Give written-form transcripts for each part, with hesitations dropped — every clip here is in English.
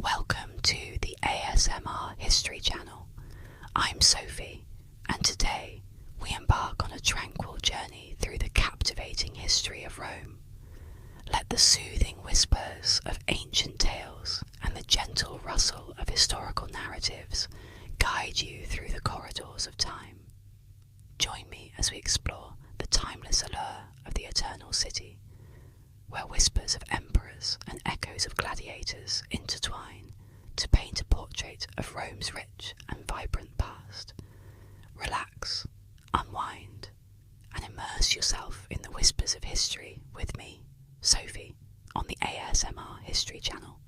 Welcome to the ASMR History Channel. I'm Sophie, and today we embark on a tranquil journey through the captivating history of Rome. Let the soothing whispers of ancient tales and the gentle rustle of historical narratives guide you through the corridors of time. Join me as we explore the timeless allure of the Eternal City, where whispers of emperors and echoes of gladiators intertwine to paint a portrait of Rome's rich and vibrant past. Relax, unwind, and immerse yourself in the whispers of history with me, Sophie, on the ASMR History Channel.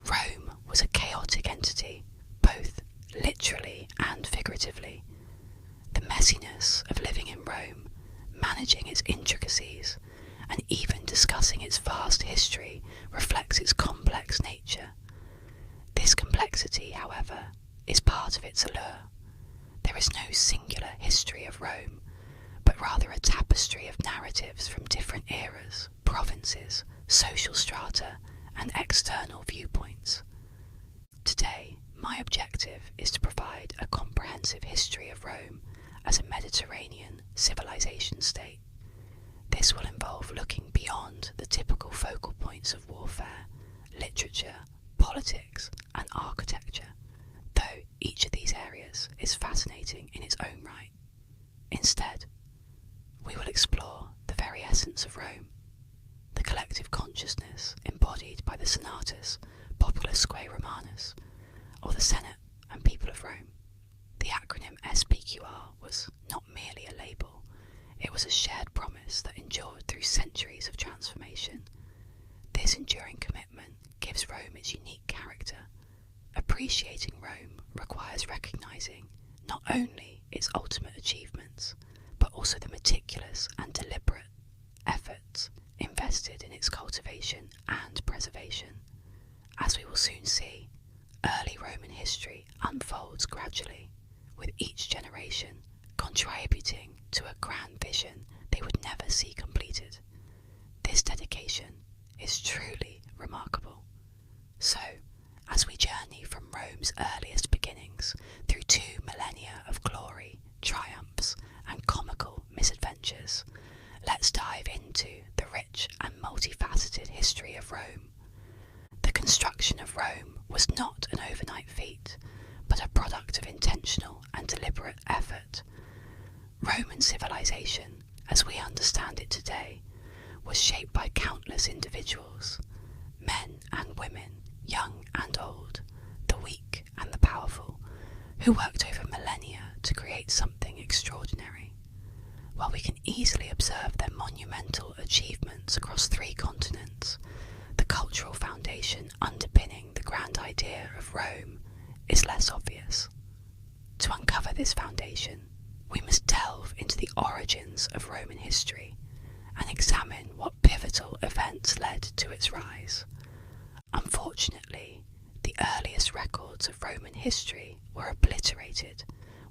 Rome was a chaotic entity, both literally and figuratively. The messiness of living in Rome, managing its intricacies, and even discussing its vast history reflects its complex nature. This complexity, however, is part of its allure. There is no singular history of Rome, but rather a tapestry of narratives from different eras, provinces, social strata, and external viewpoints. Today, my objective is to provide a comprehensive history of Rome as a Mediterranean civilization state. This will involve looking beyond the typical focal points of warfare, literature, politics, and architecture, though each of these areas is fascinating in its own right. Instead, we will explore the very essence of Rome, the collective consciousness embodied by the Senatus, Populusque Romanus, or the Senate and people of Rome. The acronym SPQR was not merely a label, it was a shared promise that endured through centuries of transformation. This enduring commitment gives Rome its unique character. Appreciating Rome requires recognising not only its ultimate achievements, but also the meticulous and deliberate efforts invested in its cultivation and preservation. As we will soon see, early Roman history unfolds gradually, with each generation contributing to a grand vision they would never see completed. This dedication is truly remarkable. So, as we journey from Rome's earliest beginnings through 2 millennia of glory, triumphs, and comical misadventures, let's dive into the rich and multifaceted history of Rome. The construction of Rome was not an overnight feat, but a product of intentional and deliberate effort. Roman civilization, as we understand it today, was shaped by countless individuals, men and women, young and old, the weak and the powerful, who worked over millennia to create something extraordinary. While we can easily observe their monumental achievements across 3 continents, the cultural foundation underpinning the grand idea of Rome is less obvious. To uncover this foundation, we must delve into the origins of Roman history and examine what pivotal events led to its rise. Unfortunately, the earliest records of Roman history were obliterated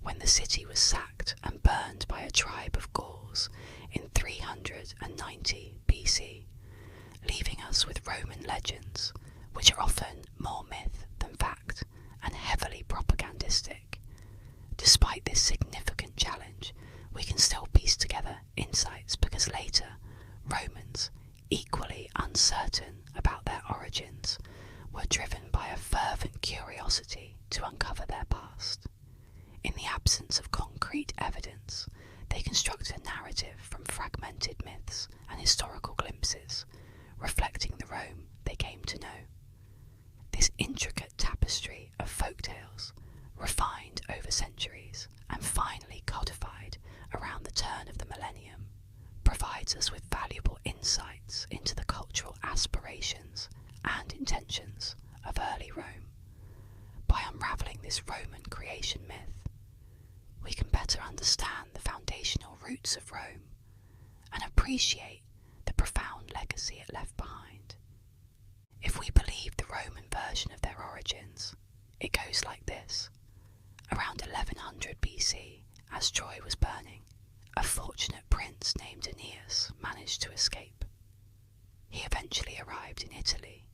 when the city was sacked and burned by a tribe of Gauls in 390 BC, leaving us with Roman legends, which are often more myth than fact and heavily propagandistic. Despite this significant challenge, we can still piece together insights because later, Romans, equally uncertain about their origins, were driven by a fervent curiosity to uncover their past. In the absence of concrete evidence, they constructed a narrative from fragmented myths and historical glimpses, reflecting the Rome they came to know. This intricate tapestry of folktales, refined over centuries and finally codified around the turn of the millennium, provides us with valuable insights into the cultural aspirations and intentions of early Rome. By unravelling this Roman creation myth, we can better understand the foundational roots of Rome and appreciate the profound legacy it left behind. If we believe the Roman version of their origins, it goes like this. Around 1100 BC, as Troy was burning, a fortunate prince named Aeneas managed to escape. He eventually arrived in Italy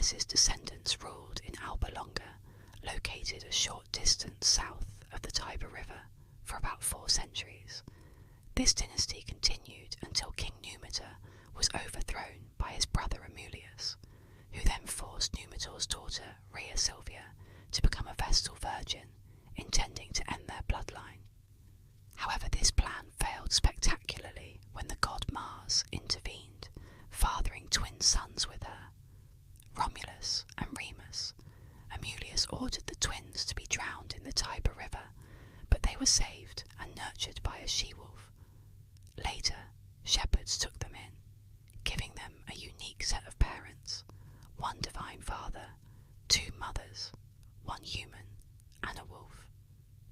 Romulus's descendants ruled in Alba Longa, located a short distance south of the Tiber River, for about 4 centuries. This dynasty continued until King Numitor was overthrown by his brother Romulus, who then forced Numitor's daughter Rhea Silvia to become a Vestal virgin, intending to end their bloodline. However, this plan failed spectacularly when the god Mars intervened, fathering twin sons with her, Romulus and Remus. Romulus ordered the twins to be drowned in the Tiber River, but they were saved and nurtured by a she-wolf. Later, shepherds took them in, giving them a unique set of parents, one divine father, 2 mothers, 1 human, and a wolf.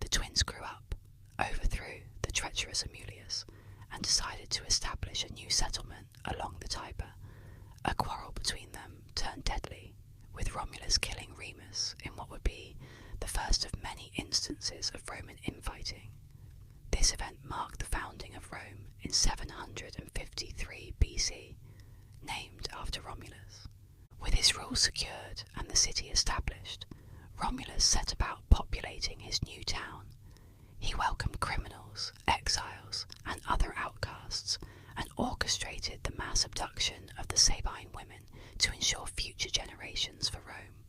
The twins grew up, overthrew the treacherous Romulus, and decided to establish a new settlement along the Tiber. A quarrel between them turned deadly, with Romulus killing Remus in what would be the first of many instances of Roman infighting. This event marked the founding of Rome in 753 BC, named after Romulus. With his rule secured and the city established, Romulus set about populating his new town. He welcomed criminals, exiles, and other outcasts, and orchestrated the mass abduction of the Sabine women to ensure future generations for Rome.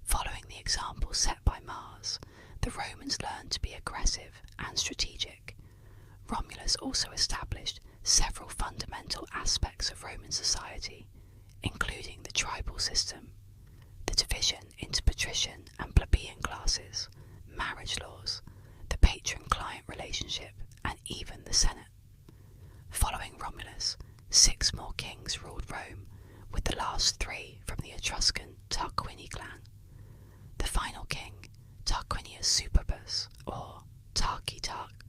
Following the example set by Mars, the Romans learned to be aggressive and strategic. Romulus also established several fundamental aspects of Roman society, including the tribal system, the division into patrician and plebeian classes, marriage laws, the patron-client relationship, and even the Senate. Following Romulus, 6 more kings ruled Rome, with the last 3 from the Etruscan Tarquini clan. The final king, Tarquinius Superbus, or Tarq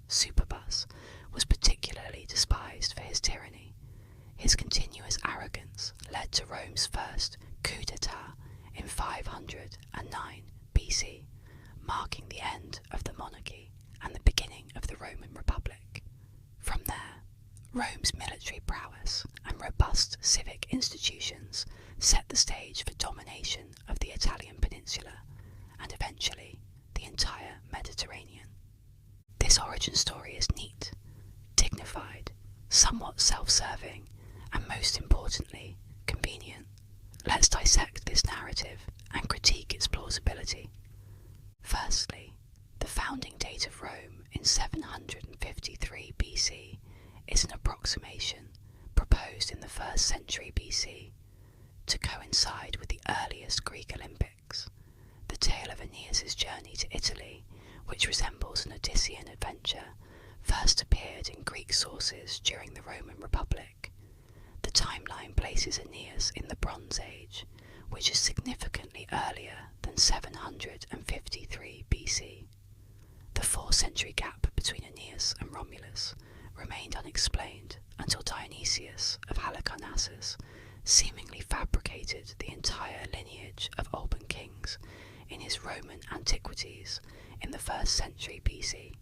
Superbus, was particularly despised for his tyranny. His continuous arrogance led to Rome's first coup d'etat in 509 BC, marking the end of the monarchy and the beginning of the Roman Republic. From there, Rome's military prowess and robust civic institutions set the stage for domination of the Italian peninsula and eventually the entire Mediterranean. This origin story is neat, dignified, somewhat self-serving, and most importantly, convenient. Let's dissect this narrative and critique its plausibility. Firstly, the founding date of Rome in 753 BC is an approximation proposed in the 1st century BC to coincide with the earliest Greek Olympics. The tale of Aeneas's journey to Italy, which resembles an Odyssean adventure, first appeared in Greek sources during the Roman Republic. The timeline places Aeneas in the Bronze Age, which is significantly earlier than 753 BC. The 4-century gap between Aeneas and Romulus remained unexplained until Dionysius of Halicarnassus seemingly fabricated the entire lineage of Alban kings in his Roman Antiquities in the 1st century BC.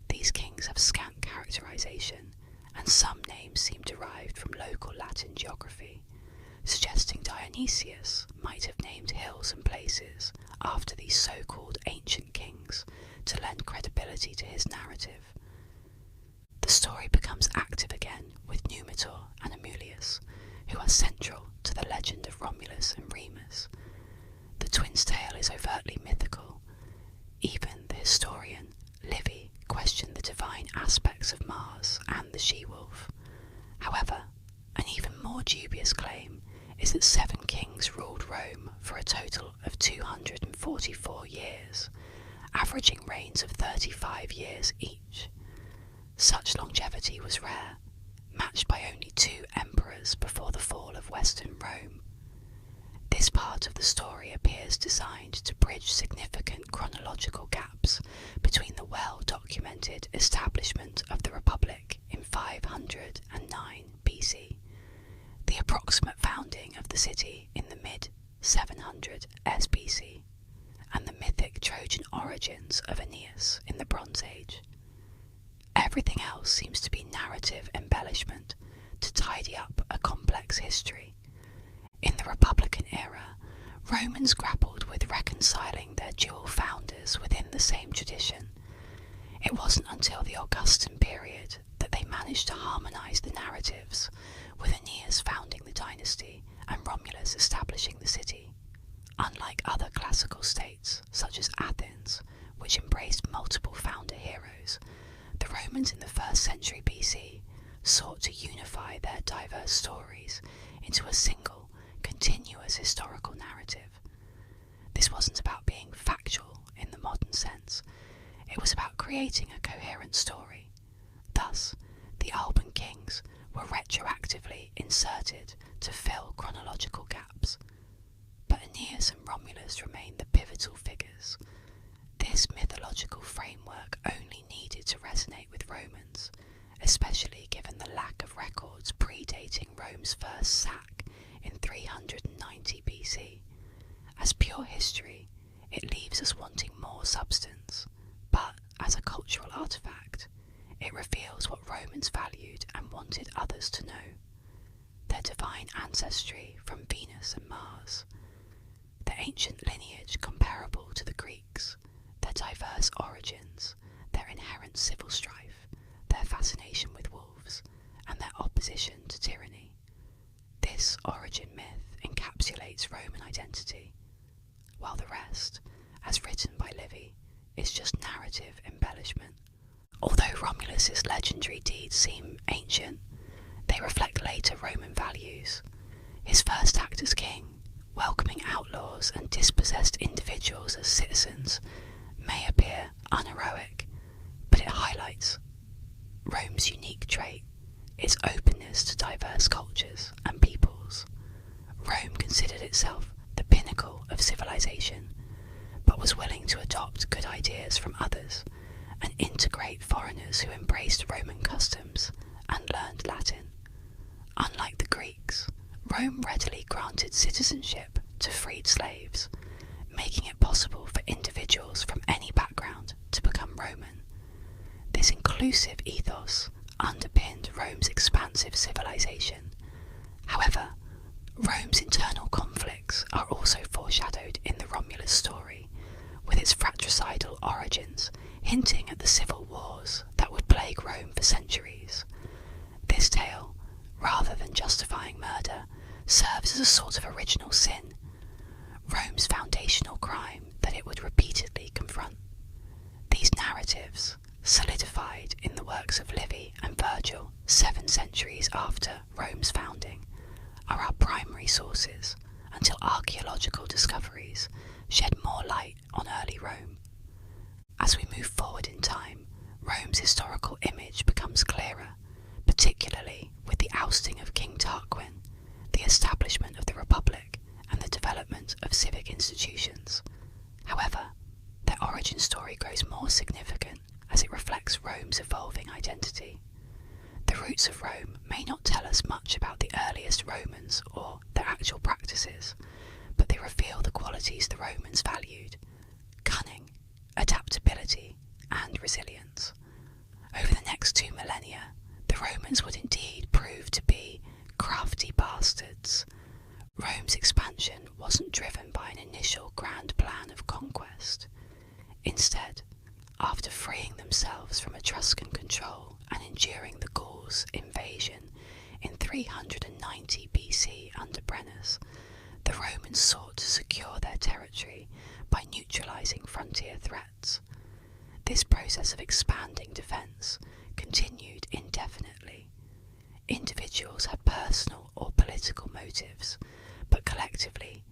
These kings have scant characterization, and some names seem derived from local Latin geography, suggesting Dionysius might have named hills and places after these so-called ancient kings to lend credibility to his narrative. The story becomes active again with Numitor and Romulus, who are central to the legend of Romulus and Remus. The twins' tale is overtly mythical. Even the historian Livy questioned the divine aspects of Mars and the she-wolf. However, an even more dubious claim is that 7 kings ruled Rome for a total of 244 years, averaging reigns of 35 years each. Such longevity was rare, matched by only 2 emperors before the fall of Western Rome. This part of the story appears designed to bridge significant chronological gaps between the well-documented establishment of the Republic in 509 BC, the approximate founding of the city in the mid-700 SBC, and the mythic Trojan origins of Aeneas in the Bronze Age. Everything else seems to be narrative embellishment to tidy up a complex history. In the Republican era, Romans grappled with reconciling their dual founders within the same tradition. It wasn't until the Augustan period that they managed to harmonise the narratives, with Aeneas founding the dynasty and Romulus establishing the city. Unlike other classical states, such as Athens, which embraced multiple founder heroes, the Romans in the 1st century BC sought to unify their diverse stories into a single, continuous historical narrative. This wasn't about being factual in the modern sense, it was about creating a coherent story. Thus, the Alban kings were retroactively inserted to fill chronological gaps. But Aeneas and Romulus remain the pivotal figures. This mythological framework only needed to resonate with Romans, especially given the lack of records predating Rome's first sack in 390 BC. As pure history, it leaves us wanting more substance, but as a cultural artifact, it reveals what Romans valued and wanted others to know: their divine ancestry from Venus and Mars, their ancient lineage comparable to the Greeks, their diverse origins, their inherent civil strife, their fascination with wolves, and their opposition to tyranny. This origin myth encapsulates Roman identity, while the rest, as written by Livy, is just narrative embellishment. Although Romulus's legendary deeds seem ancient, they reflect later Roman values. His first act as king, welcoming outlaws and dispossessed individuals as citizens, may appear unheroic, but it highlights Rome's unique trait, its openness to diverse cultures and peoples. Rome considered itself the pinnacle of civilization, but was willing to adopt good ideas from others and integrate foreigners who embraced Roman customs and learned Latin. Unlike the Greeks, Rome readily granted citizenship to freed slaves, making it possible for individuals from any background to become Roman. This inclusive ethos underpinned Rome's expansive civilization. However, Rome's internal conflicts are also foreshadowed in the Romulus story, with its fratricidal origins hinting at the civil wars that would plague Rome for centuries. This tale, rather than justifying murder, serves as a sort of original sin, Rome's foundational crime that it would repeatedly confront. These narratives, solidified in the works of Livy and Virgil 7 centuries after Rome's founding, are our primary sources until archaeological discoveries shed more light on early Rome. As we move forward in time, Rome's historical image becomes clearer, particularly with the ousting of King Tarquin, the establishment of the Republic, and the development of civic institutions. However, their origin story grows more significant as it reflects Rome's evolving identity. The roots of Rome may not tell us much about the earliest Romans or their actual practices, but they reveal the qualities the Romans valued: cunning, adaptability, and resilience. Over the next 2 millennia, the Romans would indeed prove to be crafty bastards. Rome's expansion wasn't driven by an initial grand plan of conquest. Instead, after freeing themselves from Etruscan control and enduring the Gauls' invasion in 390 BC under Brennus, the Romans sought to secure their territory by neutralizing frontier threats. This process of expanding defense continued indefinitely. Individuals had personal or political motives, but collectively,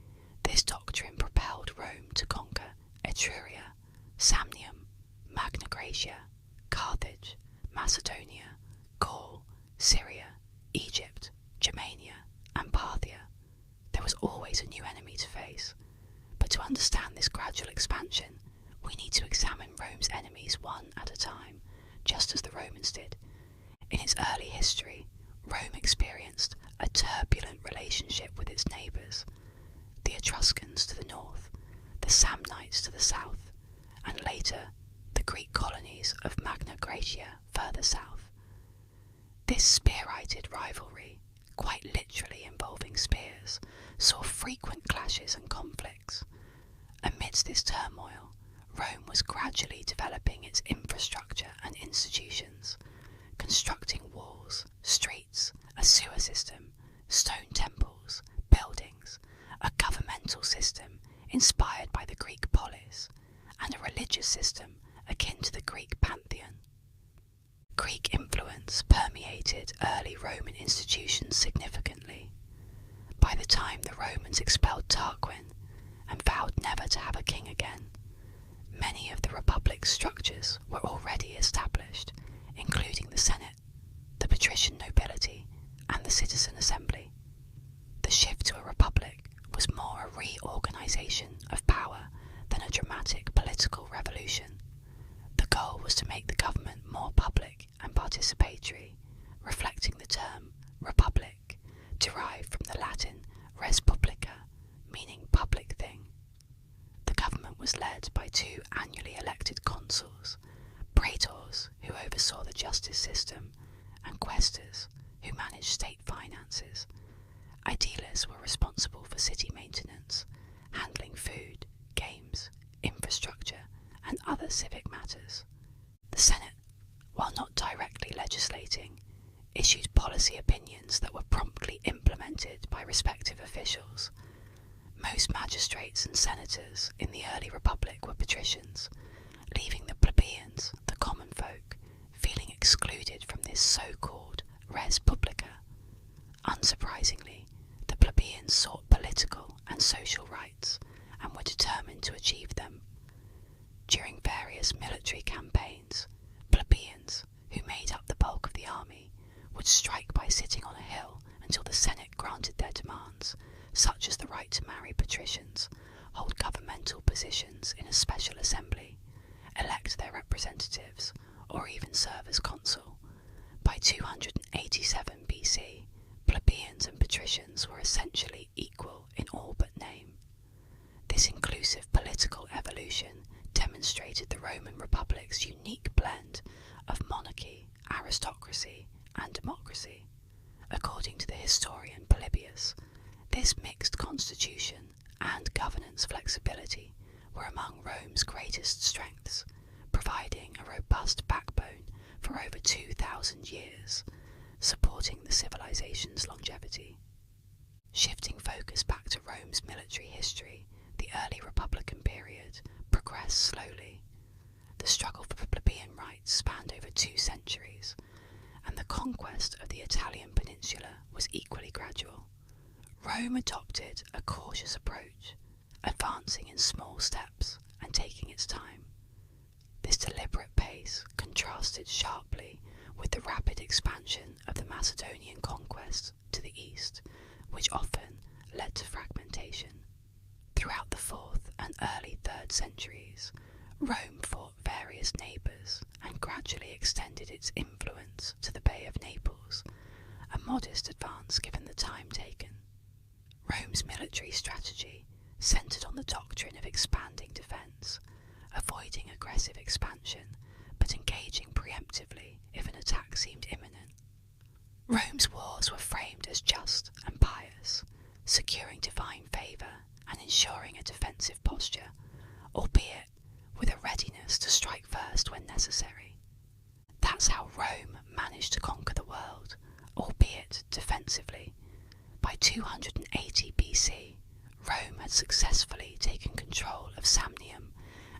this doctrine propelled Rome to conquer Etruria, Samnium, Magna Graecia, Carthage, Macedonia, Gaul, Syria, Egypt, Germania, and Parthia. There was always a new enemy to face, but to understand this gradual expansion, we need to examine Rome's enemies one at a time, just as the Romans did. In its early history, Rome experienced a turbulent relationship with its neighbours: the Etruscans to the north, the Samnites to the south, and later the Greek colonies of Magna Graecia further south. This spear-righted rivalry, quite literally involving spears, saw frequent clashes and conflicts. Amidst this turmoil, Rome was gradually developing its infrastructure and institutions, constructing walls, streets, a sewer system, stone temples, buildings, a governmental system inspired by the Greek polis, and a religious system akin to the Greek pantheon. Greek influence permeated early Roman institutions significantly. By the time the Romans expelled Tarquin and vowed never to have a king again, many of the republic's structures were already established, including the Senate, the patrician nobility, and the citizen assembly. The shift to a republic was more a reorganization of power than a dramatic political revolution. The goal was to make the government more public and participatory, reflecting the term republic, derived from the Latin res publica, meaning public thing. The government was led by two annually elected consuls, praetors, who oversaw the justice system, and quaestors, who managed state finances. Aediles were responsible for city maintenance, handling food, games, infrastructure, and other civic matters. The Senate, while not directly legislating, issued policy opinions that were promptly implemented by respective officials. Most magistrates and senators in the early republic were patricians, leaving the plebeians, the common folk, feeling excluded from this so-called res publica. Unsurprisingly, the plebeians sought political and social rights and were determined to achieve them. During various military campaigns, plebeians, who made up the bulk of the army, would strike by sitting on a hill until the Senate granted their demands, such as the right to marry patricians, hold governmental positions in a special assembly, elect their representatives, or even serve as consul. By 287 BC, plebeians and patricians were essentially equal in all but name. This inclusive political evolution demonstrated the Roman Republic's unique blend of monarchy, aristocracy, and democracy. According to the historian Polybius, this mixed constitution and governance flexibility were among Rome's greatest strengths, providing a robust backbone for over 2,000 years, supporting the civilization's longevity. Shifting focus back to Rome's military history, the early Republican period progressed slowly. The struggle for plebeian rights spanned over 2 centuries, and the conquest of the Italian peninsula was equally gradual. Rome adopted a cautious approach, advancing in small steps and taking its time. This deliberate pace contrasted sharply with the rapid expansion of the Macedonian conquest to the east, which often led to fragmentation. Throughout the 4th and early 3rd centuries, Rome fought various neighbours and gradually extended its influence to the Bay of Naples, a modest advance given the time taken. Rome's military strategy centred on the doctrine of expanding defence, avoiding aggressive expansion, but engaging preemptively if an attack seemed imminent. Rome's wars were framed as just and pious, securing divine favour and ensuring a defensive posture, albeit with a readiness to strike first when necessary. That's how Rome managed to conquer the world, albeit defensively. By 280 BC, Rome had successfully taken control of Samnium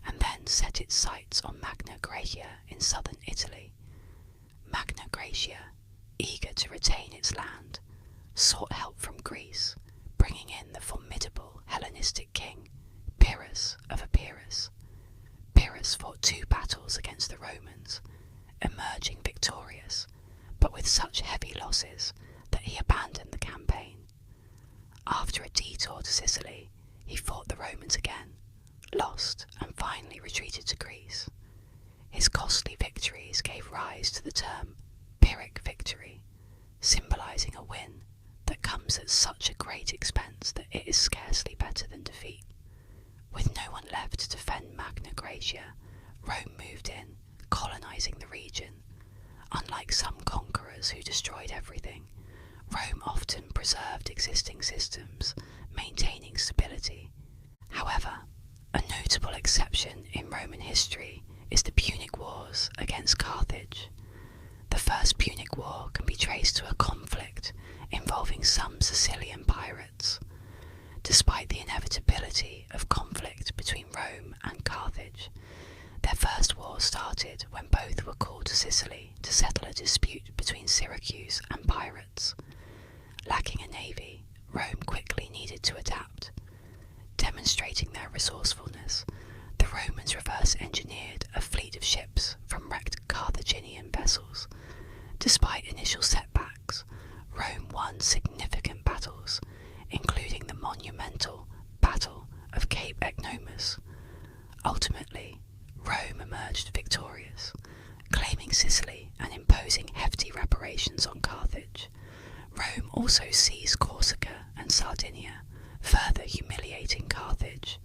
and then set its sights on Magna Graecia in southern Italy. Magna Graecia, eager to retain its land, sought help from Greece, bringing in the formidable Hellenistic king, Pyrrhus of Epirus. Pyrrhus fought 2 battles against the Romans, emerging victorious, but with such heavy losses that he abandoned the campaign. After a detour to Sicily, he fought the Romans again, lost, and finally retreated to Greece. His costly victories gave rise to the term Pyrrhic victory, symbolising a win that comes at such a great expense that it is scarcely better than defeat. With no one left to defend Magna Graecia, Rome moved in, colonising the region. Unlike some conquerors who destroyed everything, Rome often preserved existing systems, city. However, a notable exception in Roman history is the Punic Wars against Carthage. The First Punic War can be traced to a conflict involving some Sicilian pirates. Despite the inevitability of conflict between Rome and Carthage, their first war started when both were called to Sicily to settle a dispute between Syracuse and pirates. Lacking a navy, Rome quickly needed to adapt. Demonstrating their resourcefulness, the Romans reverse-engineered a fleet of ships from wrecked Carthaginian vessels. Despite initial setbacks, Rome won significant battles, including the monumental Battle of Cape Ecnomus. Ultimately, Rome emerged victorious, claiming Sicily and imposing hefty reparations on Carthage. Rome also seized Corsica and Sardinia, further humiliating Carthage.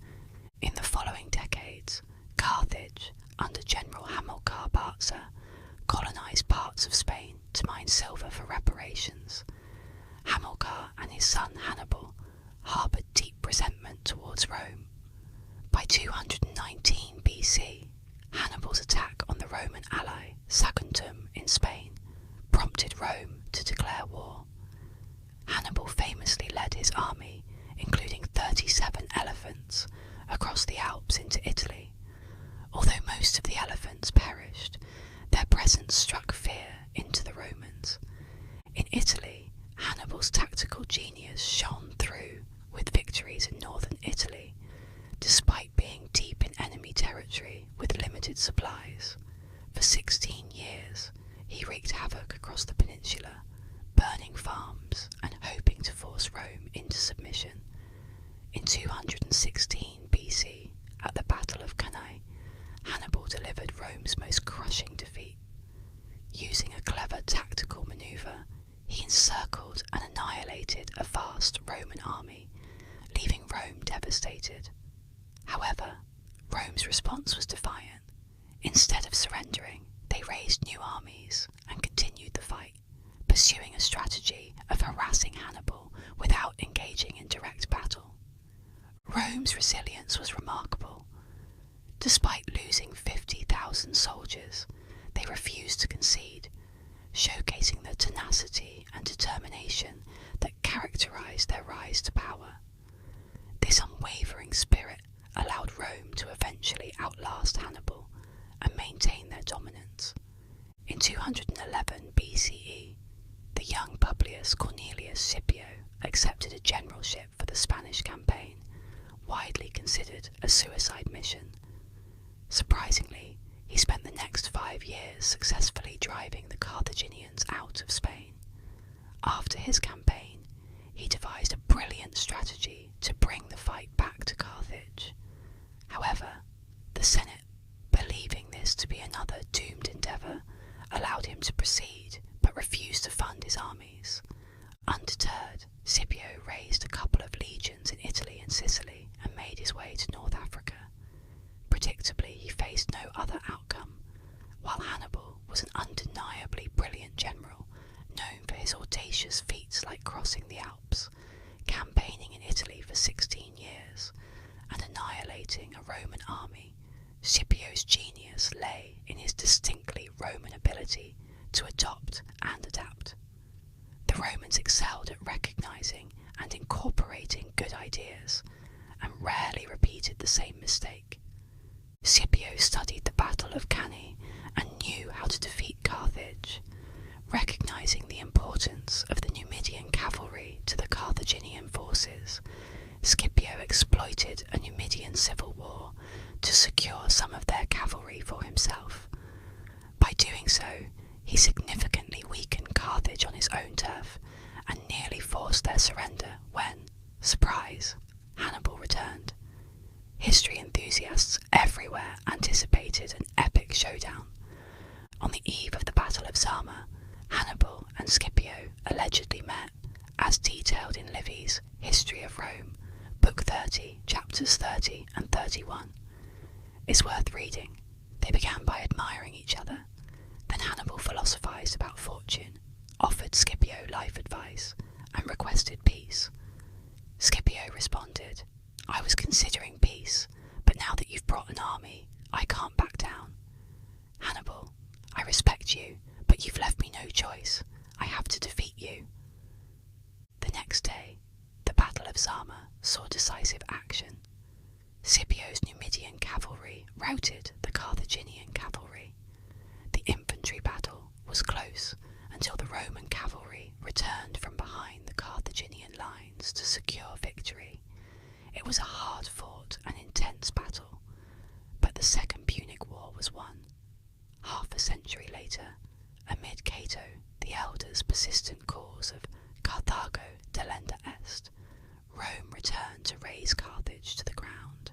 In the following decades, Carthage, under General Hamilcar Barca, colonized parts of Spain to mine silver for reparations. Hamilcar and his son Hannibal harbored deep resentment towards Rome. By 219 BC, Hannibal's attack on the Roman ally Saguntum in Spain prompted Rome to declare war. Hannibal famously led his army, including 37 elephants, across the Alps into Italy. Although most of the elephants perished, their presence struck fear into the Romans. In Italy, Hannibal's tactical genius shone through with victories in northern Italy, despite being deep in enemy territory with limited supplies. For 16 years, he wreaked havoc across the peninsula, burning farms and hoping to force Rome into submission. In 216 BC, at the Battle of Cannae, Hannibal delivered Rome's most crushing defeat. Using a clever tactical maneuver, he encircled and annihilated a vast Roman army, leaving Rome devastated. However, Rome's response was defiant. Instead of surrendering, they raised new armies and continued the fight, pursuing a strategy of harassing Hannibal without engaging in direct battle. Rome's resilience was remarkable. Despite losing 50,000 soldiers, they refused to concede, showcasing the tenacity and determination that characterized their rise to power. This unwavering spirit allowed Rome to eventually outlast Hannibal and maintain their dominance. In 211 BCE, the young Publius Cornelius Scipio accepted a generalship for the Spanish campaign, widely considered a suicide mission. Surprisingly, he spent the next 5 years successfully driving the Carthaginians out of Spain. After his campaign, he devised a brilliant strategy to bring the fight back to Carthage. However, the Senate, believing this to be another doomed endeavour, allowed him to proceed but refused to fund his armies. Undeterred, Scipio raised a couple of legions in Italy and Sicily and made his way to North Africa. Predictably, he faced no other outcome. While Hannibal was an undeniably brilliant general, known for his audacious feats like crossing the Alps, campaigning in Italy for 16 years, and annihilating a Roman army, Scipio's genius lay in his distinctly Roman ability to adopt and adapt. The Romans excelled at recognizing and incorporating good ideas, and rarely repeated the same mistake. Scipio studied the Battle of Cannae and knew how to defeat Carthage. Recognizing the importance of the Numidian cavalry to the Carthaginian forces, Scipio exploited a Numidian civil war to secure some of their cavalry for himself. By doing so, he significantly weakened Carthage on his own turf and nearly forced their surrender when, surprise, Hannibal returned. History enthusiasts everywhere anticipated an epic showdown. On the eve of the Battle of Zama, Hannibal and Scipio allegedly met, as detailed in Livy's History of Rome, Book 30, chapters 30 and 31. It's worth reading. They began by admiring each other. Then Hannibal philosophized about fortune, offered Scipio life advice, and requested peace. Scipio responded, I was considering peace, but now that you've brought an army, I can't back down. Hannibal, I respect you, but you've left me no choice. I have to defeat you. The next day, the Battle of Zama saw decisive action. Scipio's Numidian cavalry routed the Carthaginian cavalry. The infantry battle was close until the Roman cavalry returned from behind the Carthaginian lines to secure victory. It was a hard-fought and intense battle, but the Second Punic War was won. Half a century later, amid Cato the Elder's persistent cause of Carthago delenda est, Rome returned to raze Carthage to the ground.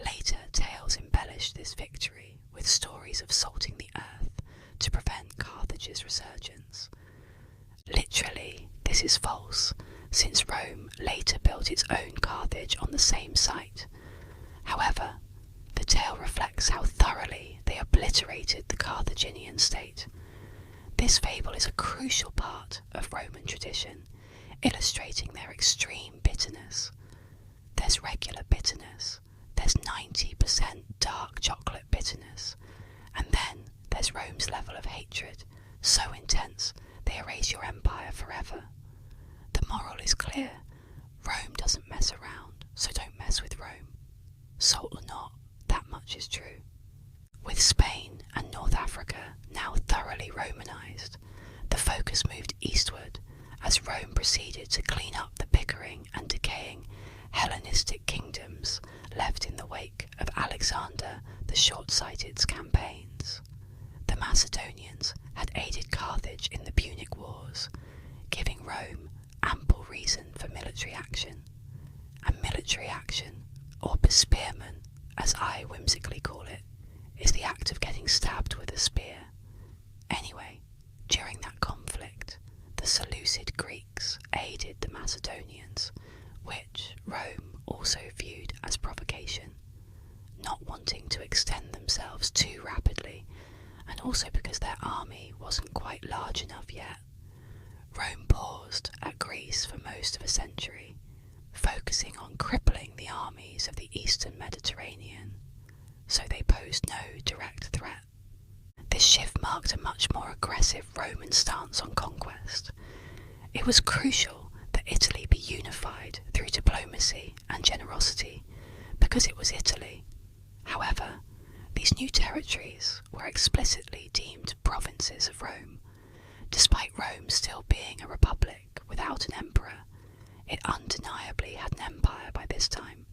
Later tales embellished this victory with stories of salting the earth to prevent Carthage's resurgence. Literally, this is false, since Rome later built its own Carthage on the same site. However, the tale reflects how thoroughly they obliterated the Carthaginian state. This fable is a crucial part of Roman tradition, illustrating their extreme bitterness. There's regular bitterness, there's 90% dark chocolate bitterness, and then there's Rome's level of hatred, so intense they erase your empire forever. The moral is clear: Rome doesn't mess around, so don't mess with Rome. Salt or not, that much is true. With Spain and North Africa now thoroughly Romanized, the focus moved eastward as Rome proceeded to clean up the bickering and decaying Hellenistic kingdoms left in the wake of Alexander the Short-Sighted's campaigns. The Macedonians had aided Carthage in the Punic Wars, giving Rome ample reason for military action. And military action, or bespearment, as I whimsically call it, is the act of getting stabbed with a spear. Anyway, during that conflict, the Seleucid Greeks aided the Macedonians, which Rome also viewed as provocation, not wanting to extend themselves too rapidly, and also because their army wasn't quite large enough yet. Rome paused at Greece for most of a century, focusing on crippling the armies of the eastern Mediterranean, so they posed no direct threat. This shift marked a much more aggressive Roman stance on conquest. It was crucial that Italy be unified through diplomacy and generosity, because it was Italy. However, these new territories were explicitly deemed provinces of Rome. Despite Rome still being a republic without an emperor, it undeniably had an empire by this time.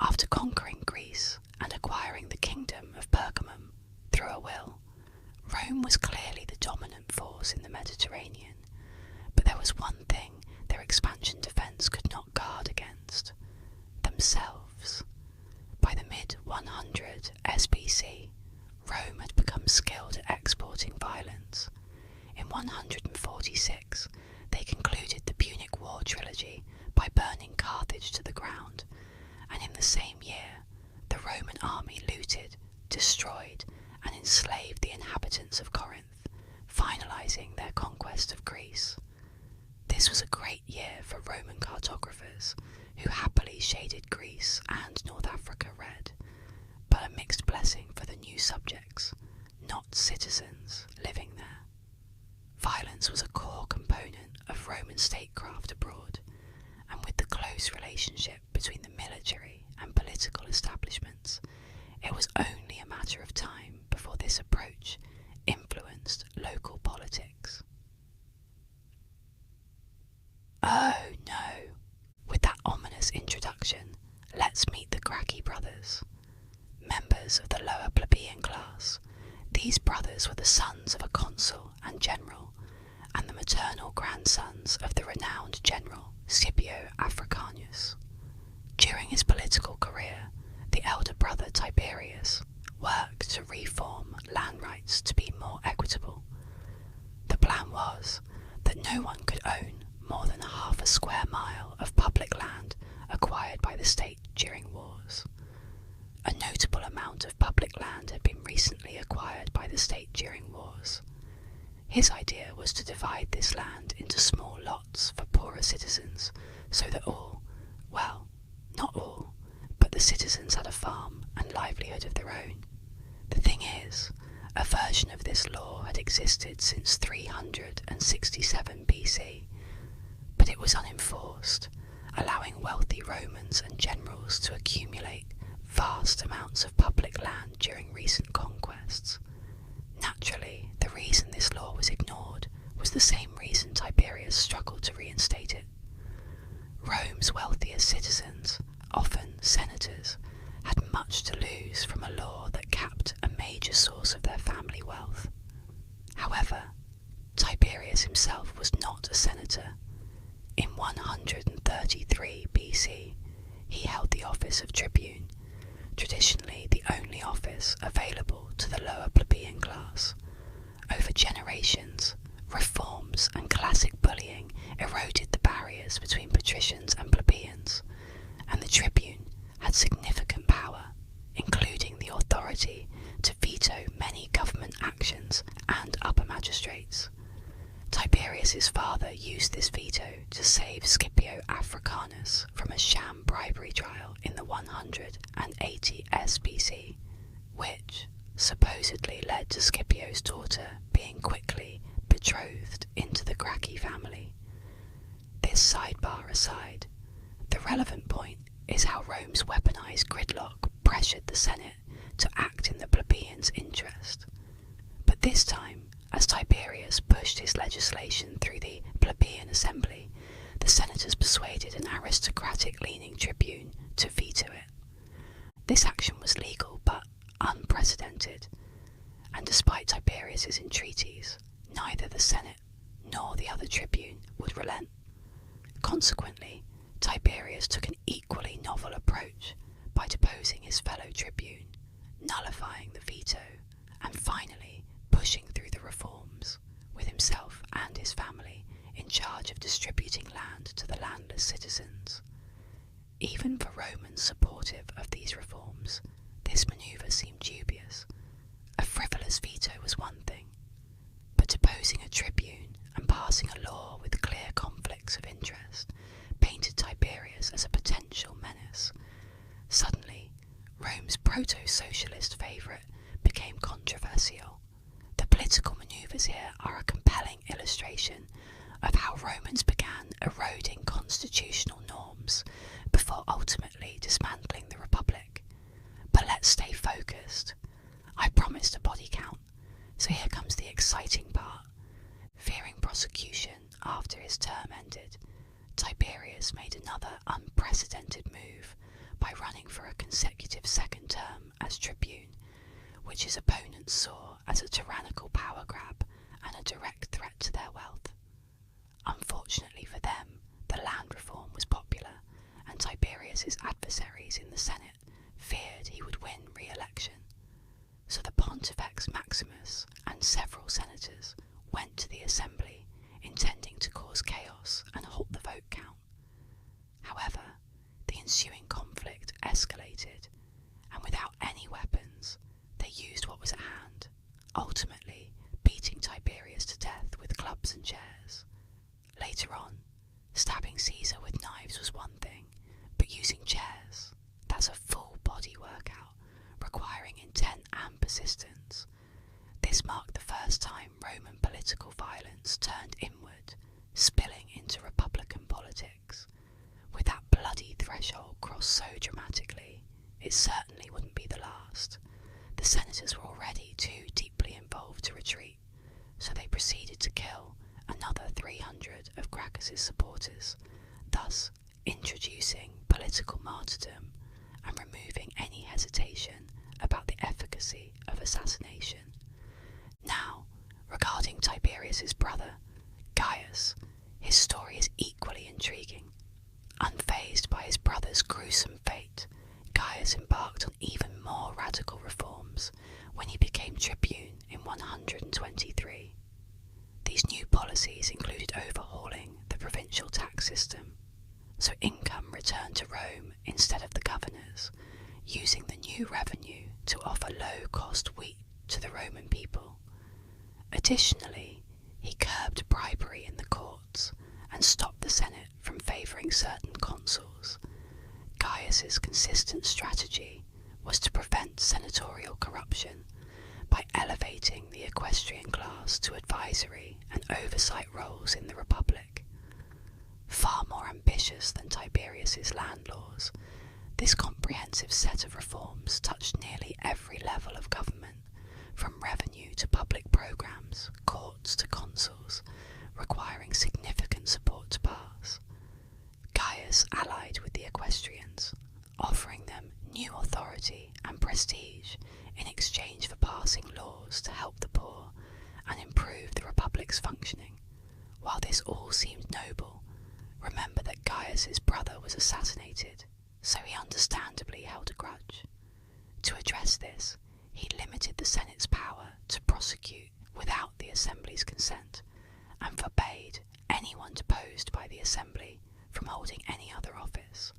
After conquering Greece and acquiring the kingdom of Pergamum through a will, Rome was clearly the dominant force in the Mediterranean. But there was one thing their expansion defence could not guard against: themselves. By the mid-100 SBC, Rome had become skilled at exporting violence. In 146, they concluded the Punic War trilogy by burning Carthage to the ground, and in the same year, the Roman army looted, destroyed, and enslaved the inhabitants of Corinth, finalising their conquest of Greece. This was a great year for Roman cartographers, who happily shaded Greece and North Africa red, but a mixed blessing for the new subjects, not citizens living there. Violence was a core component of Roman statecraft abroad, and with the close relationship between the military and political establishments, it was only a matter of time before this approach influenced local politics. Oh no! With that ominous introduction, let's meet the Gracchi brothers. Members of the lower plebeian class, these brothers were the sons of a consul and general, and the maternal grandsons of the renowned general Scipio Africanus. During his political career, the elder brother Tiberius worked to reform land rights to be more equitable. The plan was that no one could own more than half a square mile of public land acquired by the state during wars. A notable amount of public land had been recently acquired by the state during wars. His idea was to divide this land into small lots for poorer citizens, so that all, well, not all, the citizens had a farm and livelihood of their own. The thing is, a version of this law had existed since 367 BC, but it was unenforced, allowing wealthy Romans and generals to accumulate vast amounts of public land during recent conquests. Naturally, the reason this law was ignored was the same reason Tiberius struggled to reinstate it. Rome's wealthiest citizens, often senators, had much to lose from a law that capped a major source of their family wealth. However, Tiberius himself was not a senator. In 133 BC, he held the office of tribune, traditionally the only office available to the lower plebeian class. Over generations, reforms and classic bullying eroded the barriers between patricians and plebeians, and the tribune had significant power, including the authority to veto many government actions and upper magistrates. Tiberius's father used this veto to save Scipio Africanus from a sham bribery trial in the 180 SBC, which supposedly led to Scipio's daughter being quickly betrothed into the Gracchi family. This sidebar aside, the relevant point is how Rome's weaponized gridlock pressured the Senate to act in the plebeians' interest. But this time, as Tiberius pushed his legislation through the plebeian assembly, the senators persuaded an aristocratic-leaning tribune to veto it. This action was legal but unprecedented, and despite Tiberius's entreaties, neither the Senate nor the other tribune would relent. Consequently, Tiberius took an equally novel approach by deposing his fellow tribune, nullifying the veto, and finally pushing through the reforms, with himself and his family in charge of distributing land to the landless citizens. Even for Romans supportive of these reforms, this manoeuvre seemed dubious. A frivolous veto was one thing, but deposing a tribune and passing a law with clear conflicts of interest painted Tiberius as a potential menace. Suddenly, Rome's proto-socialist favourite became controversial. The political manoeuvres here are a compelling illustration of how Romans began eroding constitutional norms before ultimately dismantling the Republic. But let's stay focused. I promised a body count, so here comes the exciting part. Fearing prosecution after his term ended, Tiberius made another unprecedented move by running for a consecutive second term as tribune, which his opponents saw as a tyrannical power grab and a direct threat to their wealth. Unfortunately for them, the land reform was popular, and Tiberius's adversaries in the Senate feared he would win re-election. So the Pontifex Maximus and several senators went to the assembly, intending to cause chaos and halt the vote count. However, the ensuing conflict escalated, and without any weapons, they used what was at hand, ultimately beating Tiberius to death with clubs and chairs. Later on, stabbing Caesar with knives was one thing, but using chairs, that's a full body workout, requiring intent and persistence. This marked the first time Roman political violence turned inward, spilling into Republican politics. With that bloody threshold crossed so dramatically, it certainly wouldn't be the last. The senators were already too deeply involved to retreat, so they proceeded to kill another 300 of Gracchus's supporters, thus introducing political martyrdom and removing any hesitation about the efficacy of assassination. Now, regarding Tiberius's brother, Gaius, his story is equally intriguing. Unfazed by his brother's gruesome fate, Gaius embarked on even more radical reforms when he became tribune in 123. These new policies included overhauling the provincial tax system, so income returned to Rome instead of the governors, using the new revenue to offer low-cost wheat to the Roman people. Additionally, he curbed bribery in the courts and stopped the Senate from favouring certain consuls. Gaius Gaius's consistent strategy was to prevent senatorial corruption by elevating the equestrian class to advisory and oversight roles in the Republic. Far more ambitious than Tiberius's land laws, this comprehensive set of reforms touched nearly every level of government, from revenue to public programs, courts to consuls, requiring significant support to pass. Gaius allied with the equestrians, offering them new authority and prestige in exchange for passing laws to help the poor and improve the Republic's functioning. While this all seemed noble, remember that Gaius's brother was assassinated, so he understandably held a grudge. To address this, he limited the Senate's power to prosecute without the Assembly's consent, and forbade anyone deposed by the Assembly from holding any other office.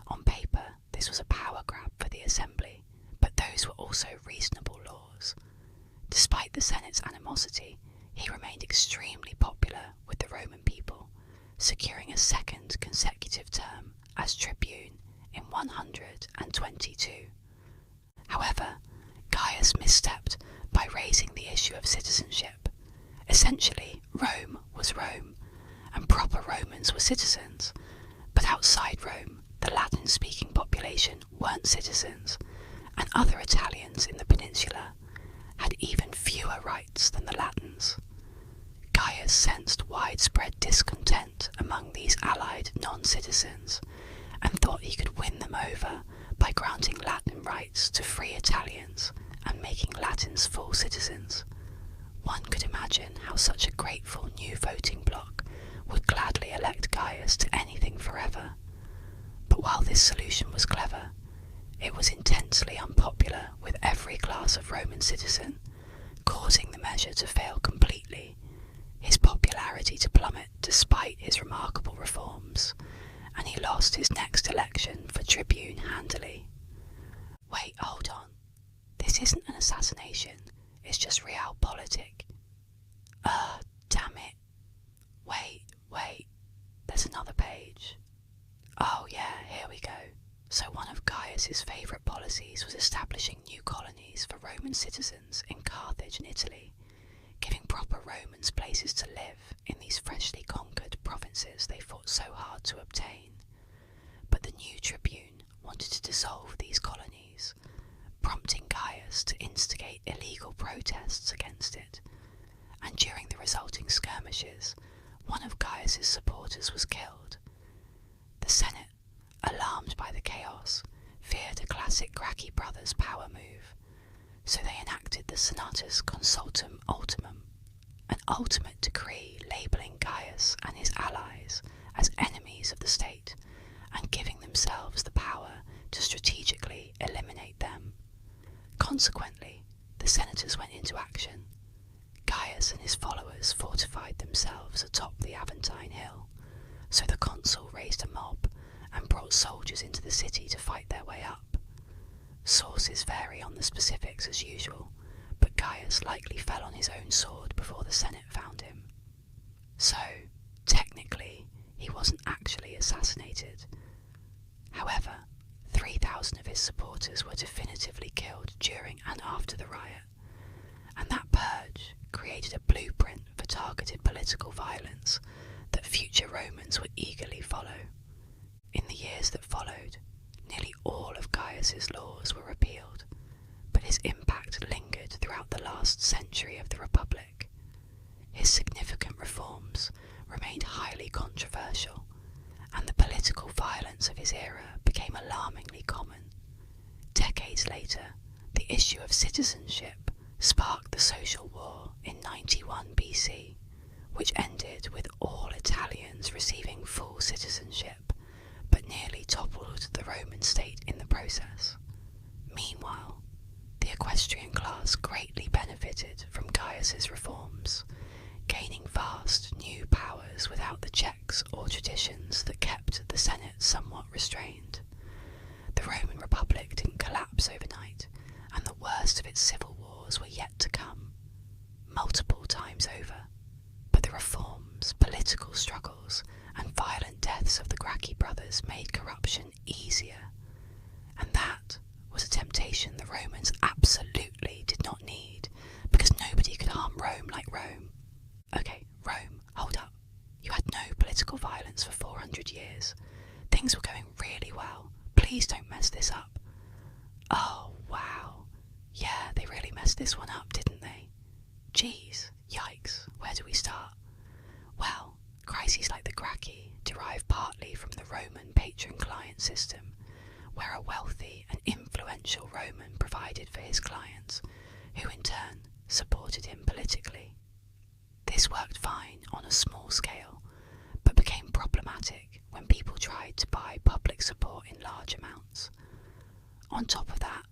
On paper, this was a power grab for the Assembly, but those were also reasonable laws. Despite the Senate's animosity, he remained extremely popular with the Roman people, securing a second consecutive term as tribune in 122. However, Gaius misstepped by raising the issue of citizenship. Essentially, Rome was Rome, and proper Romans were citizens, but outside Rome, the Latin-speaking population weren't citizens, and other Italians in the peninsula had even fewer rights than the Latins. Gaius sensed widespread discontent among these allied non-citizens, and thought he could win them over by granting Latin rights to free Italians and making Latins full citizens. One could imagine how such a grateful new voting bloc would gladly elect Gaius to anything forever. But while this solution was clever, it was intensely unpopular with every class of Roman citizen, causing the measure to fail completely, his popularity to plummet despite his remarkable reforms, and he lost his next election for tribune handily. Wait, hold on. This isn't an assassination, it's just realpolitik. Damn it. Wait, there's another page. Oh yeah, here we go. So one of Gaius's favourite policies was establishing new colonies for Roman citizens in Carthage and Italy, giving proper Romans places to live in these freshly conquered provinces they fought so hard to obtain. But the new tribune wanted to dissolve these colonies, prompting Gaius to instigate illegal protests against it, and during the resulting skirmishes, one of Gaius's supporters was killed. The Senate, alarmed by the chaos, feared a classic Gracchi brothers power move, so they enacted the Senatus Consultum Ultimum, an ultimate decree labelling Gaius and his allies as enemies of the state, and giving themselves the power to strategically eliminate them. Consequently, the senators went into action. Gaius and his followers fortified themselves atop the Aventine Hill, so the consul raised a mob and brought soldiers into the city to fight their way up. Sources vary on the specifics as usual, but Gaius likely fell on his own sword before the Senate found him. So, technically, he wasn't actually assassinated. However, 3,000 of his supporters were definitively killed during and after the riot, and that purge created a blueprint for targeted political violence that future Romans would eagerly follow. In the years that followed, nearly all of Gaius's laws were repealed, but his impact lingered throughout the last century of the Republic. His significant reforms remained highly controversial, and the political violence of his era became alarmingly common. Decades later, the issue of citizenship sparked the social war in 91 BC, which ended with all Italians receiving full citizenship, but nearly toppled the Roman state in the process. Meanwhile, the equestrian class greatly benefited from Gaius's reforms, gaining vast new powers without the checks or traditions that kept the Senate somewhat restrained. The Roman Republic didn't collapse overnight, and the worst of its civil wars were yet to come, multiple times over. But the reforms, political struggles, and violent deaths of the Gracchi brothers made corruption easier, Please don't mess this up. Oh, wow. Yeah, they really messed this one up, didn't they? Geez, yikes, where do we start? Well, crises like the Gracchi derive partly from the Roman patron-client system, where a wealthy and influential Roman provided for his clients, who in turn supported him politically. This worked fine on a small scale, but became problematic when people tried to buy public support in large amounts. On top of that,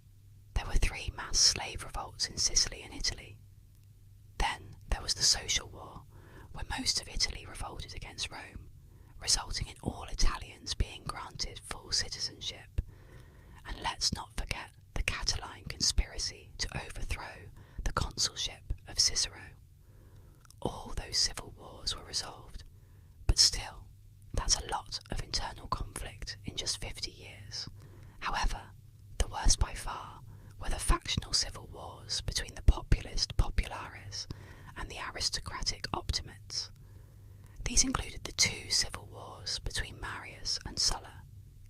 there were 3 mass slave revolts in Sicily and Italy. Then there was the Social War, where most of Italy revolted against Rome, resulting in all Italians being granted full citizenship. And let's not forget the Catiline conspiracy to overthrow the consulship of Cicero. All those civil wars were resolved, but still, that's a lot of internal conflict in just 50 years. However, the worst by far were the factional civil wars between the populist populares and the aristocratic optimates. These included the 2 civil wars between Marius and Sulla.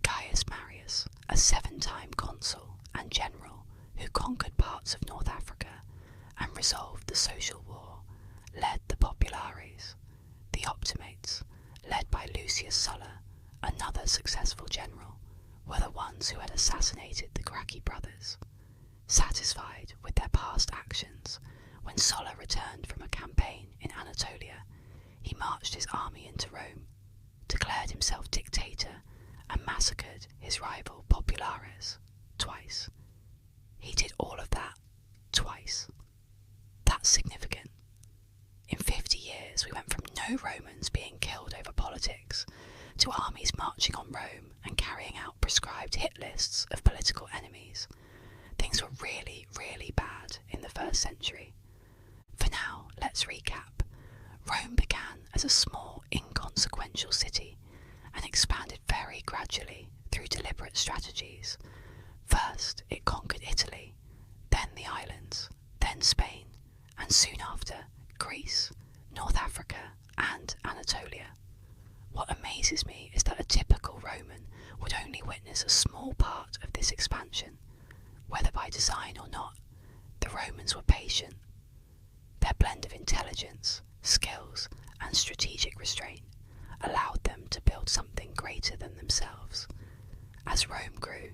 Gaius Marius, a 7-time consul and general who conquered parts of North Africa and resolved the Social War, led the populares. The optimates, led by Lucius Sulla, another successful general, were the ones who had assassinated the Gracchi brothers. Satisfied with their past actions, when Sulla returned from a campaign in Anatolia, he marched his army into Rome, declared himself dictator, and massacred his rival populares twice. He did all of that twice. That's significant. In 50 years, we went from no Romans being killed over politics to armies marching on Rome and carrying out prescribed hit lists of political enemies. Things were really, really bad in the 1st century. For now, let's recap. Rome began as a small, inconsequential city and expanded very gradually through deliberate strategies. First, it conquered Italy, then the islands, then Spain, and soon after, Greece, North Africa, and Anatolia. What amazes me is that a typical Roman would only witness a small part of this expansion. Whether by design or not, the Romans were patient. Their blend of intelligence, skills, and strategic restraint allowed them to build something greater than themselves. As Rome grew,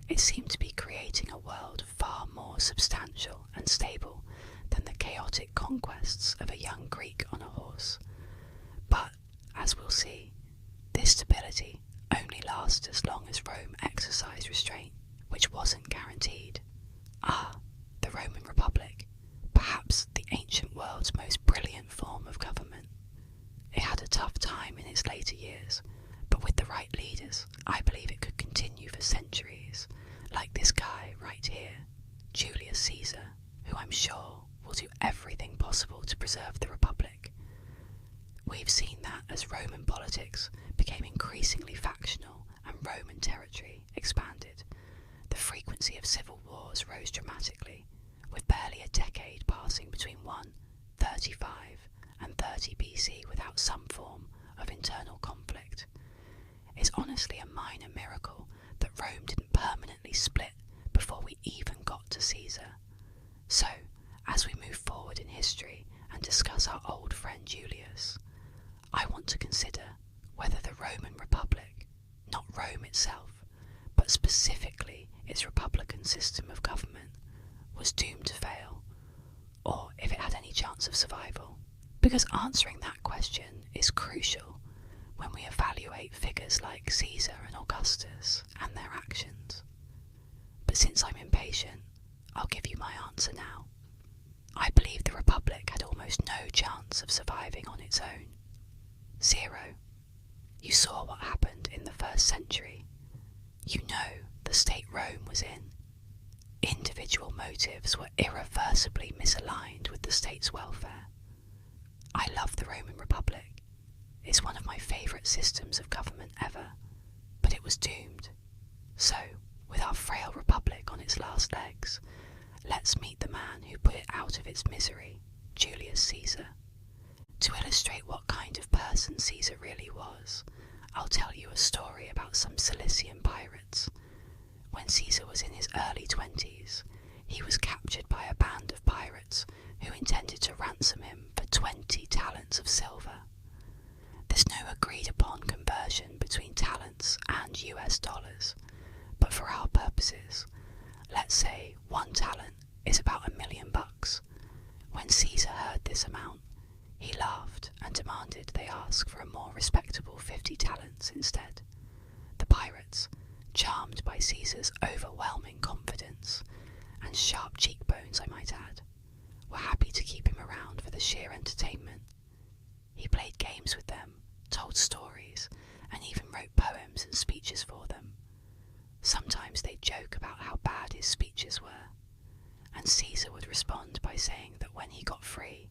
it seemed to be creating a world far more substantial and stable than the chaotic conquests of a young Greek on a horse. But, as we'll see, this stability only lasted as long as Rome exercised restraint, which wasn't guaranteed. The Roman Republic, perhaps the ancient world's most brilliant form of government. It had a tough time in its later years, but with the right leaders, I believe it could continue for centuries, like this guy right here, Julius Caesar, who I'm sure will do everything possible to preserve the Republic. We've seen that as Roman politics became increasingly factional and Roman territory expanded, the frequency of civil wars rose dramatically, with barely a decade passing between 135 and 30 BC without some form of internal conflict. It's honestly a minor miracle that Rome didn't permanently split before we even got to Caesar. So, as we move forward in history and discuss our old friend Julius, I want to consider whether the Roman Republic, not Rome itself, but specifically its republican system of government, was doomed to fail, or if it had any chance of survival. Because answering that question is crucial when we evaluate figures like Caesar and Augustus and their actions. But since I'm impatient, I'll give you my answer now. I believe the Republic had almost no chance of surviving on its own. 0. You saw what happened in the 1st century. You know the state Rome was in. Individual motives were irreversibly misaligned with the state's welfare. I love the Roman Republic. It's one of my favourite systems of government ever, but it was doomed. So, with our frail republic on its last legs, let's meet the man who put it out of its misery, Julius Caesar. To illustrate what kind of person Caesar really was, I'll tell you a story about some Cilician pirates, Caesar was in his early 20s, he was captured by a band of pirates who intended to ransom him for 20 talents of silver. There's no agreed upon conversion between talents and US dollars, but for our purposes, let's say 1 talent is about $1 million. When Caesar heard this amount, he laughed and demanded they ask for a more respectable 50 talents instead. The pirates, charmed by Caesar's overwhelming confidence, and sharp cheekbones I might add, were happy to keep him around for the sheer entertainment. He played games with them, told stories, and even wrote poems and speeches for them. Sometimes they'd joke about how bad his speeches were, and Caesar would respond by saying that when he got free,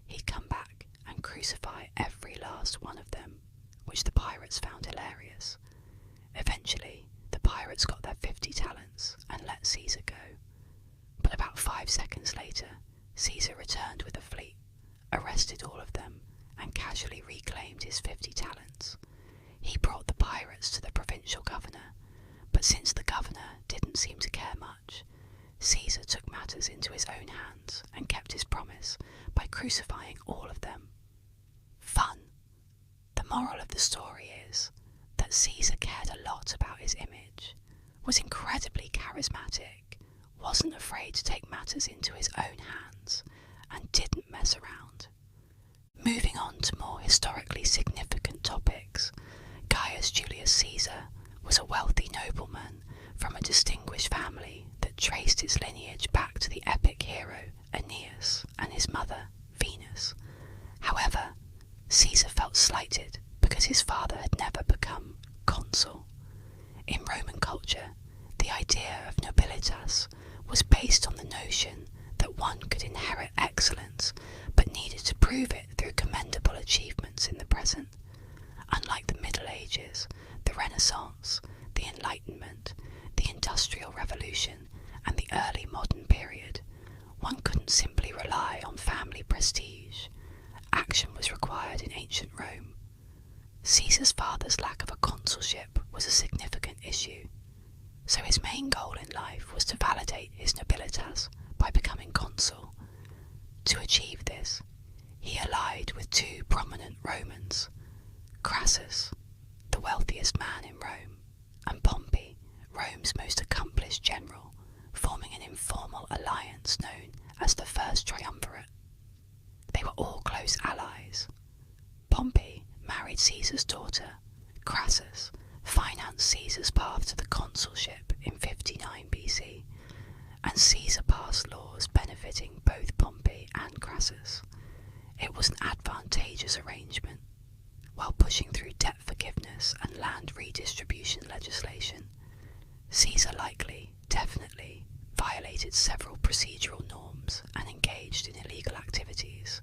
he'd come back and crucify every last one of them, which the pirates found hilarious. Eventually, the pirates got their 50 talents and let Caesar go. But about 5 seconds later, Caesar returned with a fleet, arrested all of them, and casually reclaimed his 50 talents. He brought the pirates to the provincial governor, but since the governor didn't seem to care much, Caesar took matters into his own hands and kept his promise by crucifying all of them. Fun. The moral of the story is that Caesar cared a lot about his image, was incredibly charismatic, wasn't afraid to take matters into his own hands, and didn't mess around. Moving on to more historically significant topics, Gaius Julius Caesar was a wealthy nobleman from a distinguished family that traced its lineage back to the epic hero Aeneas and his mother, Venus. However, Caesar felt slighted because his father had never become consul. In Roman culture, the idea of nobilitas was based on the notion that one could inherit excellence but needed to prove it through commendable achievements in the present. Unlike the Middle Ages, the Renaissance, the Enlightenment, the Industrial Revolution, and the early modern period, one couldn't simply rely on family prestige. Action was required in ancient Rome. Caesar's father's lack of a consulship was a significant issue, so his main goal in life was to validate his nobilitas by becoming consul. To achieve this, he allied with 2 prominent Romans, Crassus, the wealthiest man in Rome, and Pompey, Rome's most accomplished general, forming an informal alliance known as the First Triumvirate. They were all close allies. Pompey married Caesar's daughter. Crassus financed Caesar's path to the consulship in 59 BC, and Caesar passed laws benefiting both Pompey and Crassus. It was an advantageous arrangement. While pushing through debt forgiveness and land redistribution legislation, Caesar definitely, violated several procedural norms and engaged in illegal activities.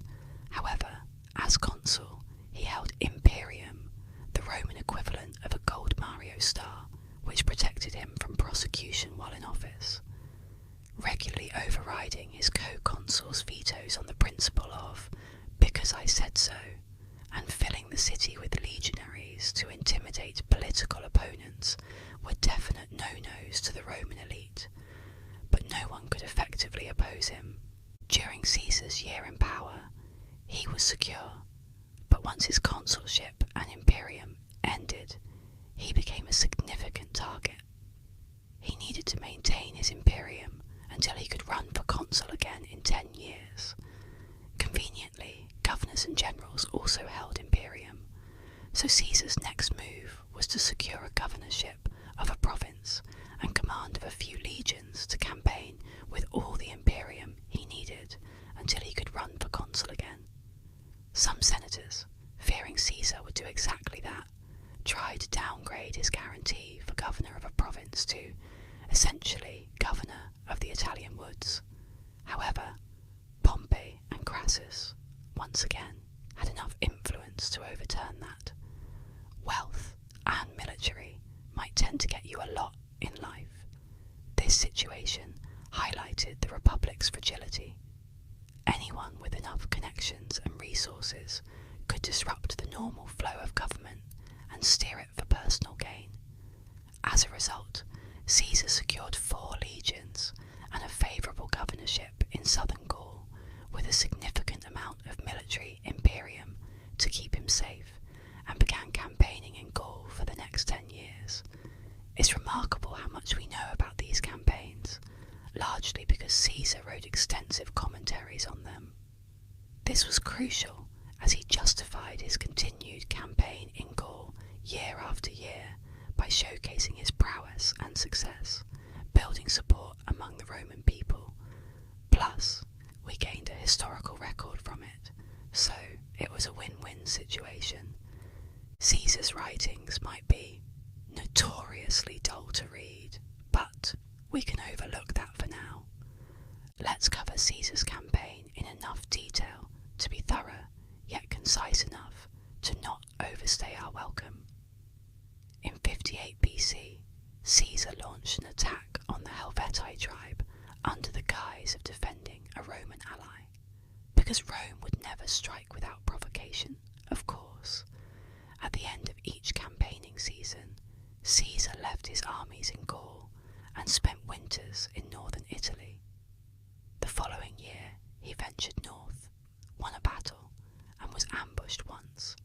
However, as consul, he held imperium, the Roman equivalent of a gold Mario star, which protected him from prosecution while in office, regularly overriding his co-consul's vetoes on the principle of "because I said so," and filling the city with legionaries to intimidate political opponents were definite no-nos to the Roman elite, but no one could effectively oppose him. During Caesar's year in power, he was secure, but once his consulship and imperium ended, he became a significant target. He needed to maintain his imperium until he could run for consul again in 10 years. Conveniently, governors and generals also held imperium, so Caesar's next move was to secure a governorship of a province and command of a few legions to campaign with all the imperium he needed until he could run for consul again. Some senators, fearing Caesar would do exactly that, tried to downgrade his guarantee for governor of a province to, essentially, governor of the Italian woods. However, Pompey and Crassus, once again, had enough influence to overturn that. Wealth and military might tend to get you a lot in life. This situation highlighted the Republic's fragility. Anyone with enough connections and resources could disrupt the normal flow of government and steer it for personal gain. As a result, Caesar secured military imperium to keep him safe and began campaigning in Gaul for the next 10 years. It's remarkable how much we know about these campaigns, largely because Caesar wrote extensive commentaries on them. This was crucial as he justified his continued campaign in Gaul year after year by showcasing his prowess and success, building support among the Roman people. Plus, we gained a historical record from it, so it was a win-win situation. Caesar's writings might be notoriously dull to read, but we can overlook that for now. Let's cover Caesar's campaign in enough detail to be thorough, yet concise enough to not overstay our welcome. In 58 BC, Caesar launched an attack on the Helvetii tribe under the guise of defending a Roman ally. Because Rome would never strike without provocation, of course. At the end of each campaigning season, Caesar left his armies in Gaul and spent winters in northern Italy. The following year, he ventured north, won a battle, and was ambushed once.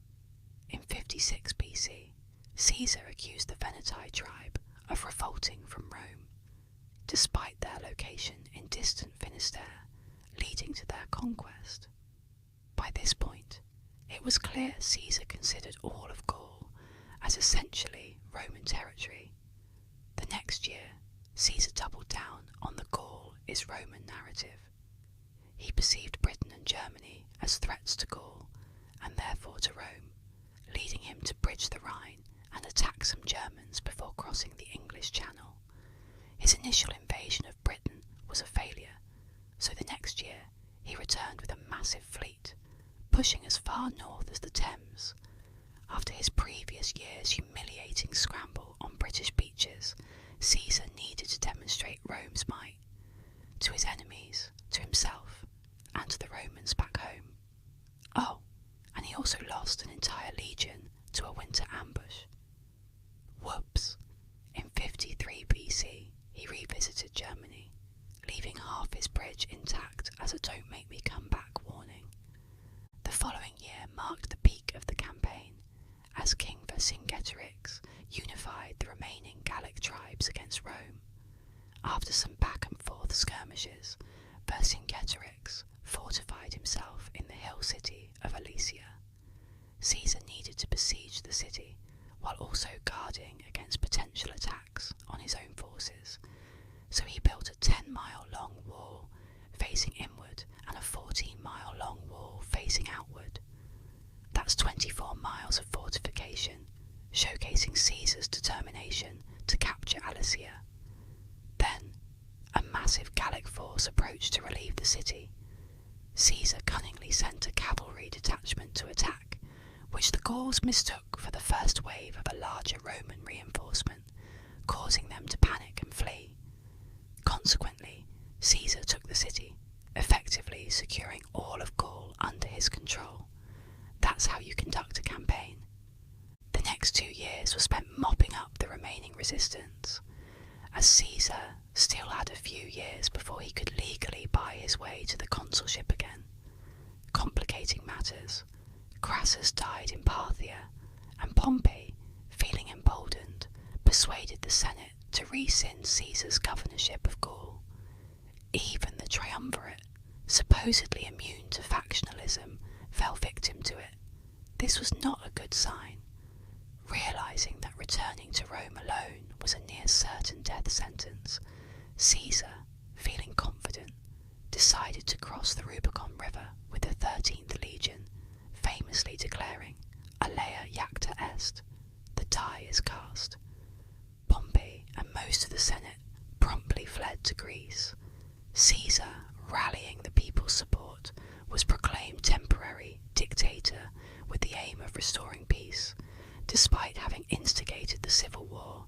In 56 BC, Caesar accused the Veneti tribe of revolting from Rome, despite their location in distant Finisterre, leading to their conquest. By this point, it was clear Caesar considered all of Gaul as essentially Roman territory. The next year, Caesar doubled down on the Gaul is Roman narrative. He perceived Britain and Germany as threats to Gaul, and therefore to Rome, leading him to bridge the Rhine and attack some Germans before crossing the English Channel. His initial invasion of Britain was a failure, so the next year he returned with a massive fleet, pushing as far north as the Thames. After his previous year's humiliating scramble on British beaches, Caesar needed to demonstrate Rome's might, to his enemies, to himself, and to the Romans back home. Oh, and he also lost an entire legion to a winter ambush. Whoops! In 53 BC, he revisited Germany, leaving half his bridge intact as a "don't make me come back" warning. The following year marked the peak of the campaign, as King Vercingetorix unified the remaining Gallic tribes against Rome. After some back-and-forth skirmishes, Vercingetorix fortified himself in the hill city of Alesia. Caesar needed to besiege the city, while also guarding against potential attacks on his own forces, so he built a 10-mile-long wall facing inward and a 14-mile-long wall facing outward. That's 24 miles of fortification, showcasing Caesar's determination to capture Alesia. Then, a massive Gallic force approached to relieve the city. Caesar cunningly sent a cavalry detachment to attack, which the Gauls mistook for the first wave of a larger Roman reinforcement, causing them to panic and flee. Consequently, Caesar took the city, effectively securing all of Gaul under his control. That's how you conduct a campaign. The next 2 years were spent mopping up the remaining resistance, as Caesar still had a few years before he could legally buy his way to the consulship again. Complicating matters, Crassus died in Parthia, and Pompey, feeling emboldened, persuaded the Senate to rescind Caesar's governorship of Gaul. Even the triumvirate, supposedly immune to factionalism, fell victim to it. This was not a good sign. Realising that returning to Rome alone was a near certain death sentence, Caesar, feeling confident, decided to cross the Rubicon River with the 13th Legion, famously declaring, "Alea jacta est," the die is cast. Pompey and most of the Senate promptly fled to Greece. Caesar, rallying the people's support, was proclaimed temporary dictator with the aim of restoring peace, despite having instigated the civil war.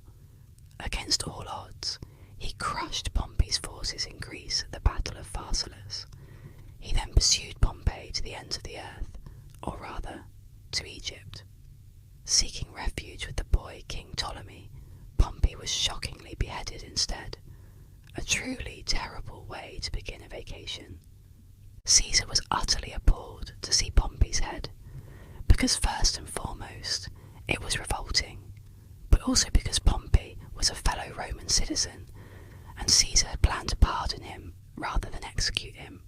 Against all odds, he crushed Pompey's forces in Greece at the Battle of Pharsalus. He then pursued Pompey to the ends of the earth, or rather, to Egypt. Seeking refuge with the boy King Ptolemy, Pompey was shockingly beheaded instead. A truly terrible way to begin a vacation. Caesar was utterly appalled to see Pompey Pompey's head, because first and foremost it was revolting, but also because Pompey was a fellow Roman citizen and Caesar had planned to pardon him rather than execute him.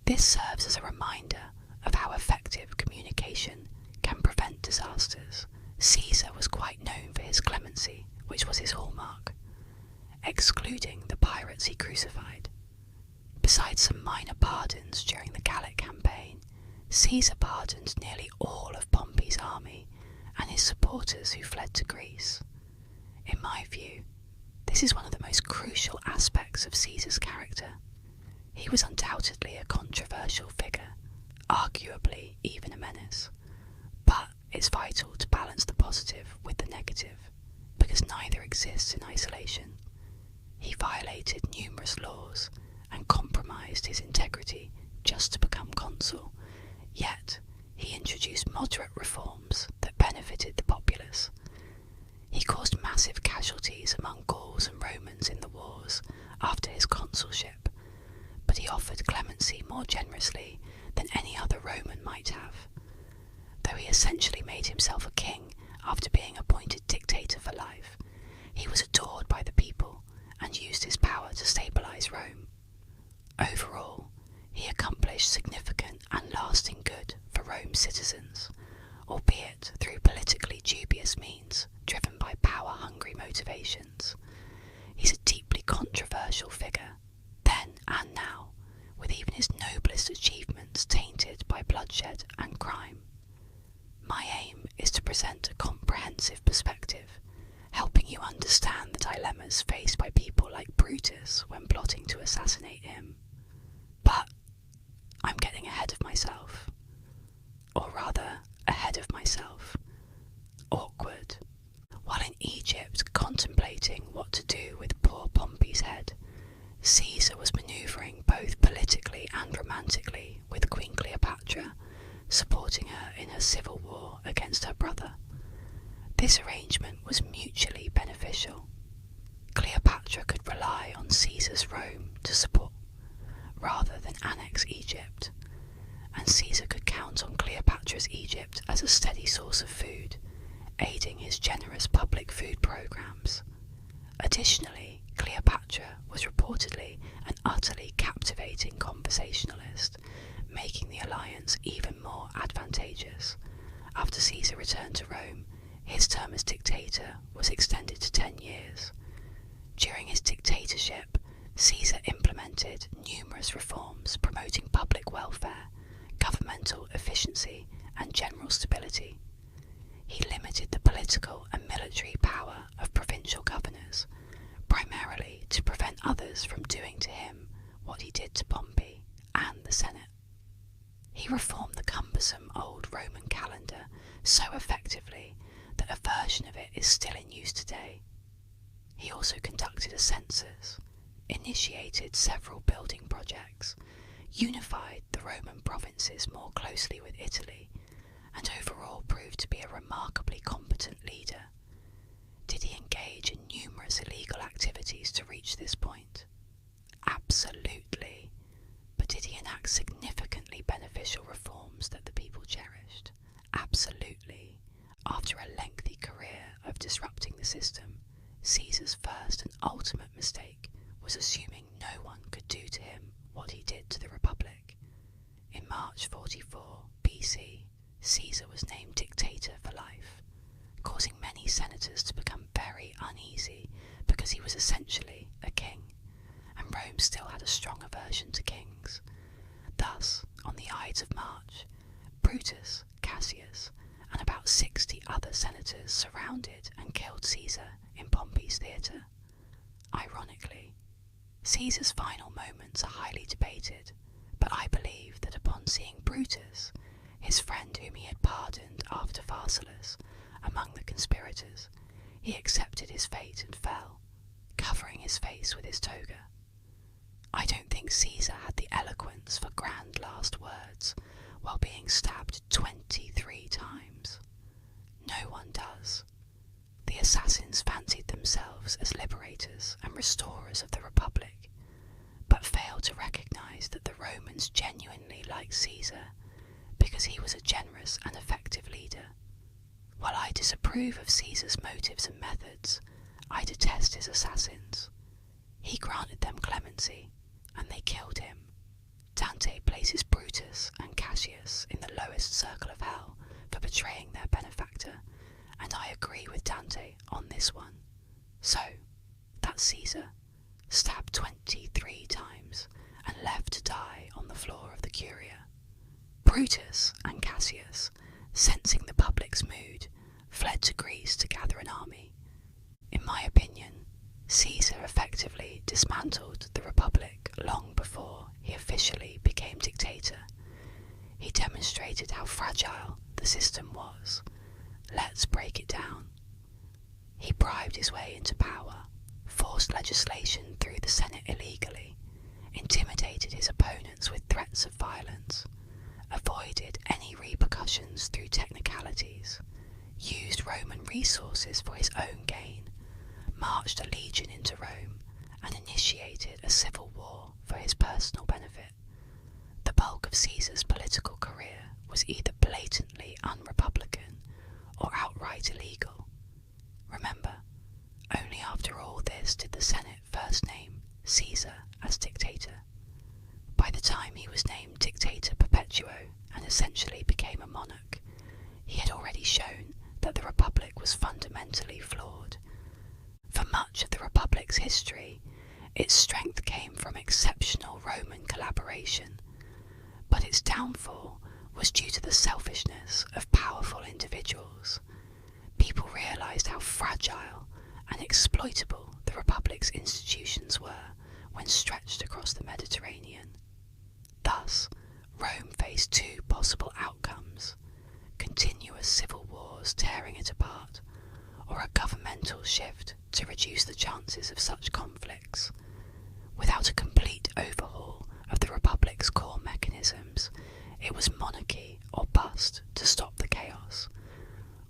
This serves as a reminder of how effective communication can prevent disasters. Caesar was quite known for his clemency, which was his hallmark, excluding the pirates he crucified. Besides some minor pardons during the Gallic campaign, Caesar pardoned nearly all of Pompey's army and his supporters who fled to Greece. In my view, this is one of the most crucial aspects of Caesar's character. He was undoubtedly a controversial figure, arguably even a menace, but it's vital to balance the positive with the negative, because neither exists in isolation. He violated numerous laws and compromised his integrity just to become consul, yet he introduced moderate reforms that benefited the populace. He caused massive casualties among Gauls and Romans in the wars after his consulship, but he offered clemency more generously than any other Roman might have. Though he essentially made himself a king after being appointed dictator for life, he was adored by the people and used his power to stabilize Rome. Overall, he accomplished significant and lasting good for Rome's citizens, albeit through politically dubious means driven by power-hungry motivations. He's a deeply controversial figure, then and now, with even his noblest achievements tainted by bloodshed and crime. My aim is to present a comprehensive perspective, helping you understand the dilemmas faced by people like Brutus when plotting to assassinate him. But I'm getting ahead of myself. Or rather, ahead of myself. Awkward. While in Egypt contemplating what to do with poor Pompey's head, Caesar was manoeuvring both politically and romantically with Queen Cleopatra, supporting her in her civil war against her brother. This arrangement was mutually beneficial. Cleopatra could rely on Caesar's Rome to support, rather than annex Egypt, and Caesar could count on Cleopatra's Egypt as a steady source of food, aiding his generous public food programs. Additionally, Cleopatra was reportedly an utterly captivating conversationalist, making the alliance even more advantageous. After Caesar returned to Rome, his term as dictator was extended to 10 years. During his dictatorship, Caesar implemented numerous reforms promoting public welfare, governmental efficiency, and general stability. He limited the political and military power of provincial governors, primarily to prevent others from doing to him what he did to Pompey and the Senate. He reformed the cumbersome old Roman calendar so effectively that a version of it is still in use today. He also conducted a census, initiated several building projects, unified the Roman provinces more closely with Italy, and overall proved to be a remarkably competent leader. Did he engage in numerous illegal activities to reach this point? Absolutely. But did he enact significantly beneficial reforms that the people cherished? Absolutely. After a lengthy career of disrupting the system, Caesar's first and ultimate mistake was assuming no one could do to him what he did to the Republic. In March 44 BC, Caesar was named dictator for life, causing many senators to become very uneasy because he was essentially a king, and Rome still had a strong aversion to kings. Thus, on the Ides of March, Brutus, Cassius, and about 60 other senators surrounded and killed Caesar in Pompey's theatre. Ironically, Caesar's final moments are highly debated, but I believe that upon seeing Brutus, his friend whom he had pardoned after Pharsalus, among the conspirators, he accepted his fate and fell, covering his face with his toga. I don't think Caesar had the eloquence for grand last words while being stabbed 23 times. No one does. The assassins fancied themselves as liberators and restorers of the Republic, but failed to recognize that the Romans genuinely liked Caesar because because he was a generous and effective leader. While I disapprove of Caesar's motives and methods, I detest his assassins. He granted them clemency, and they killed him. Dante places Brutus and Cassius in the lowest circle of hell for betraying their benefactor, and I agree with Dante on this one. So, that's Caesar, stabbed 23 times and left to die on the floor of the Curia. Brutus and Cassius, sensing the public's mood, fled to Greece to gather an army. In my opinion, Caesar effectively dismantled the Republic long before he officially became dictator. He demonstrated how fragile the system was. Let's break it down. He bribed his way into power, forced legislation through the Senate illegally, intimidated his opponents with threats of violence, avoided any repercussions through technicalities, used Roman resources for his own gain, marched a legion into Rome, and initiated a civil war for his personal benefit. The bulk of Caesar's political career was either blatantly unrepublican or outright illegal. Remember, only after all this did the Senate first name Caesar as dictator. By the time he was named Dictator Perpetuo and essentially became a monarch, he had already shown that the Republic was fundamentally flawed. For much of the Republic's history, its strength came from exceptional Roman collaboration, but its downfall was due to the selfishness of powerful individuals. People realised how fragile and exploitable the Republic's institutions were when stretched across the Mediterranean. Thus, Rome faced two possible outcomes: continuous civil wars tearing it apart, or a governmental shift to reduce the chances of such conflicts. Without a complete overhaul of the Republic's core mechanisms, it was monarchy or bust to stop the chaos.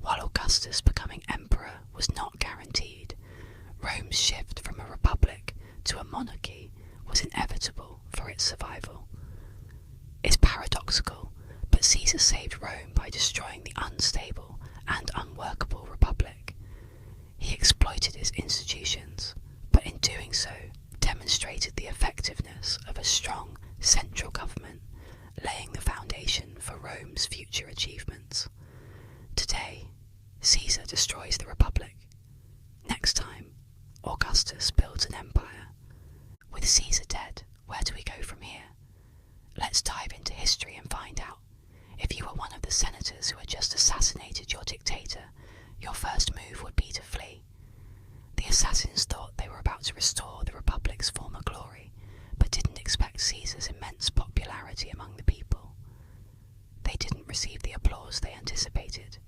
While Augustus becoming emperor was not guaranteed, Rome's shift from a republic to a monarchy was inevitable for its survival. It's paradoxical, but Caesar saved Rome by destroying the unstable and unworkable republic. He exploited its institutions, but in doing so demonstrated the effectiveness of a strong central government, laying the foundation for Rome's future achievements. Today, Caesar destroys the Republic. Next time, Augustus builds an empire. With Caesar dead, where do we go from here? Let's dive into history and find out. If you were one of the senators who had just assassinated your dictator, your first move would be to flee. The assassins thought they were about to restore the Republic's former glory, but didn't expect Caesar's immense popularity among the people. They didn't receive the applause they anticipated,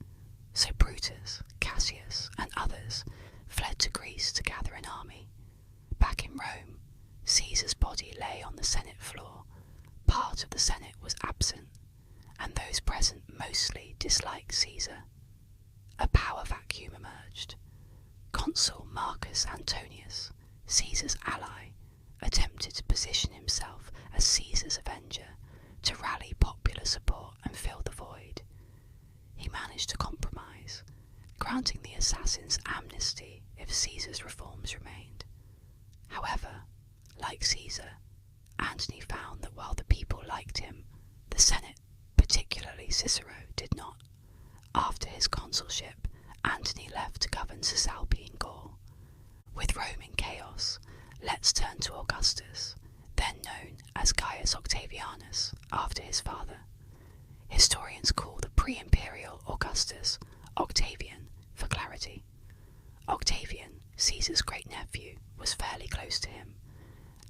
so Brutus, Cassius, and others fled to Greece to gather an army. Back in Rome, Caesar's body lay on the Senate floor. Part of the Senate was absent, and those present mostly disliked Caesar. A power vacuum emerged. Consul Marcus Antonius, Caesar's ally, attempted to position himself as Caesar's avenger, to rally popular support and fill the void. He managed to compromise, granting the assassins amnesty if Caesar's reforms remained. However, like Caesar, Antony found that while the people liked him, the Senate, particularly Cicero, did not. After his consulship, Antony left to govern Cisalpine Gaul. With Rome in chaos, let's turn to Augustus, then known as Gaius Octavianus, after his father. Historians call the pre-imperial Augustus Octavian for clarity. Octavian, Caesar's great-nephew, was fairly close to him.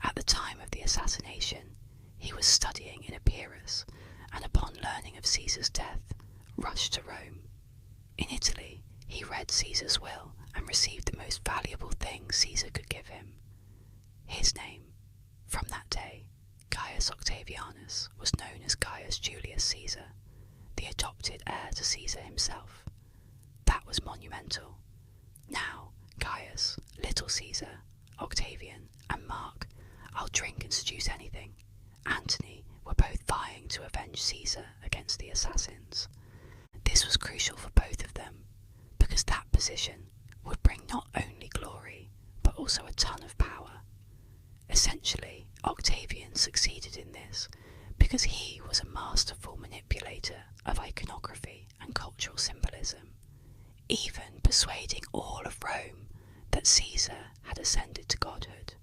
At the time of the assassination, he was studying in Epirus, and upon learning of Caesar's death, rushed to Rome. In Italy, he read Caesar's will and received the most valuable thing Caesar could give him: his name. From that day, Gaius Octavianus was known as Gaius Julius Caesar, the adopted heir to Caesar himself. That was monumental. Now, Gaius, Little Caesar, Octavian, and Mark, I'll drink and seduce anything, Antony, were both vying to avenge Caesar against the assassins. This was crucial for both of them, because that position would bring not only glory, but also a ton of power. Essentially, Octavian succeeded in this because he was a masterful manipulator of iconography and cultural symbolism, even persuading all of Rome that Caesar had ascended to godhood.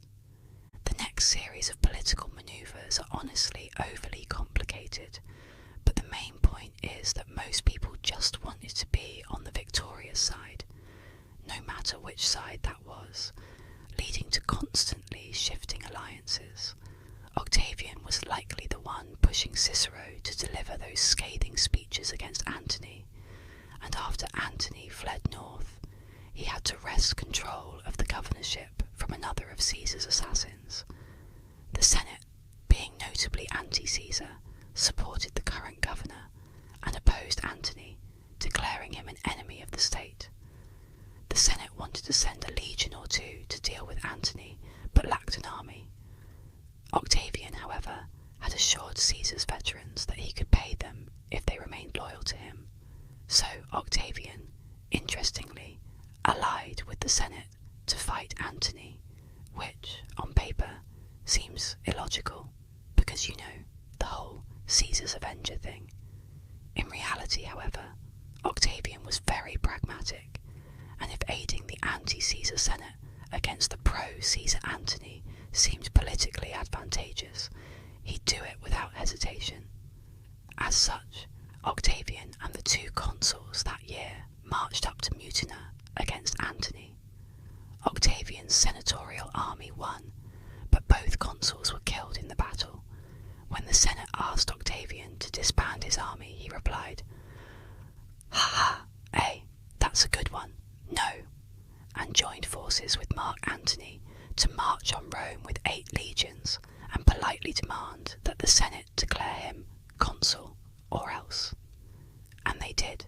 The next series of political manoeuvres are honestly overly complicated, but the main point is that most people just wanted to be on the victorious side, no matter which side that was, leading to constantly shifting alliances. Octavian was likely the one pushing Cicero to deliver those scathing speeches against Antony, and after Antony fled north, he had to wrest control of the governorship from another of Caesar's assassins. The Senate, being notably anti-Caesar, supported the current governor and opposed Antony, declaring him an enemy of the state. The Senate wanted to send a legion or two to deal with Antony, but lacked an army. Octavian, however, had assured Caesar's veterans that he could pay them if they remained loyal to him. So Octavian, interestingly, allied with the Senate to fight Antony, which, on paper, seems illogical, because you know, the whole Caesar's Avenger thing. In reality, however, Octavian was very pragmatic, and if aiding the anti-Caesar Senate against the pro-Caesar Antony seemed politically advantageous, he'd do it without hesitation. As such, Octavian and the two consuls that year marched up to Mutina against Antony. Octavian's senatorial army won, but both consuls were killed in the battle. When the Senate asked Octavian to disband his army, he replied, "Ha ha, that's a good one, no," and joined forces with Mark Antony to march on Rome with 8 legions and politely demand that the Senate declare him consul or else. And they did.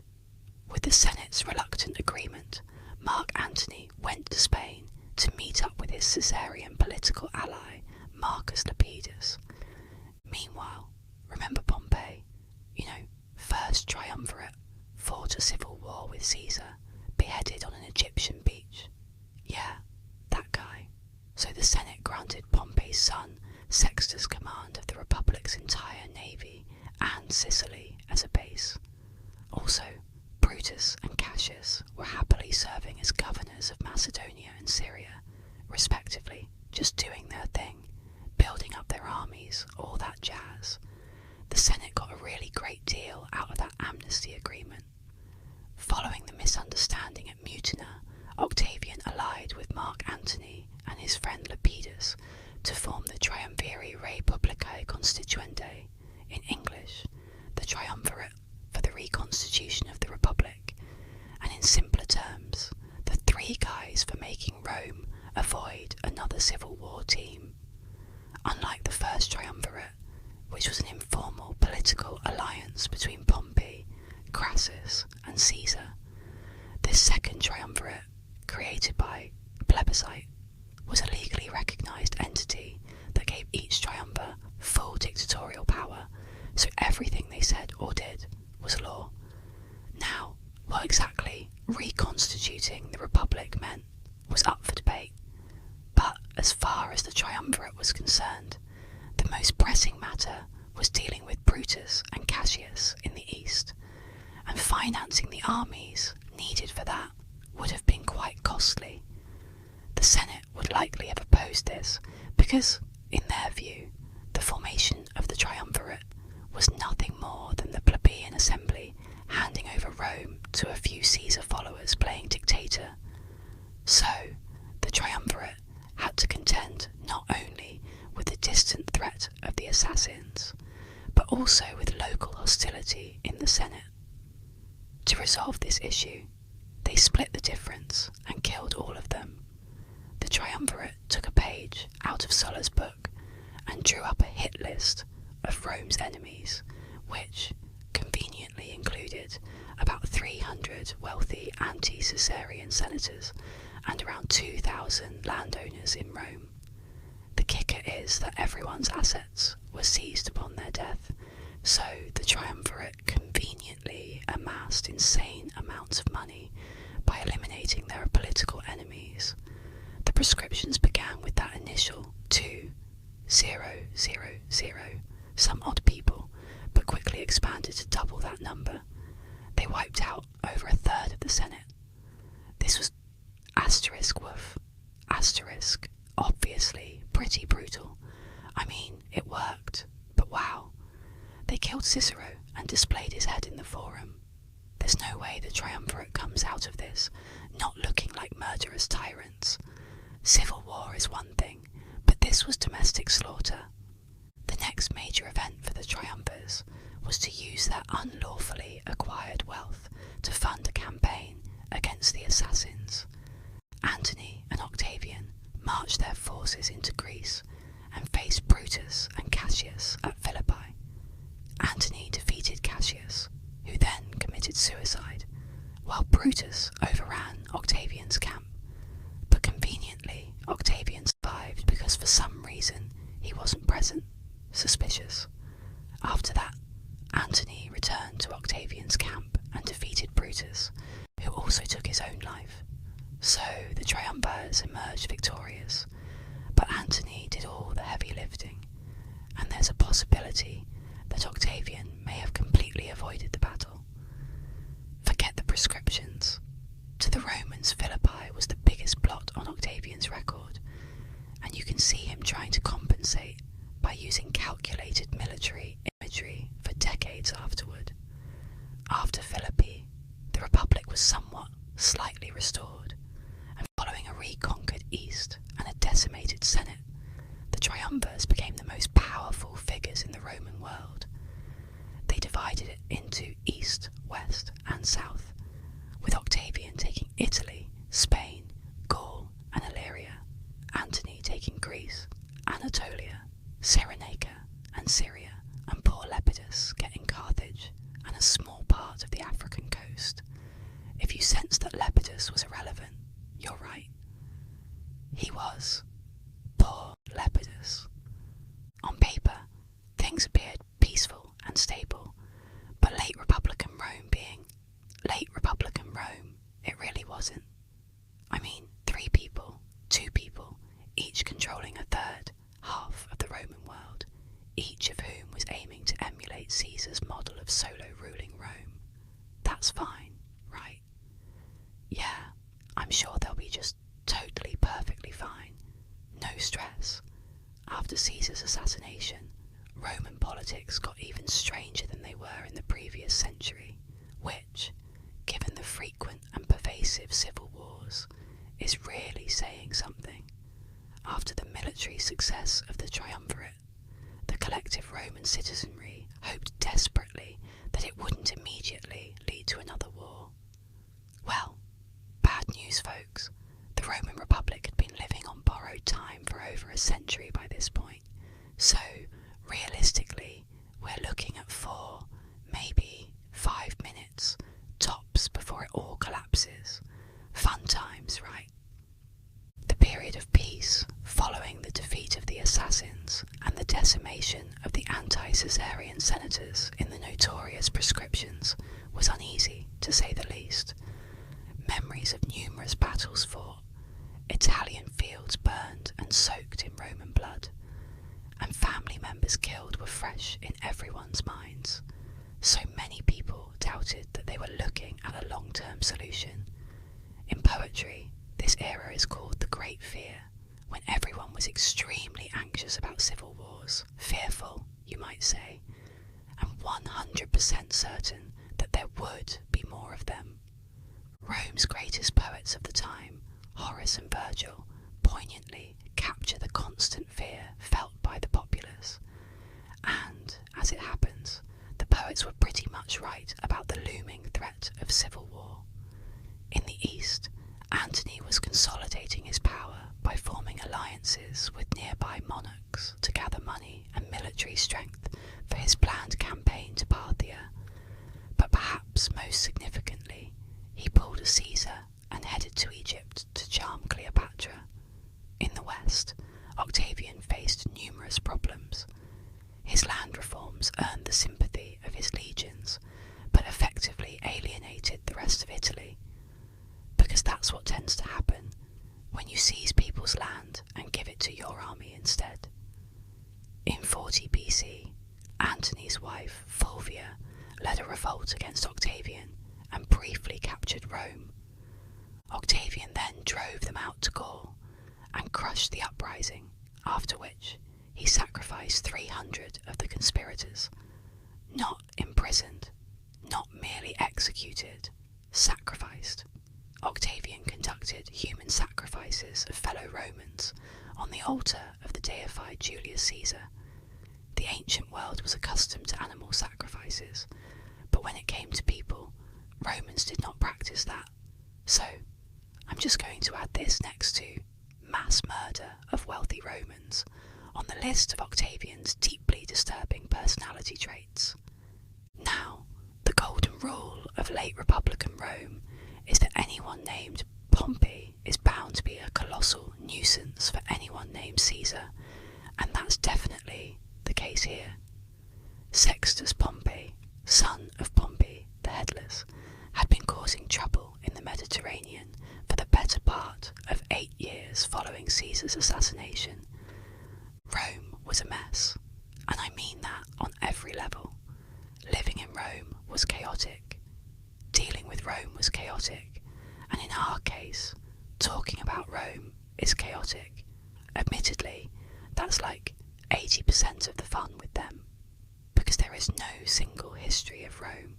With the Senate's reluctant agreement, Mark Antony went to Spain to meet up with his Caesarian political ally, Marcus Lepidus. Meanwhile, remember Pompey? First triumvirate, fought a civil war with Caesar, beheaded on an Egyptian beach. Yeah, that guy. So the Senate granted Pompey's son Sextus command of the Republic's entire navy and Sicily as a base. Also, Brutus and Cassius were happily serving as governors of Macedonia and Syria, respectively, just doing their thing, building up their armies, all that jazz. The Senate got a really great deal out of that amnesty agreement. Following the misunderstanding at Mutina, Octavian allied with Mark Antony and his friend Lepidus to form the Triumviri Rei Publicae Constituente, in English, the triumvirate for the reconstitution of the Republic, and in simpler terms, the 3 guys for making Rome avoid another civil war team. Unlike the first triumvirate, which was an informal political alliance between Pompey, Crassus, and Caesar, this second triumvirate, created by plebiscite, was a legally recognised entity that gave each triumvir full dictatorial power, so everything they said or did was law. Now, what exactly reconstituting the Republic meant was up for debate, but as far as the triumvirate was concerned, the most pressing matter was dealing with Brutus and Cassius in the east, and financing the armies needed for that would have been quite costly. The Senate would likely have opposed this because, in their view, the formation of the triumvirate was nothing more than the plebeian assembly handing over Rome to a few Caesar followers playing dictator. So, the triumvirate had to contend not only with the distant threat of the assassins, but also with local hostility in the Senate. To resolve this issue, they split the difference and killed all of them. The triumvirate took a page out of Sulla's book and drew up a hit list of Rome's enemies, which conveniently included about 300 wealthy anti-Caesarian senators and around 2,000 landowners in Rome. The kicker is that everyone's assets were seized upon their death, So the triumvirate conveniently amassed insane amounts of money by eliminating their political enemies. The proscriptions began with that initial 2,000, some odd people, but quickly expanded to double that number. They wiped out over a third of the Senate. This was obviously pretty brutal. I mean, it worked, but wow. They killed Cicero and displayed his head in the forum. There's no way the triumvirate comes out of this not looking like murderous tyrants. Civil war is one thing, but this was domestic slaughter. The next major event for the triumvirs was to use their unlawfully acquired wealth to fund a campaign against the assassins. Antony and Octavian marched their forces into Greece and faced Brutus and Cassius at Philippi. Antony defeated Cassius, who then committed suicide, while Brutus overran Octavian's camp. But conveniently, Octavian survived because for some reason he wasn't present. Suspicious. After that, Antony returned to Octavian's camp and defeated Brutus, who also took his own life. So the triumvirs emerged victorious, but Antony did all the heavy lifting, and there's a possibility that Octavian may have completely avoided the battle. Forget the proscriptions. To the Romans, Philippi was the biggest blot on Octavian's record, and you can see him trying to compensate by using calculated military imagery for decades afterward. After Philippi, the Republic was somewhat slightly restored, and following a reconquered East and a decimated Senate, the triumvirs became the most powerful figures in the Roman world. They divided it into East, West, and South, with Octavian taking Italy, Spain, Gaul, and Illyria, Antony taking Greece, Anatolia, Cyrenaica, and Syria, and poor Lepidus getting Carthage and a small part of the African coast. If you sense that Lepidus was irrelevant, you're right. He was. Poor Lepidus. On paper, things appeared peaceful and stable, but late Republican Rome, it really wasn't. I mean, 3 people, 2 people, each controlling a third, half of the Roman world, each of whom was aiming to emulate Caesar's model of solo ruling Rome. That's fine, right? Yeah, I'm sure they'll be just totally perfectly fine. No stress. After Caesar's assassination, Roman politics got even stranger than they were in the previous century, which, given the frequent and pervasive civil wars, is really saying something. After the military success of the triumvirate, the collective Roman citizenry hoped desperately that it wouldn't immediately lead to another war. Well, bad news, folks. The Roman Republic had been living on borrowed time for over a century by this point, so realistically, we're looking at 4, maybe 5 minutes, tops, before it all collapses. Fun times, right? The period of peace following the defeat of the assassins and the decimation of the anti-Caesarian senators in the notorious proscriptions was uneasy, to say the least. Memories of numerous battles fought, Italian fields burned and soaked in Roman blood, and family members killed were fresh in everyone's minds. So many people doubted that they were looking at a long-term solution. In poetry, this era is called the Great Fear, when everyone was extremely anxious about civil wars, fearful, you might say, and 100% certain that there would be more of them. Rome's greatest poets of the time, Horace and Virgil, poignantly capture the constant fear felt by the populace. And, as it happens, the poets were pretty much right about the looming threat of civil war. In the East, Antony was consolidating his power by forming alliances with nearby monarchs to gather money and military strength for his planned campaign to Parthia. But perhaps most significantly, he pulled a Caesar and headed to Egypt to charm Cleopatra. In the West, Octavian faced numerous problems. His land reforms earned the sympathy of his legions, but effectively alienated the rest of Italy, because that's what tends to happen when you seize people's land and give it to your army instead. In 40 BC, Antony's wife, Fulvia, led a revolt against Octavian and briefly captured Rome. Octavian then drove them out to Gaul and crushed the uprising, after which he sacrificed 300 of the conspirators, not imprisoned, not merely executed, sacrificed. Octavian conducted human sacrifices of fellow Romans on the altar of the deified Julius Caesar. The ancient world was accustomed to animal sacrifices, but when it came to people, Romans did not practice that. So, I'm just going to add this next to mass murder of wealthy Romans on the list of Octavian's deeply disturbing personality traits. Now, the golden rule of late Republican Rome is that anyone named Pompey is bound to be a colossal nuisance for anyone named Caesar, and that's definitely the case here. Sextus Pompey, son of Pompey the Headless, had been causing trouble in the Mediterranean for the better part of 8 years following Caesar's assassination. Rome was a mess, and I mean that on every level. Living in Rome was chaotic. Dealing with Rome was chaotic, and in our case, talking about Rome is chaotic. Admittedly, that's like 80% of the fun with them, because there is no single history of Rome.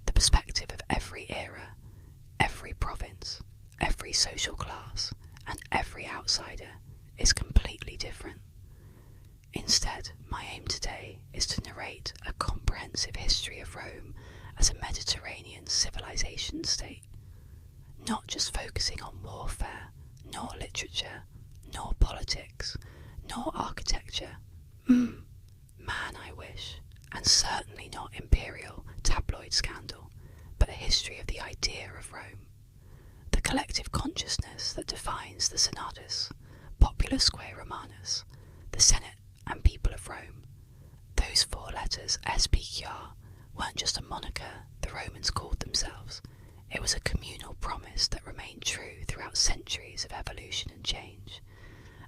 The perspective of every era, every province, every social class, and every outsider is completely different. Instead, my aim today is to narrate a comprehensive history of Rome as a Mediterranean civilization state, not just focusing on warfare, nor literature, nor politics, nor architecture. Man, I wish, and certainly not imperial tabloid scandal, but a history of the idea of Rome, the collective consciousness that defines the Senatus, Populusque Romanus, the Senate and people of Rome. Those 4 letters, SPQR, weren't just a moniker the Romans called themselves. It was a communal promise that remained true throughout centuries of evolution and change.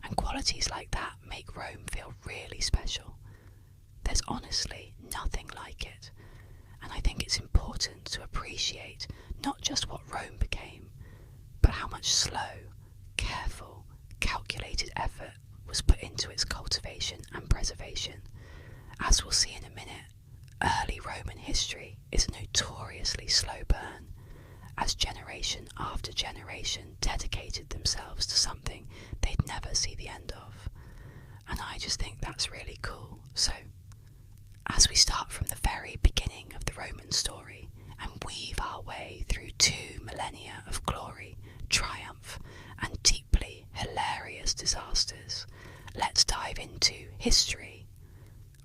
And qualities like that make Rome feel really special. There's honestly nothing like it, and I think it's important to appreciate not just what Rome became, but how much slow, careful, calculated effort was put into its cultivation and preservation. As we'll see in a minute, early Roman history is a notoriously slow burn, as generation after generation dedicated themselves to something they'd never see the end of. And I just think that's really cool. So, as we start from the very beginning of the Roman story and weave our way through 2 millennia of glory, triumph, and deeply hilarious disasters, let's dive into history.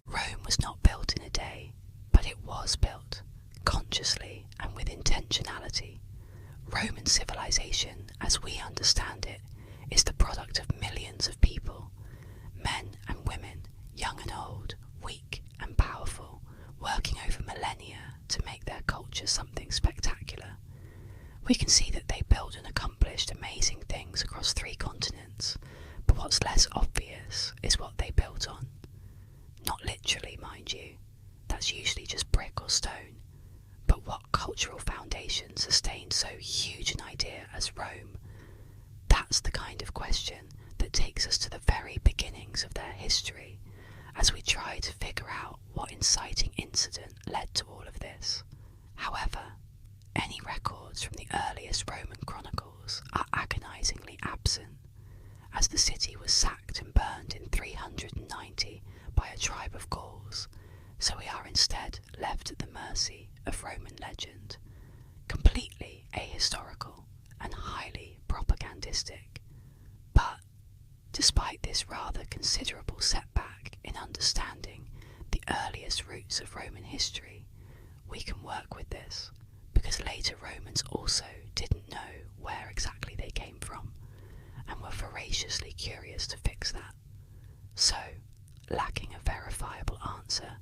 Rome was not built in a day, but it was built, consciously and with intentionality. Roman civilization, as we understand it, is the product of millions of people, men and women, young and old, weak and powerful, working over millennia to make their culture something spectacular. We can see that they built and accomplished amazing things across 3 continents, but what's less obvious is what they built on. Not literally, mind you, that's usually just brick or stone, but what cultural foundation sustained so huge an idea as Rome? That's the kind of question that takes us to the very beginnings of their history, as we try to figure out what inciting incident led to all of this. However, any records from the earliest Roman chronicles are agonizingly absent, as the city was sacked and burned in 390 by a tribe of Gauls, so we are instead left at the mercy of Roman legend, completely ahistorical and highly propagandistic. But, despite this rather considerable setback in understanding the earliest roots of Roman history, we can work with this, because later Romans also didn't know where exactly they came from, and were voraciously curious to fix that. So, lacking a verifiable answer,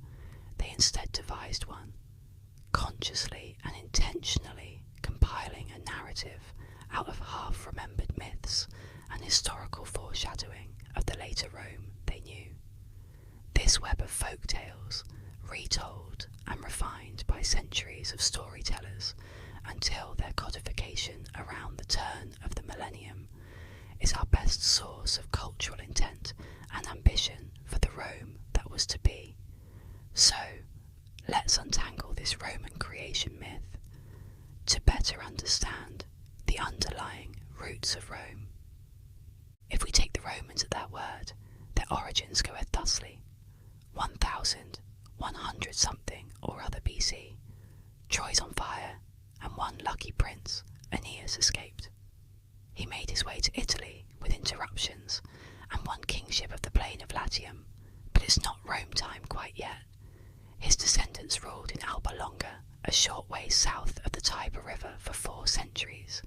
they instead devised one, consciously and intentionally compiling a narrative out of half-remembered myths and historical foreshadowing of the later Rome they knew. This web of folk tales, retold and refined by centuries of storytellers until their codification around the turn of the millennium, is our best source of cultural intent and ambition for the Rome that was to be. So, let's untangle this Roman creation myth to better understand the underlying roots of Rome. If we take the Romans at their word, their origins goeth thusly: 1100 something or other BC, Troy's on fire, and one lucky prince, Aeneas, escaped. He made his way to Italy with interruptions and won kingship of the plain of Latium, but it's not Rome time quite yet. His descendants ruled in Alba Longa, a short way south of the Tiber River, for 4 centuries,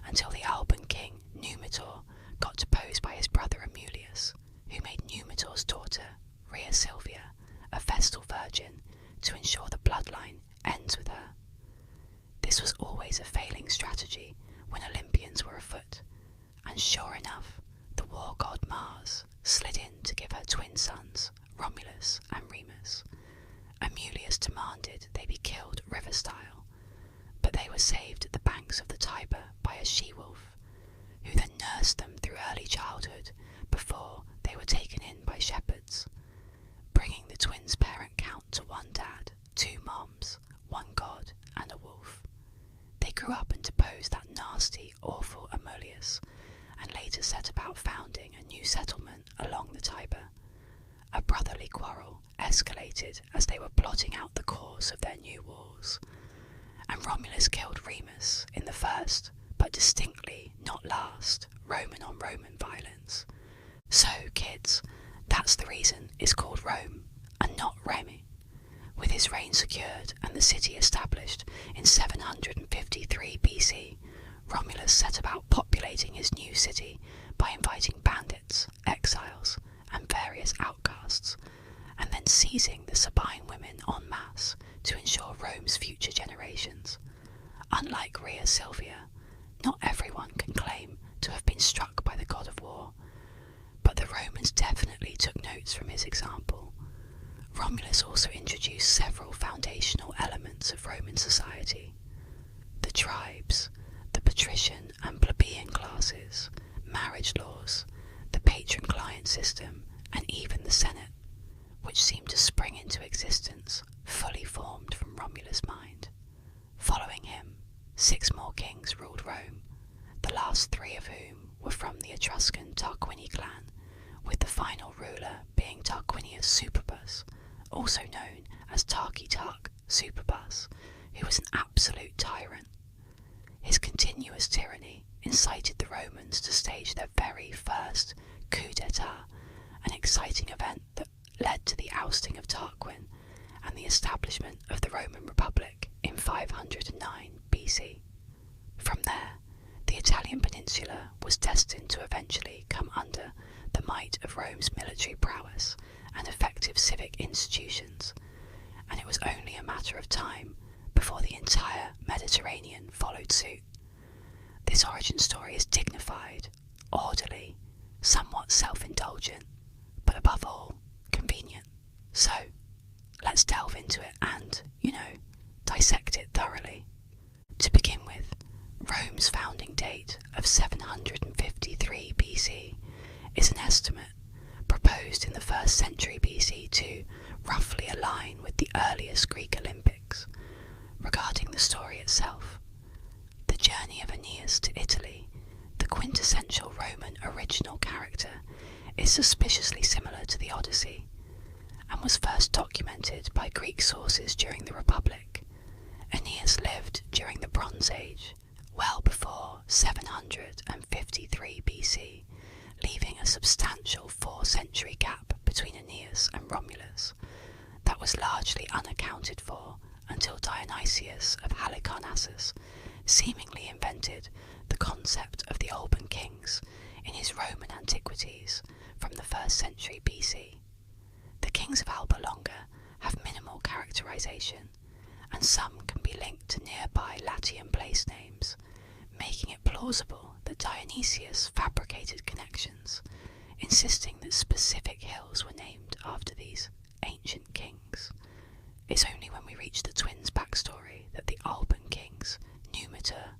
until the Alban king Numitor got deposed by his brother Romulus, who made Numitor's daughter, Rhea Silvia, a Vestal virgin to ensure the bloodline ends with her. This was always a failing strategy when Olympians were afoot, and sure enough, the war god Mars slid in to give her twin sons, Romulus and Remus. Amulius demanded they be killed river-style, but they were saved at the banks of the Tiber by a she-wolf, who then nursed them through early childhood before they were taken in by shepherds, bringing the twins' parent count to 1 dad, 2 moms, 1 god, and a wolf. They grew up and deposed that nasty, awful Amulius, and later set about founding a new settlement along the Tiber. A brotherly quarrel escalated as they were plotting out the course of their new wars, and Romulus killed Remus in the first, but distinctly not last, Roman-on-Roman violence. So, kids, that's the reason it's called Rome, and not Remi. With his reign secured and the city established in 753 BC, Romulus set about populating his new city by inviting bandits, exiles, and various outcasts, and then seizing the Sabine women en masse to ensure Rome's future generations. Unlike Rhea Silvia, not everyone can claim to have been struck by the god of war, but the Romans definitely took notes from his example. Romulus also introduced several foundational elements of Roman society: the tribes, the patrician and plebeian classes, marriage laws, the patron-client system, and even the Senate, which seemed to spring into existence, fully formed from Romulus' mind. Following him, 6 more kings ruled Rome, the last 3 of whom were from the Etruscan Tarquini clan, with the final ruler being Tarquinius Superbus, also known as Tarq Superbus, who was an absolute tyrant. His continuous tyranny incited the Romans to stage their very first coup d'etat, an exciting event that led to the ousting of Tarquin and the establishment of the Roman Republic in 509 BC. From there, the Italian peninsula was destined to eventually come under the might of Rome's military prowess and effective civic institutions, and it was only a matter of time before the entire Mediterranean followed suit. This origin story is dignified, orderly, somewhat self-indulgent, but above all, convenient. So, let's delve into it and, dissect it thoroughly. To begin with, Rome's founding date of 753 BC is an estimate proposed in the 1st century BC to roughly align with the earliest Greek Olympics. Regarding the story itself, the journey of Aeneas to Italy, the quintessential Roman original character, is suspiciously similar to the Odyssey, and was first documented by Greek sources during the Republic. Aeneas lived during the Bronze Age, well before 753 BC, leaving a substantial 4-century gap between Aeneas and Romulus that was largely unaccounted for until Dionysius of Halicarnassus seemingly invented the concept of the Alban kings in his Roman Antiquities from the 1st century BC. The kings of Alba Longa with minimal characterization, and some can be linked to nearby Latian place names, making it plausible that Dionysius fabricated connections, insisting that specific hills were named after these ancient kings. It's only when we reach the twins' backstory that the Alban kings, Numitor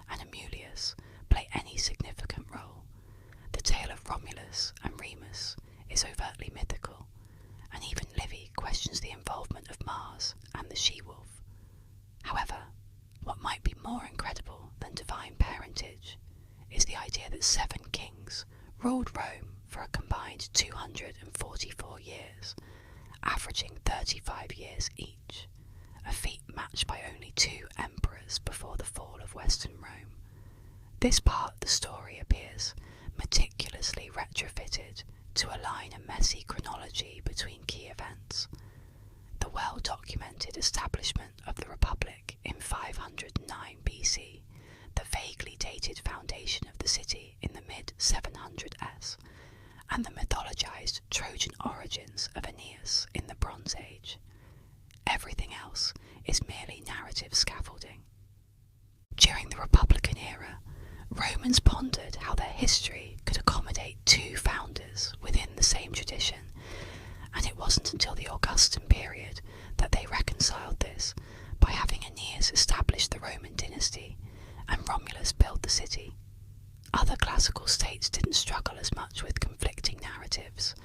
and Amulius, play any significant role. The tale of Romulus and Remus is overtly mythical, and even Livy questions the involvement of Mars and the she-wolf. However, what might be more incredible than divine parentage is the idea that 7 kings ruled Rome for a combined 244 years, averaging 35 years each, a feat matched by only 2 emperors before the fall of Western Rome. This part of the story appears meticulously retrofitted to align a messy chronology between key events. The well-documented establishment of the Republic in 509 BC, the vaguely dated foundation of the city in the mid-700s, and the mythologized Trojan origins of Aeneas in the Bronze Age. Everything else is merely narrative scaffolding. During the Republican era, Romans pondered how their history could accommodate 2 founders within the same tradition, and it wasn't until the Augustan period that they reconciled this by having Aeneas establish the Roman dynasty and Romulus build the city. Other classical states didn't struggle as much with conflicting narratives.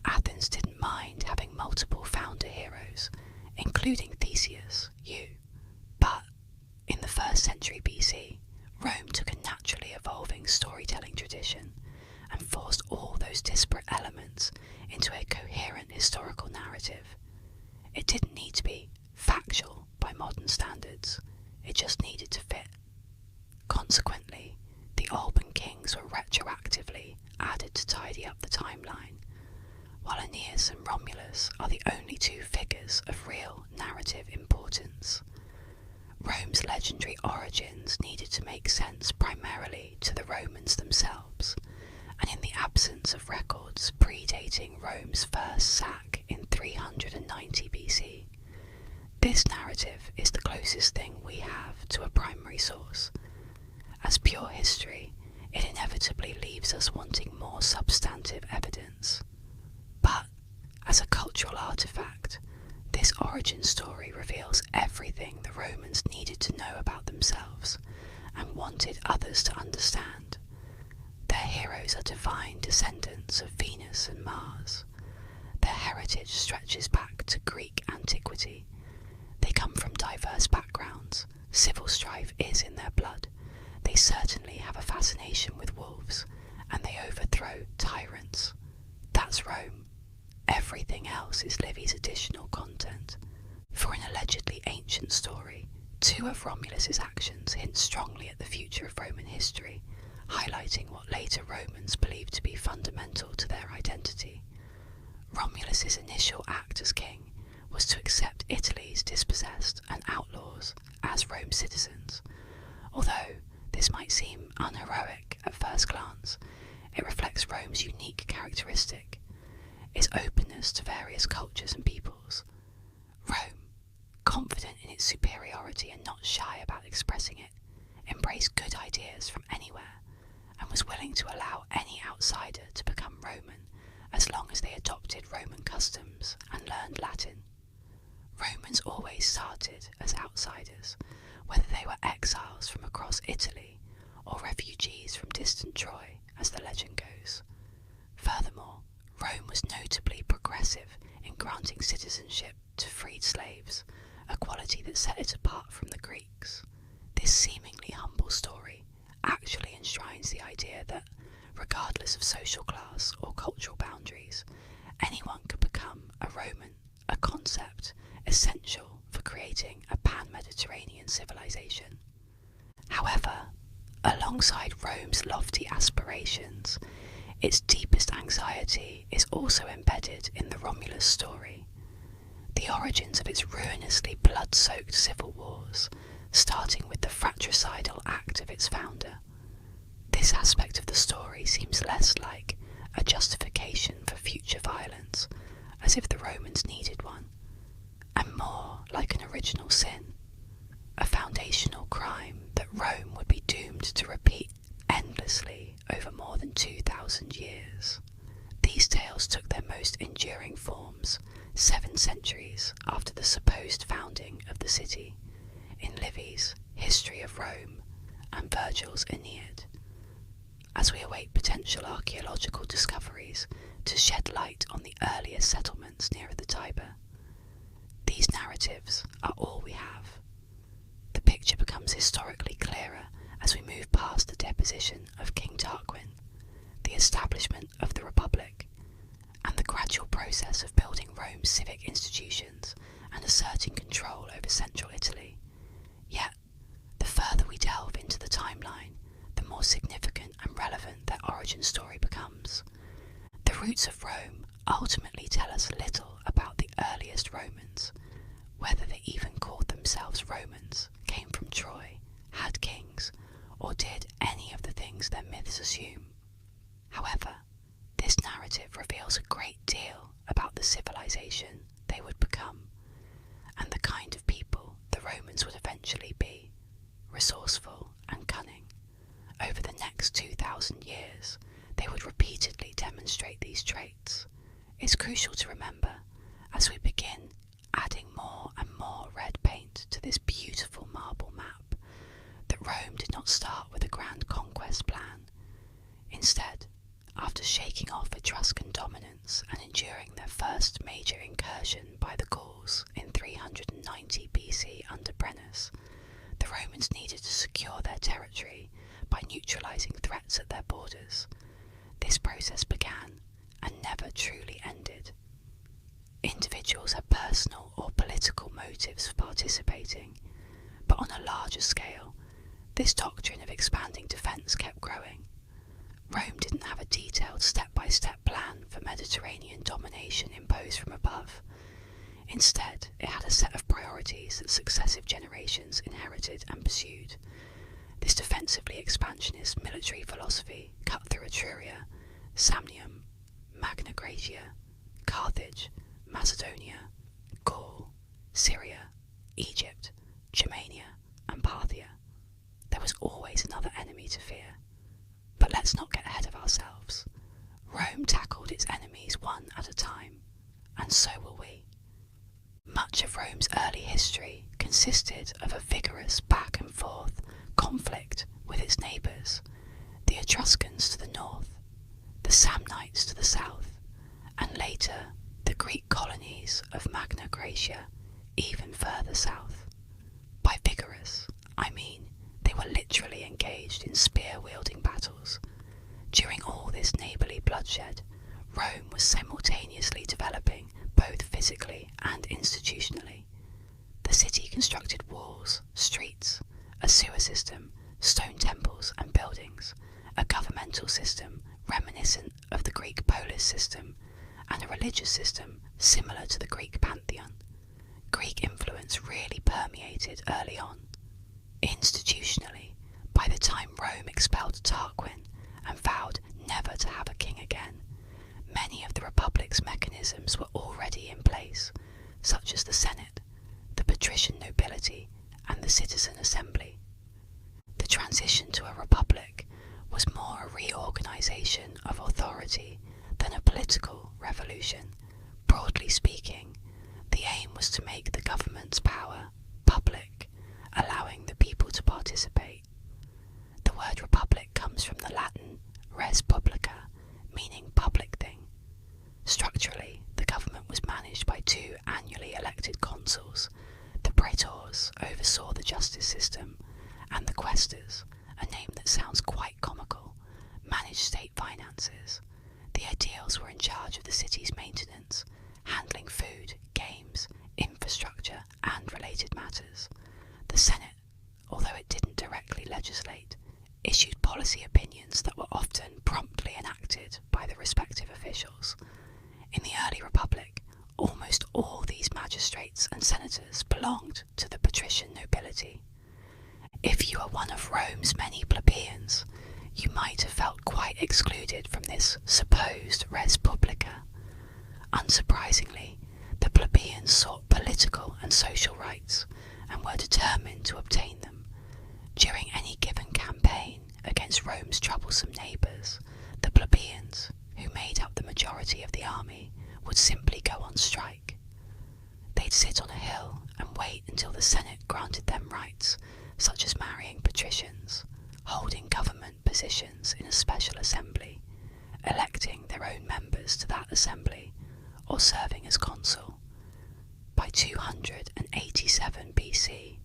Athens didn't mind having multiple founder heroes, including Theseus, but in the 1st century BC, Rome took a naturally evolving storytelling tradition and forced all those disparate elements into a coherent historical narrative. It didn't need to be factual by modern standards, it just needed to fit. Consequently, the Alban kings were retroactively added to tidy up the timeline, while Aeneas and Romulus are the only 2 figures of real narrative importance. Rome's legendary origins needed to make sense primarily to the Romans themselves, and in the absence of records predating Rome's first sack in 390 BC, this narrative is the closest thing we have to a primary source. As pure history, it inevitably leaves us wanting more substantive evidence. But, as a cultural artifact, this origin story reveals everything the Romans needed to know about themselves and wanted others to understand. Their heroes are divine descendants of Venus and Mars. Their heritage stretches back to Greek antiquity. They come from diverse backgrounds. Civil strife is in their blood. They certainly have a fascination with wolves, and they overthrow tyrants. That's Rome. Everything else is Livy's additional content. For an allegedly ancient story, 2 of Romulus's actions hint strongly at the future of Roman history, highlighting what later Romans believed to be fundamental to their identity. Romulus's initial act as king was to accept Italy's dispossessed and outlaws as Rome's citizens. Although this might seem unheroic at first glance, it reflects Rome's unique characteristic, its openness to various cultures and peoples. Rome, confident in its superiority and not shy about expressing it, embraced good ideas from anywhere, and was willing to allow any outsider to become Roman as long as they adopted Roman customs and learned Latin. Romans always started as outsiders, whether they were exiles from across Italy or refugees from distant Troy, as the legend goes. Furthermore, Rome was notably progressive in granting citizenship to freed slaves, a quality that set it apart from the Greeks. This seemingly humble story actually enshrines the idea that, regardless of social class or cultural boundaries, anyone could become a Roman, a concept essential for creating a pan-Mediterranean civilization. However, alongside Rome's lofty aspirations, its deepest anxiety is also embedded in the Romulus story. The origins of its ruinously blood-soaked civil wars, starting with the fratricidal act of its founder. This aspect of the story seems less like a justification for future violence, as if the Romans needed one, centuries after the supposed founding of the city, in Livy's History of Rome and Virgil's Aeneid, as we await potential archaeological discoveries to shed light on the earliest settlements near the Tiber. These narratives are all we have. The picture becomes historically clearer as we move past the deposition of King Tarquin, the establishment of the Republic, and the gradual process of building Rome's civic institutions and asserting control over central Italy. Yet, the further we delve into the timeline, the more significant and relevant their origin story becomes. The roots of Rome ultimately tell us little about the earliest Romans. Whether they even called themselves Romans, came from Troy, had kings, or did any of the things their myths assume. However, this narrative reveals a great deal about the civilization they would become, and the kind of people the Romans would eventually be, resourceful and cunning. Over the next 2,000 years, they would repeatedly demonstrate these traits. It's crucial to remember, as we begin adding more and more red paint to this beautiful marble map, that Rome did not start with a grand conquest plan. Instead, after shaking off Etruscan dominance and enduring their first major incursion by the Gauls in 390 BC under Brennus, the Romans needed to secure their territory by neutralizing threats at their borders. This process began and never truly ended. Individuals had personal or political motives for participating, but on a larger scale, this doctrine of expanding defence kept growing. Rome didn't have a detailed step-by-step plan for Mediterranean domination imposed from above. Instead, it had a set of priorities that successive generations inherited and pursued. This defensively expansionist military philosophy cut through Etruria, Samnium, Magna Graecia, Carthage, Macedonia, Gaul, Syria, Egypt, Germania, and Parthia. There was always another enemy to fear. But let's not get ahead of ourselves. Rome tackled its enemies one at a time, and so will we. Much of Rome's early history consisted of a vigorous back and forth conflict with its neighbours, the Etruscans to the north, the Samnites to the south, and later the Greek colonies of Magna Graecia even further south. By vigorous, I mean they were literally engaged in spear-wielding battles. During all this neighbourly bloodshed, Rome was simultaneously developing both physically and institutionally. The city constructed walls, streets, a sewer system, stone temples and buildings, a governmental system reminiscent of the Greek polis system, and a religious system similar to the Greek pantheon. Greek influence really permeated early on. Institutionally, by the time Rome expelled Tarquin and vowed never to have a king again, many of the Republic's mechanisms were already in place, such as the Senate, the patrician nobility, and the citizen assembly. The transition to a republic was more a reorganization of authority than a political revolution. Broadly speaking, the aim was to make the government's power public, allowing the people to participate. The word republic comes from the Latin res publica, meaning public thing. Structurally, the government was managed by two annually elected consuls. The praetors oversaw the justice system, and the quaestors, a name that sounds quite comical, managed state finances. The aediles were in charge of the city's maintenance, handling food, games, infrastructure, and related matters. The Senate, although it didn't directly legislate, issued policy opinions that were often promptly enacted by the respective officials. In the early Republic, almost all these magistrates and senators belonged to the patrician nobility. If you were one of Rome's many plebeians, you might have felt quite excluded from this supposed res publica. Unsurprisingly, the plebeians sought political and social rights and were determined to obtain them. During any given campaign against Rome's troublesome neighbours, the plebeians, who made up the majority of the army, would simply go on strike. sit on a hill and wait until the Senate granted them rights, such as marrying patricians, holding government positions in a special assembly, electing their own members to that assembly, or serving as consul. By 287 BC,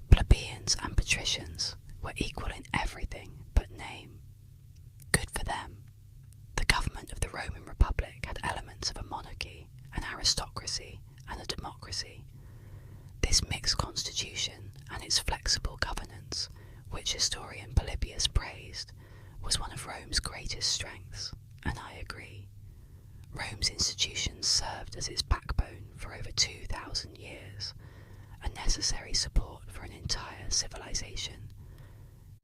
plebeians and patricians were equal in everything but name. Good for them. The government of the Roman Republic had elements of a monarchy, an aristocracy, and a democracy. This mixed constitution and its flexible governance, which historian Polybius praised, was one of Rome's greatest strengths, and I agree. Rome's institutions served as its backbone for over 2,000 years, a necessary support for an entire civilization.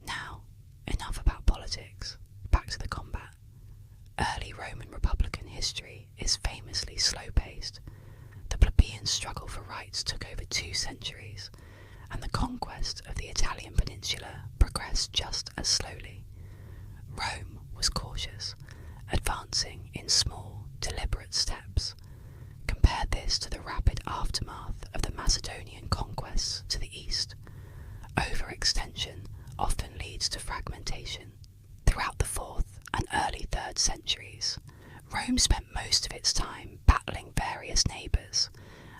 Now, enough about politics, back to the combat. Early Roman Republican history is famously slow-paced. The plebeian struggle for rights took over 2 centuries, and the conquest of the Italian peninsula progressed just as slowly. Rome was cautious, advancing in small, deliberate steps. Compare this to the rapid aftermath of the Macedonian conquests to the east. Overextension often leads to fragmentation. Throughout the 4th and early 3rd centuries, Rome spent most of its time battling various neighbours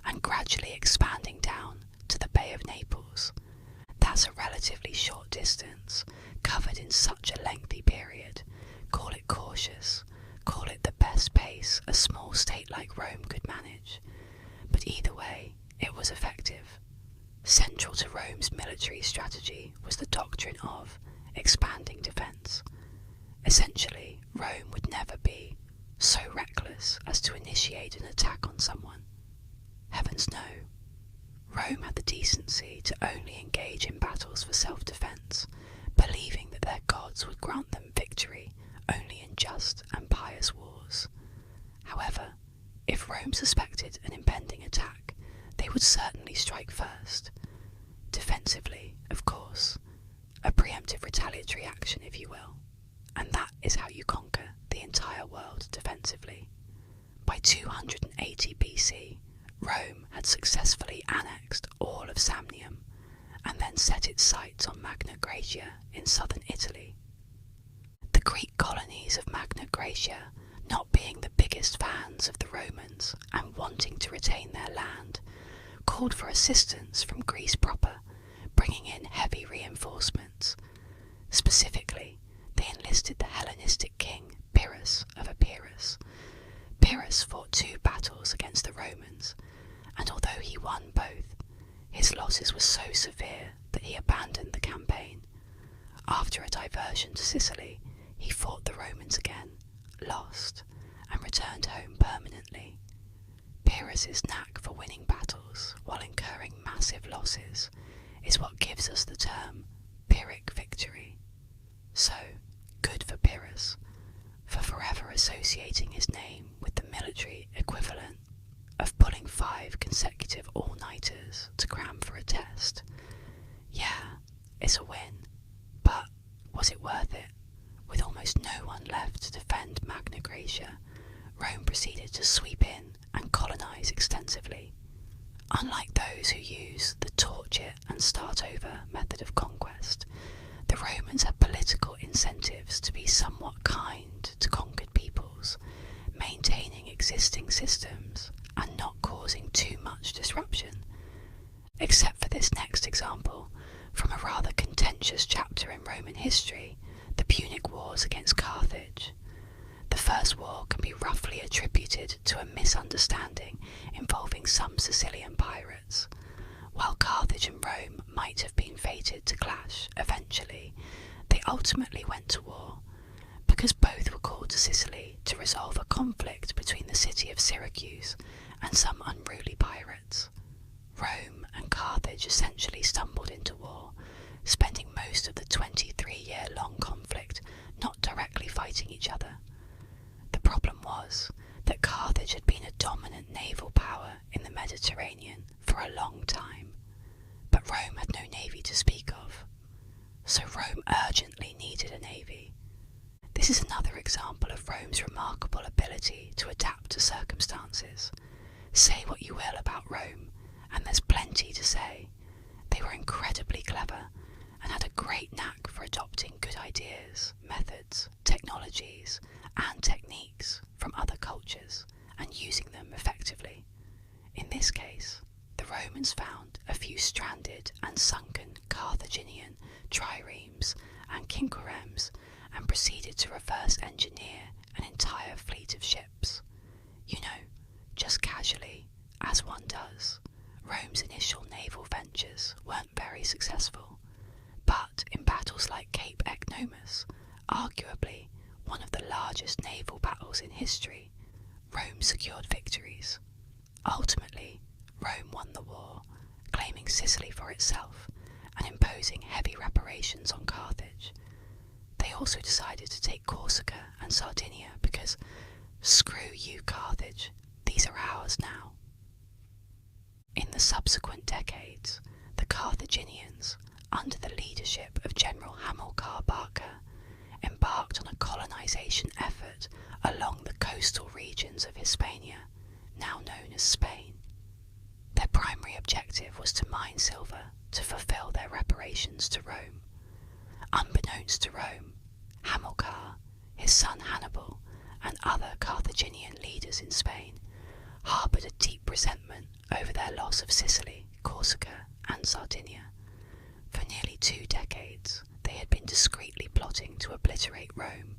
and gradually expanding down to the Bay of Naples. That's a relatively short distance, covered in such a lengthy period. Call it cautious, call it the best pace a small state like Rome could manage. But either way, it was effective. Central to Rome's military strategy was the doctrine of expanding defence. Essentially, Rome would never be so reckless as to initiate an attack on someone. Heavens no. Rome had the decency to only engage in battles for self-defence, believing that their gods would grant them victory only in just and pious wars. However, if Rome suspected an impending attack, they would certainly strike first. Defensively, of course, a preemptive retaliatory action, if you will, and that is how you conquer the entire world defensively. By 280 BC, Rome had successfully annexed all of Samnium, and then set its sights on Magna Graecia in southern Italy. The Greek colonies of Magna Graecia, not being the biggest fans of the Romans and wanting to retain their land, called for assistance from Greece proper, bringing in heavy reinforcements. Specifically, they enlisted the Hellenistic king Pyrrhus of Epirus. Pyrrhus fought 2 battles against the Romans, and although he won both, his losses were so severe that he abandoned the campaign. After a diversion to Sicily, he fought the Romans again, lost, and returned home permanently. Pyrrhus's knack for winning battles while incurring massive losses is what gives us the term Pyrrhic victory. So, good for Pyrrhus, for forever associating his name with the military equivalent of pulling 5 consecutive all-nighters to cram for a test. Yeah, it's a win, but was it worth it? With almost no one left to defend Magna Graecia, Rome proceeded to sweep in and colonise extensively. Unlike those who use the torch it and start over method of conquest, the Romans had political incentives to be somewhat kind to conquered peoples, maintaining existing systems and not causing too much disruption. Except for this next example, from a rather contentious chapter in Roman history, the Punic Wars against Carthage. The first war can be roughly attributed to a misunderstanding involving some Sicilian pirates. While Carthage and Rome might have been fated to clash eventually, they ultimately went to war, because both were called to Sicily to resolve a conflict between the city of Syracuse and some unruly pirates. Rome and Carthage essentially stumbled into war, spending most of the 23-year-long conflict not directly fighting each other. The problem was that Carthage had been a dominant naval power in the Mediterranean for a long time, but Rome had no navy to speak of. So Rome urgently needed a navy. This is another example of Rome's remarkable ability to adapt to circumstances. Say what you will about Rome, and there's plenty to say. They were incredibly clever and had a great knack for adopting good ideas, methods, technologies, and techniques from other cultures and using them effectively. In this case, the Romans found a few stranded and sunken Carthaginian triremes and quinqueremes and proceeded to reverse engineer an entire fleet of ships. You know, just casually, as one does. Rome's initial naval ventures weren't very successful, but in battles like Cape Ecnomus, arguably one of the largest naval battles in history, Rome secured victories. Ultimately, Rome won the war, claiming Sicily for itself and imposing heavy reparations on Carthage. They also decided to take Corsica and Sardinia because, screw you Carthage, these are ours now. In the subsequent decades, the Carthaginians, under the leadership of General Hamilcar Barca, embarked on a colonization effort along the coastal regions of Hispania, now known as Spain. Their primary objective was to mine silver to fulfill their reparations to Rome. Unbeknownst to Rome, Hamilcar, his son Hannibal, and other Carthaginian leaders in Spain harboured a deep resentment over their loss of Sicily, Corsica, and Sardinia. For nearly 2 decades, they had been discreetly plotting to obliterate Rome.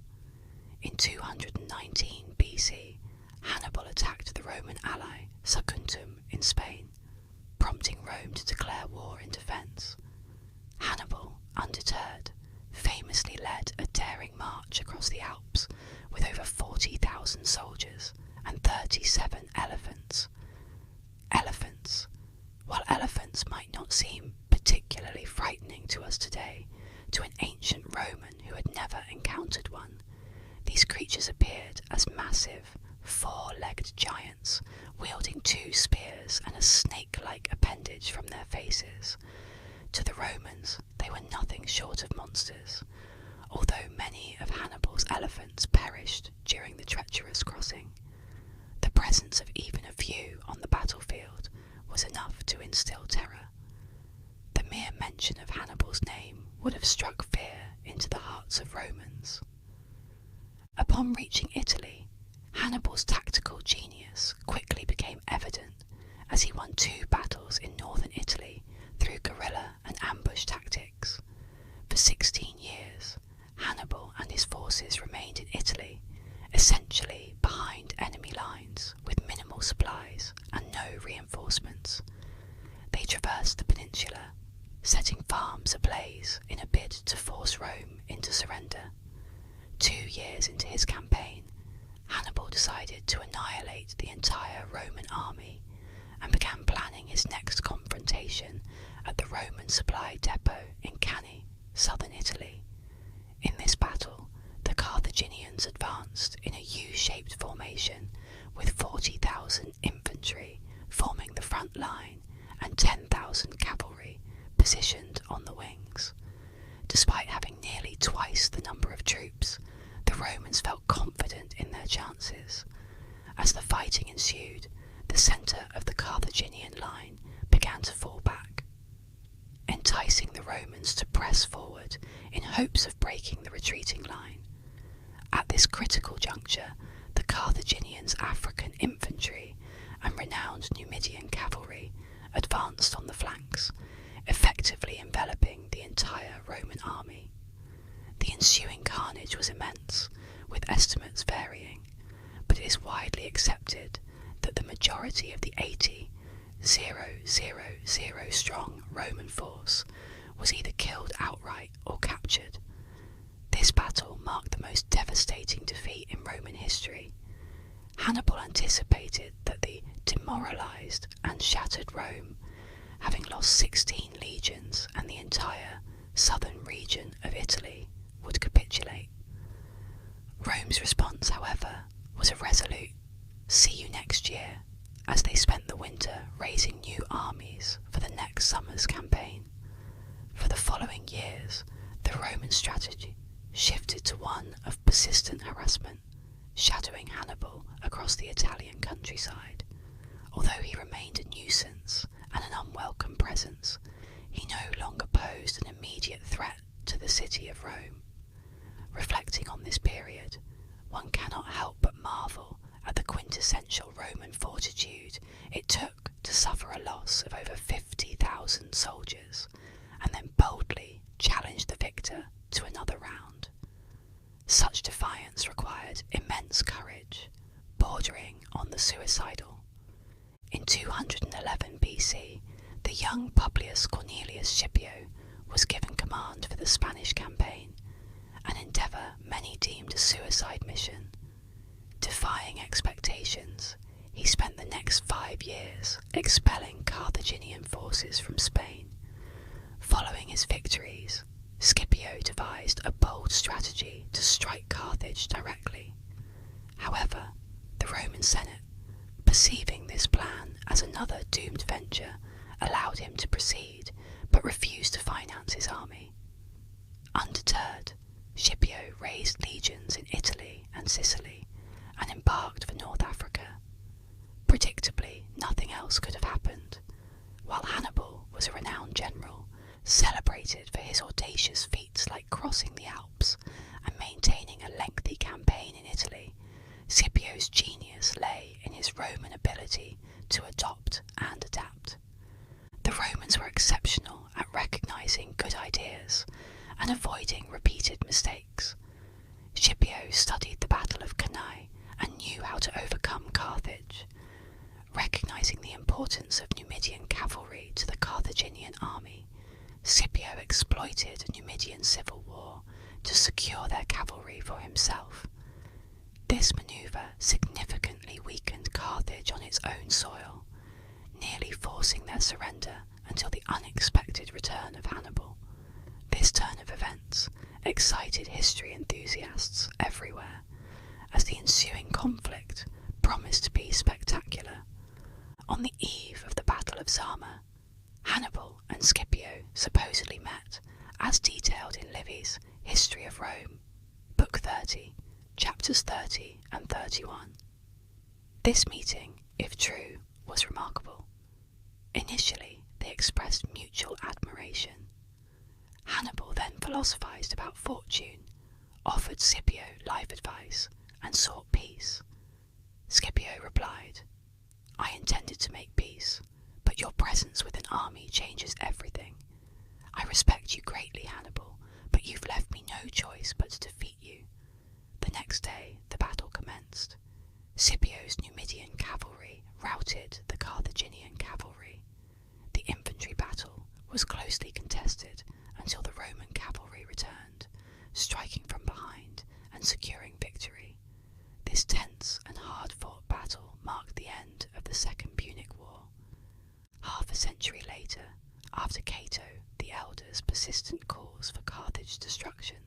In 219 BC, Hannibal attacked the Roman ally Saguntum in Spain, prompting Rome to declare war in defence. Hannibal, undeterred, famously led a daring march across the Alps with over 40,000 soldiers and 37 elephants. Elephants. While elephants might not seem particularly frightening to us today, to an ancient Roman who had never encountered one, these creatures appeared as massive, 4-legged giants, wielding 2 spears and a snake-like appendage from their faces. To the Romans, they were nothing short of monsters, although many of Hannibal's elephants perished during the treacherous crossing. The presence of even a few on the battlefield was enough to instill terror. The mere mention of Hannibal's name would have struck fear into the hearts of Romans. Upon reaching Italy, Hannibal's tactical genius quickly became evident as he won 2 battles in northern Italy through guerrilla and ambush tactics. For 16 years, Hannibal and his forces remained in Italy, essentially behind enemy lines with minimal supplies and no reinforcements. They traversed the peninsula, setting farms ablaze in a bid to force Rome into surrender. 2 years into his campaign, Hannibal decided to annihilate the entire Roman army and began planning his next confrontation at the Roman supply depot in Cannae, southern Italy. In this battle, the Carthaginians advanced in a U-shaped formation with 40,000 infantry forming the front line and 10,000 cavalry positioned on the wings. Despite having nearly twice the number of troops, the Romans felt confident in their chances. As the fighting ensued, the centre of the Carthaginian line began to fall back, enticing the Romans to press forward in hopes of breaking the retreating line. At this critical juncture, the Carthaginians' African infantry and renowned Numidian cavalry advanced on the flanks, effectively enveloping the entire Roman army. The ensuing carnage was immense, with estimates varying, but it is widely accepted that the majority of the 80,000 strong Roman force was either killed outright or captured. This battle marked the most devastating defeat in Roman history. Hannibal anticipated that the demoralized and shattered Rome, having lost 16 legions and the entire southern region of Italy, would capitulate. Rome's response, however, was a resolute "see you next year," as they spent the winter raising new armies for the next summer's campaign. For the following years, the Roman strategy shifted to one of persistent harassment, shadowing Hannibal across the Italian countryside. Although he remained a nuisance and an unwelcome presence, he no longer posed an immediate threat to the city of Rome. Reflecting on this period, one cannot help but marvel at the quintessential Roman fortitude it took to suffer a loss of over 50,000 soldiers, and then boldly challenge the victor to another round. Such defiance required immense courage, bordering on the suicidal. In 211 BC, the young Publius Cornelius Scipio was given command for the Spanish campaign, an endeavour many deemed a suicide mission. Defying expectations, he spent the next 5 years expelling Carthaginian forces from Spain. Following his victories, Scipio devised a bold strategy to strike Carthage directly. However, the Roman Senate, perceiving this plan as another doomed venture, allowed him to proceed, but refused to finance his army. Undeterred, Scipio raised legions in Italy and Sicily, and embarked for North Africa. Predictably, nothing else could have happened. While Hannibal was a renowned general, celebrated for his audacious feats like crossing the Alps and maintaining a lengthy campaign in Italy, Scipio's genius lay in his Roman ability to adopt and adapt. The Romans were exceptional at recognizing good ideas and avoiding repeated mistakes. Scipio studied the Battle of Cannae and knew how to overcome Carthage. Recognizing the importance of Numidian cavalry to the Carthaginian army, Scipio exploited a Numidian civil war to secure their cavalry for himself. This manoeuvre significantly weakened Carthage on its own soil, nearly forcing their surrender until the unexpected return of Hannibal. This turn of events excited history enthusiasts everywhere, as the ensuing conflict promised to be spectacular. On the eve of the Battle of Zama, Hannibal and Scipio supposedly met, as detailed in Livy's History of Rome, Book 30, Chapters 30 and 31. This meeting, if true, was remarkable. Initially, they expressed mutual admiration. Hannibal then philosophized about fortune, offered Scipio life advice, and sought peace. Scipio replied, "I intended to make peace, but your presence with an army changes everything. I respect you greatly, Hannibal, but you've left me no choice but to defeat you." The next day, the battle commenced. Scipio's Numidian cavalry routed the Carthaginian cavalry. The infantry battle was closely contested until the Roman cavalry returned, striking from behind and securing victory. This tense and hard-fought battle marked the end of the Second Punic War. Half a century later, after Cato the Elder's persistent calls for Carthage's destruction,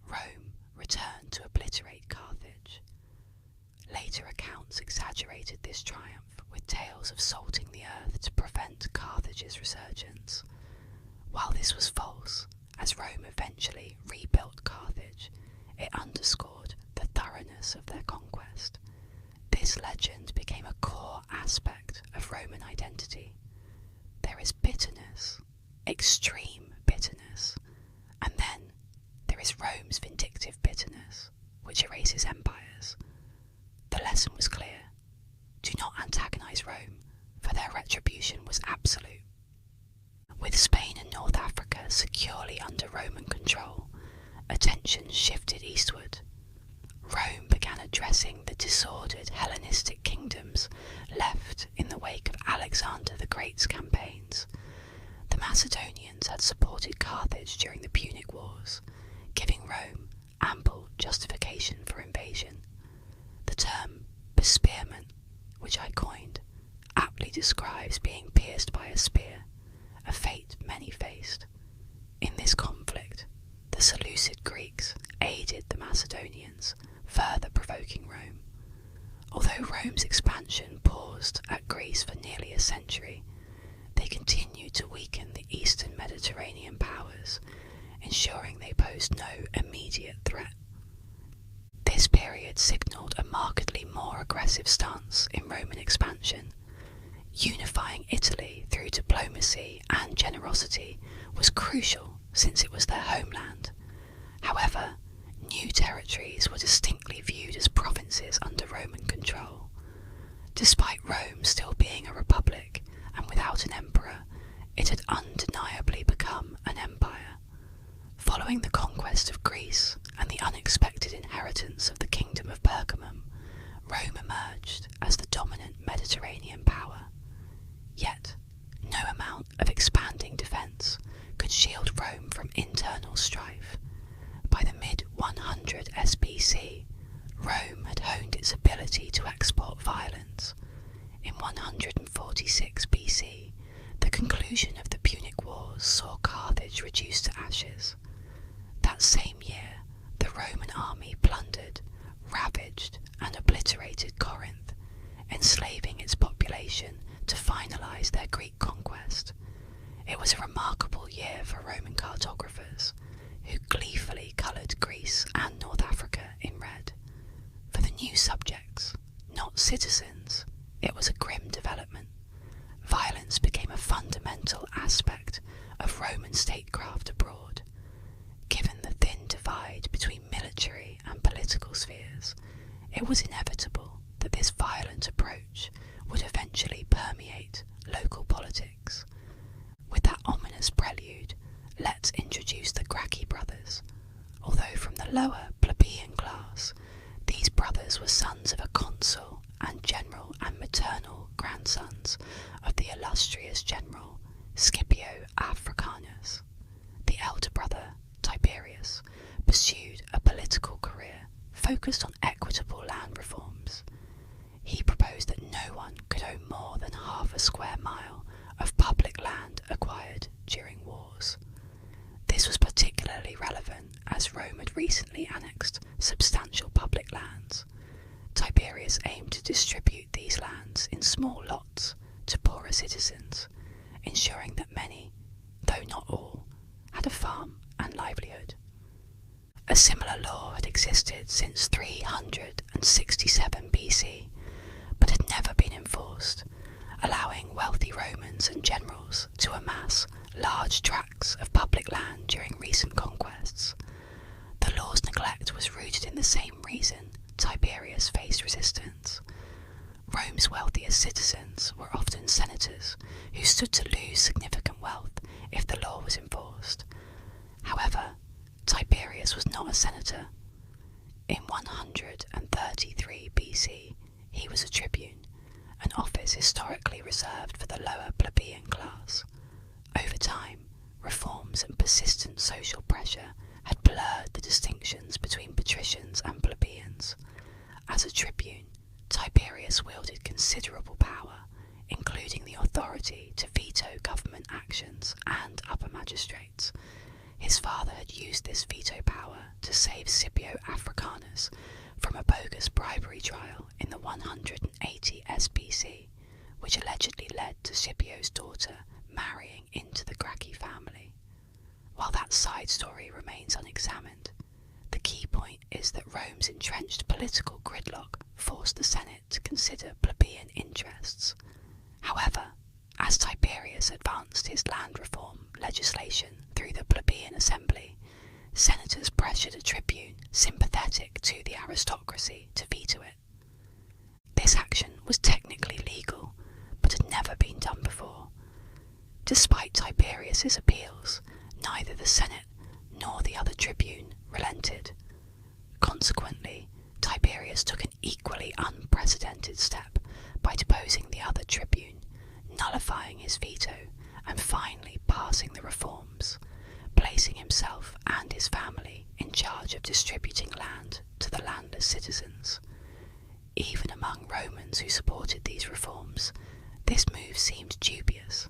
Rome returned to obliterate Carthage. Later accounts exaggerated this triumph with tales of salting the earth to prevent Carthage's resurgence. While this was false, as Rome eventually rebuilt Carthage, it underscored the thoroughness of their conquest. This legend became a core aspect of Roman identity. There is bitterness, extreme bitterness, and then there is Rome's vindictive bitterness, which erases empires. The lesson was clear. Do not antagonize Rome, for their retribution was absolute. With Spain and North Africa securely under Roman control, attention shifted eastward. Rome began addressing the disordered Hellenistic kingdoms left in the wake of Alexander the Great's campaigns. The Macedonians had supported Carthage during the Punic Wars, giving Rome ample justification for invasion. The term bespearment, which I coined, aptly describes being pierced by a spear, a fate many faced. In this conflict, the Seleucid Greeks aided the Macedonians, further provoking Rome. Although Rome's expansion paused at Greece for nearly a century, they continued to weaken the eastern Mediterranean powers, ensuring they posed no immediate threat. This period signalled a markedly more aggressive stance in Roman expansion, unifying Italy through diplomacy and generosity was crucial since it was their homeland. However, new territories were distinctly viewed as provinces under Roman control. Despite Rome still being a republic and without an emperor, it had undeniably become an empire. Following the conquest of Greece and the unexpected inheritance of the Kingdom of Pergamum, Rome emerged as the dominant Mediterranean power. Yet, no amount of expanding defence could shield Rome from internal strife. By the mid-100 SBC, Rome had honed its ability to export violence. In 146 BC, the conclusion of the Punic Wars saw Carthage reduced to ashes. That same year, the Roman army plundered, ravaged, and obliterated Corinth, enslaving its population to finalise their Greek conquest. It was a remarkable year for Roman cartographers, who gleefully coloured Greece and North Africa in red. For the new subjects, not citizens, it was a grim development. Violence became a fundamental aspect of Roman statecraft abroad. Given the thin divide between military and political spheres, it was inevitable that this violent approach would eventually permeate local politics. With that ominous prelude, let's introduce the Gracchi brothers. Although from the lower plebeian class, these brothers were sons of a consul and general and maternal grandsons of the illustrious general Scipio Africanus. The elder brother, Tiberius, pursued a political career focused on equitable land reforms. He proposed that no one could own more than half a square mile of public land acquired during wars. This was particularly relevant as Rome had recently annexed substantial public lands. Tiberius aimed to distribute these lands in small lots to poorer citizens, ensuring that many, though not all, had a farm and livelihood. A similar law had existed since 367 BC, but had never been enforced, allowing wealthy Romans and generals to amass large tracts of public land during recent conquests. The law's neglect was rooted in the same reason Tiberius faced resistance. Rome's wealthiest citizens were often senators who stood to lose significant wealth if the law was enforced. However, Tiberius was not a senator. In 133 BC, he was a tribune, an office historically reserved for the lower plebeian class. Over time, reforms and persistent social pressure had blurred the distinctions between patricians and plebeians. As a tribune, Tiberius wielded considerable power, including the authority to veto government actions and upper magistrates. His father had used this veto power to save Scipio Africanus from a bogus bribery trial in the 180 SBC, which allegedly led to Scipio's daughter marrying into the Gracchi family. While that side story remains unexamined, the key point is that Rome's entrenched political gridlock forced the Senate to consider plebeian interests. However, as Tiberius advanced his land reform legislation through the plebeian assembly, senators pressured a tribune sympathetic to the aristocracy to veto it. This action was technically legal, but had never been done before. Despite Tiberius's appeals, neither the Senate nor the other tribune relented. Consequently, Tiberius took an equally unprecedented step by deposing the other tribune, nullifying his veto, and finally passing the reforms, placing himself and his family in charge of distributing land to the landless citizens. Even among Romans who supported these reforms, this move seemed dubious.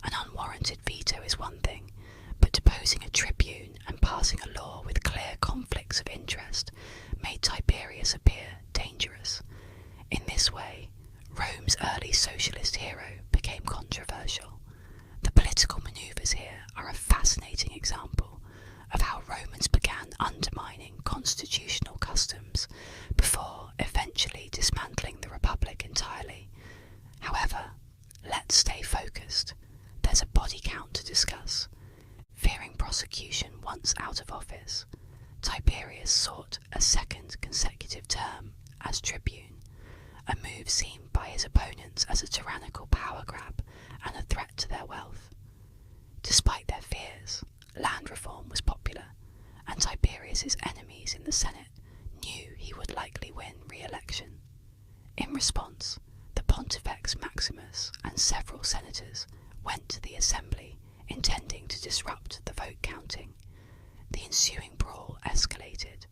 An unwarranted veto is one thing, but deposing a tribune and passing a law with clear conflicts of interest made Tiberius appear dangerous. In this way, Rome's early socialist hero became controversial. The political manoeuvres here are a fascinating example of how Romans began undermining constitutional customs before eventually dismantling the Republic entirely. However, let's stay focused. discuss. Fearing prosecution once out of office, Tiberius sought a second consecutive term as tribune, a move seen by his opponents as a tyrannical power grab and a threat to their wealth. Despite their fears, land reform was popular, and Tiberius's enemies in the Senate knew he would likely win re-election. In response, the Pontifex Maximus and several senators went to the assembly intending to disrupt the vote counting. The ensuing brawl escalated,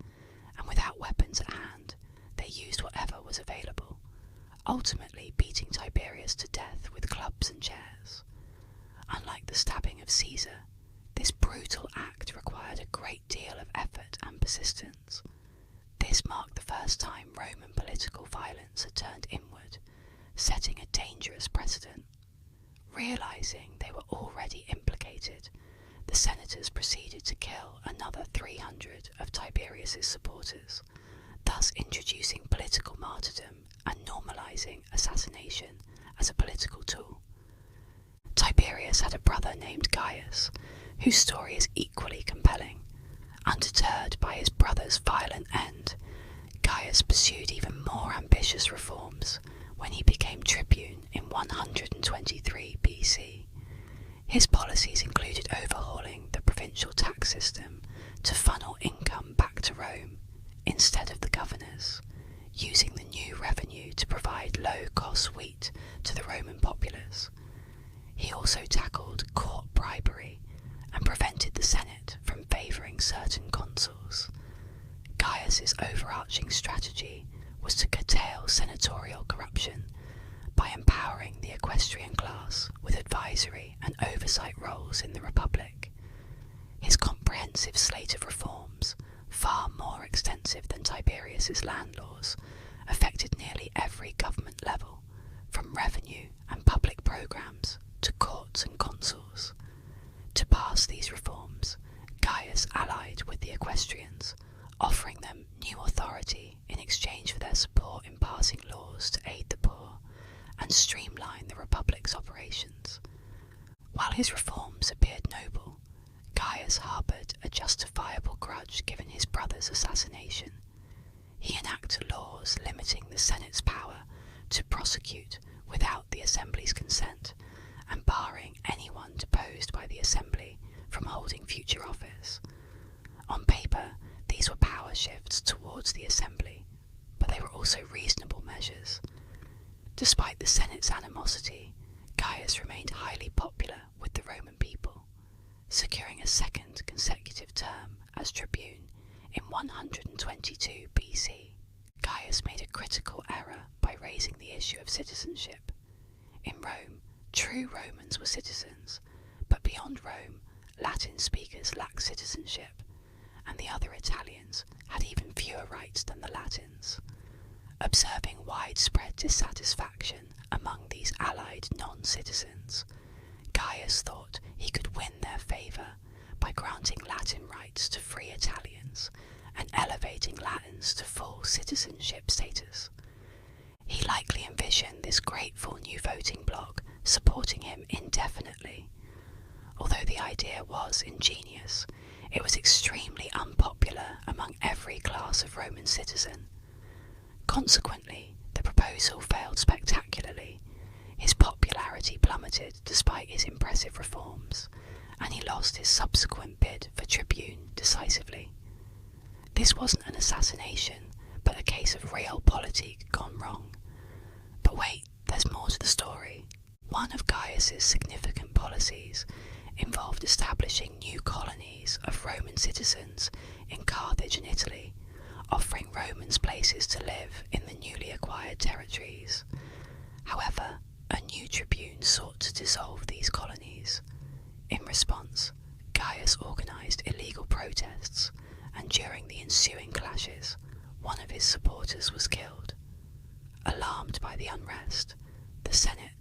and without weapons at hand, they used whatever was available, ultimately beating Tiberius to death with clubs and chairs. Unlike the stabbing of Caesar, this brutal act required a great deal of effort and persistence. This marked the first time Roman political violence had turned inward, setting a dangerous precedent. Realizing they were already implicated, the senators proceeded to kill another 300 of Tiberius's supporters, thus introducing political martyrdom and normalizing assassination as a political tool. Tiberius had a brother named Gaius, whose story is equally compelling. Undeterred by his brother's violent end, Gaius pursued even more ambitious reforms when he became tribune in 123 BC. His policies included overhauling the provincial tax system to funnel income back to Rome instead of the governors, using the new revenue to provide low-cost wheat to the Roman populace. He also tackled court bribery and prevented the Senate from favouring certain consuls. Gaius's overarching strategy was to curtail senatorial corruption by empowering the equestrian class with advisory and oversight roles in the Republic. His comprehensive slate of reforms, far more extensive than Tiberius's land laws, affected nearly every government level, from revenue and public programs to courts and consuls. To pass these reforms, Gaius allied with the equestrians, offering them new authority in exchange for their support in passing laws to aid the poor and streamline the Republic's operations. While his reforms appeared noble, Gaius harboured a justifiable grudge given his brother's assassination. He enacted laws limiting the Senate's power to prosecute without the Assembly's consent and barring anyone deposed by the Assembly from holding future office. On paper, these were power shifts towards the Assembly, but they were also reasonable measures. Despite the Senate's animosity, Gaius remained highly popular with the Roman people, securing a second consecutive term as tribune in 122 BC. Gaius made a critical error by raising the issue of citizenship. In Rome, true Romans were citizens, but beyond Rome, Latin speakers lacked citizenship, and the other Italians had even fewer rights than the Latins. Observing widespread dissatisfaction among these allied non-citizens, Gaius thought he could win their favour by granting Latin rights to free Italians and elevating Latins to full citizenship status. He likely envisioned this grateful new voting bloc supporting him indefinitely. Although the idea was ingenious, it was extremely unpopular among every class of Roman citizen. Consequently, the proposal failed spectacularly. His popularity plummeted despite his impressive reforms, and he lost his subsequent bid for tribune decisively. This wasn't an assassination, but a case of realpolitik gone wrong. But wait, there's more to the story. One of Gaius's significant policies involved establishing new colonies of Roman citizens in Carthage and Italy, offering Romans places to live in the newly acquired territories. However, a new tribune sought to dissolve these colonies. In response, Gaius organised illegal protests, and during the ensuing clashes, one of his supporters was killed. Alarmed by the unrest, the Senate,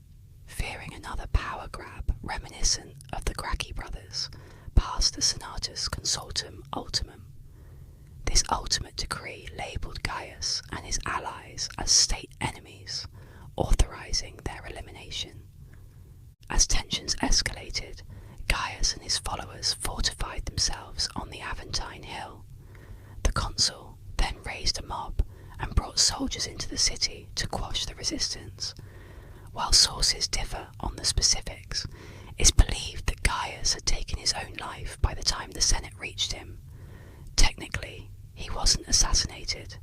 fearing another power grab reminiscent of the Gracchi brothers, passed the Senatus Consultum Ultimum. This ultimate decree labelled Gaius and his allies as state enemies, authorising their elimination. As tensions escalated, Gaius and his followers fortified themselves on the Aventine Hill. The consul then raised a mob and brought soldiers into the city to quash the resistance. While sources differ on the specifics, it's believed that Gaius had taken his own life by the time the Senate reached him. Technically, he wasn't assassinated,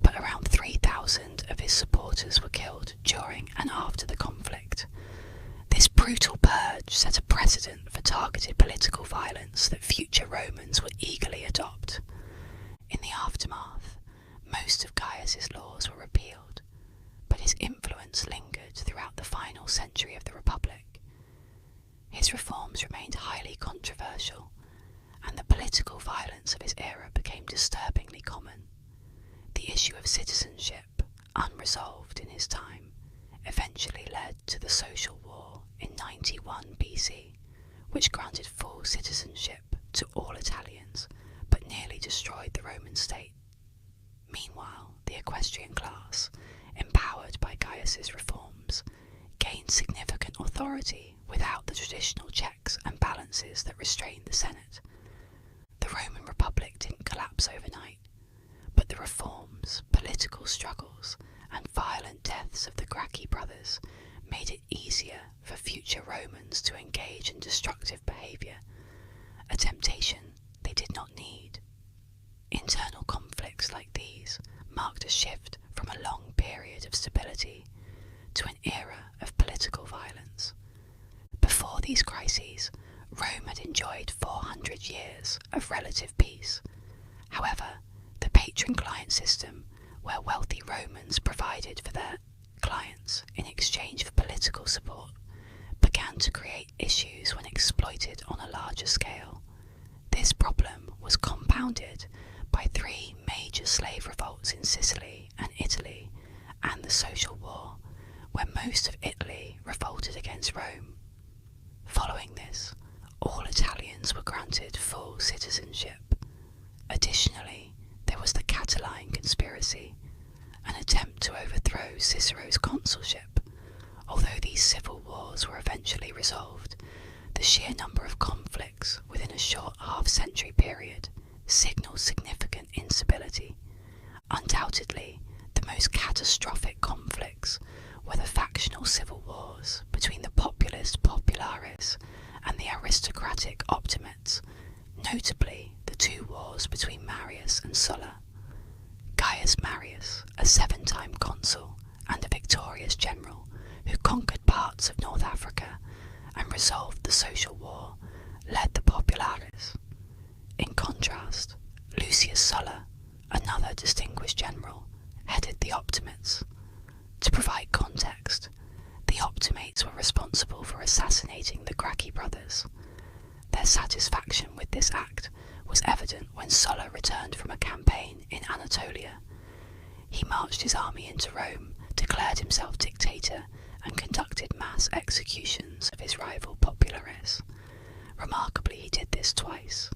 but around 3,000 of his supporters were killed during and after the conflict. This brutal purge set a precedent for targeted political violence that future Romans would eagerly adopt. In the aftermath, most of Gaius's laws were repealed, but his influence lingered throughout the final century of the Republic. His reforms remained highly controversial, and the political violence of his era became disturbingly common. The issue of citizenship, unresolved in his time, eventually led to the Social War in 91 BC, which granted full citizenship to all Italians, but nearly destroyed the Roman state. Meanwhile, the equestrian class, empowered by Gaius's reforms, gained significant authority without the traditional checks and balances that restrained the Senate. The Roman Republic didn't collapse overnight, but the reforms, political struggles, and violent deaths of the Gracchi brothers made it easier for future Romans to engage in destructive behaviour, a temptation they did not need. Internal conflicts like these marked a shift from a long period of stability to an era of political violence. Before these crises, Rome had enjoyed 400 years of relative peace. However, the patron-client system, where wealthy Romans provided for their clients in exchange for political support, began to create issues when exploited on a larger scale. This problem was compounded by 3 major slave revolts in Sicily and Italy, and the Social War, where most of Italy revolted against Rome. Following this, all Italians were granted full citizenship. Additionally, there was the Catiline conspiracy, an attempt to overthrow Cicero's consulship. Although these civil wars were eventually resolved, the sheer number of conflicts within a short half-century period signals significant instability. Undoubtedly, the most catastrophic conflicts were the factional civil wars between the populist populares and the aristocratic optimates, notably the 2 wars between Marius and Sulla. Gaius Marius, a 7-time consul and a victorious general who conquered parts of North Africa and resolved the Social War, led the populares. In contrast, Lucius Sulla, another distinguished general, headed the optimates. To provide context, the optimates were responsible for assassinating the Gracchi brothers. Their satisfaction with this act was evident when Sulla returned from a campaign in Anatolia. He marched his army into Rome, declared himself dictator, and conducted mass executions of his rival populares. Remarkably, he did this twice.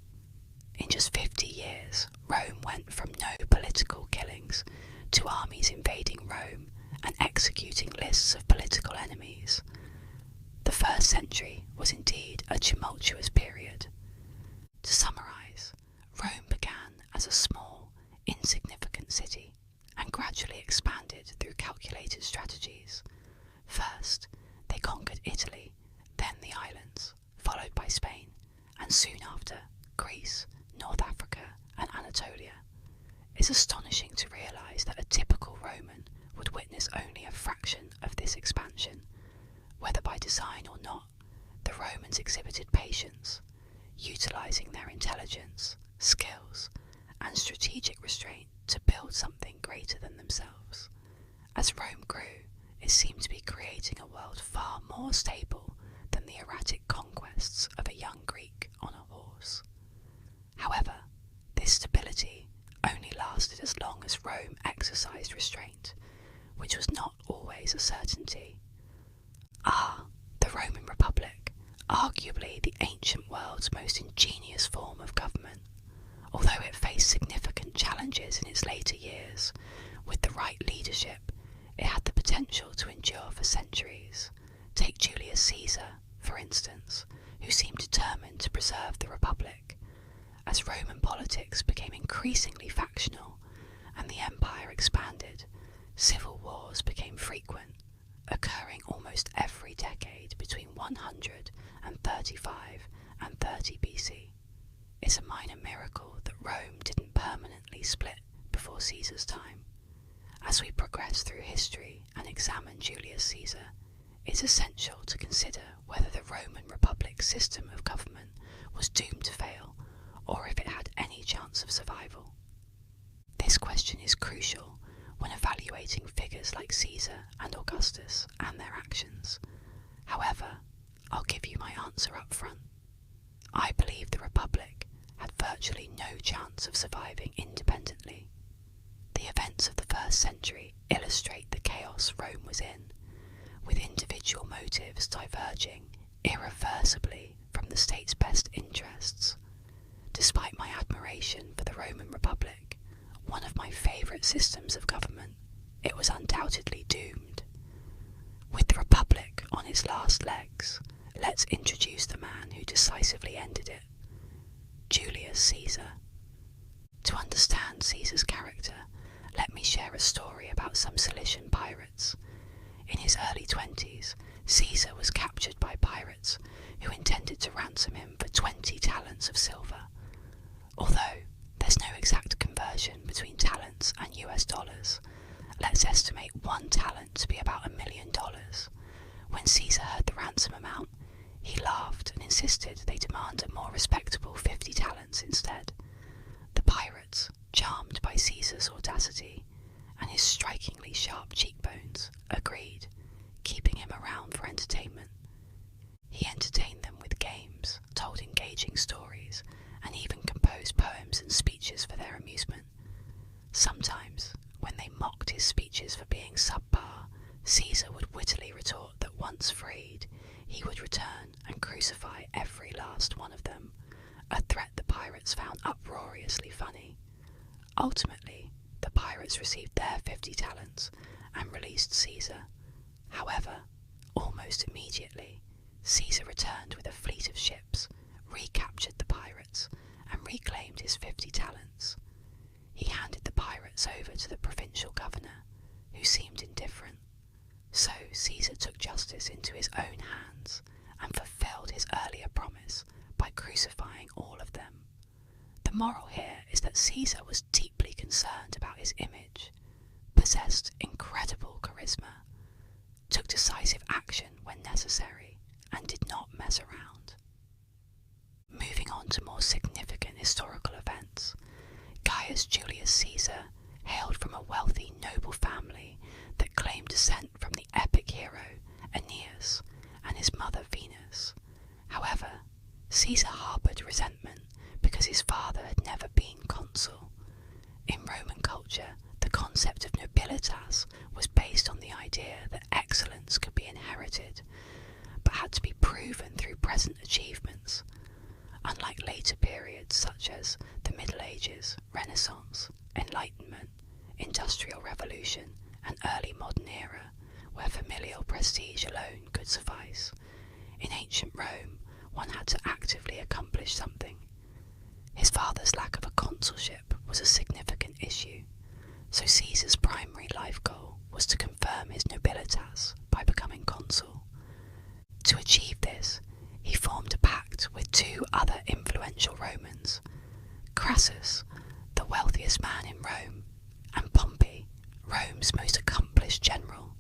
In just 50 years, Rome went from no political killings to armies invading Rome and executing lists of political enemies. The first century was indeed a tumultuous period. To summarise, Rome began as a small, insignificant city and gradually expanded through calculated strategies. First, they conquered Italy, then the islands, followed by Spain, and soon after, Greece, North Africa, and Anatolia. It's astonishing to realise that a typical Roman would witness only a fraction of this expansion. Whether by design or not, the Romans exhibited patience, utilising their intelligence, skills, and strategic restraint to build something greater than themselves. As Rome grew, it seemed to be creating a world far more stable than the erratic conquests of a young Greek on a horse. However, this stability only lasted as long as Rome exercised restraint, which was not always a certainty. The Roman Republic, arguably the ancient world's most ingenious form of government. Although it faced significant challenges in its later years, with the right leadership, it had the potential to endure for centuries. Take Julius Caesar, for instance, who who seemed determined to preserve the Republic. As Roman politics became increasingly factional and the empire expanded, civil wars became frequent, occurring almost every decade between 135 and 30 BC. It's a minor miracle that Rome didn't permanently split before Caesar's time. As we progress through history and examine Julius Caesar, it's essential to consider whether the Roman Republic system of government was doomed to fail, or if it had any chance of survival. This question is crucial when evaluating figures like Caesar and Augustus and their actions. However, I'll give you my answer up front. I believe the Republic had virtually no chance of surviving independently. The events of the first century illustrate the chaos Rome was in, with individual motives diverging irreversibly from the state's best interests. Despite my admiration for the Roman Republic, one of my favourite systems of government, it was undoubtedly doomed. With the Republic on its last legs, let's introduce the man who decisively ended it, Julius Caesar. To understand Caesar's character, let me share a story about some Cilician pirates. In his early 20s, Caesar was captured by pirates who intended to ransom him for 20 talents of silver. Although there's no exact conversion between talents and US dollars, let's estimate 1 talent to be about $1 million. When Caesar heard the ransom amount, he laughed and insisted they demand a more respectable 50 talents instead. The pirates, charmed by Caesar's audacity and his strikingly sharp cheekbones, agreed, keeping him around for entertainment. He entertained them with games, told engaging stories, and even composed poems and speeches for their amusement. Sometimes, when they mocked his speeches for being subpar, Caesar would wittily retort that once freed, he would return and crucify every last one of them, a threat the pirates found uproariously funny. Ultimately, the pirates received their 50 talents and released Caesar. However, almost immediately, Caesar returned with a fleet of ships, recaptured the pirates, and reclaimed his 50 talents. He handed the pirates over to the provincial governor, who seemed indifferent. So Caesar took justice into his own hands and fulfilled his earlier promise by crucifying all of them. The moral here is that Caesar was deeply concerned about his image, possessed incredible charisma, took decisive action when necessary, and did not mess around. Moving on to more significant historical events, Gaius Julius Caesar hailed from a wealthy noble family that claimed descent from the epic hero Aeneas and his mother Venus. However, Caesar harboured resentment because his father had never been consul. In Roman culture, the concept of nobilitas was based on the idea that excellence could be inherited, but had to be proven through present achievements. Unlike later periods such as the Middle Ages, Renaissance, Enlightenment, Industrial Revolution, and early modern era, where familial prestige alone could suffice, in ancient Rome one had to actively accomplish something. His father's lack of a consulship was a significant issue, so Caesar's primary life goal was to confirm his nobilitas by becoming consul. To achieve this, he formed a pact with 2 other influential Romans, Crassus, the wealthiest man in Rome, and Pompey, Rome's most accomplished general.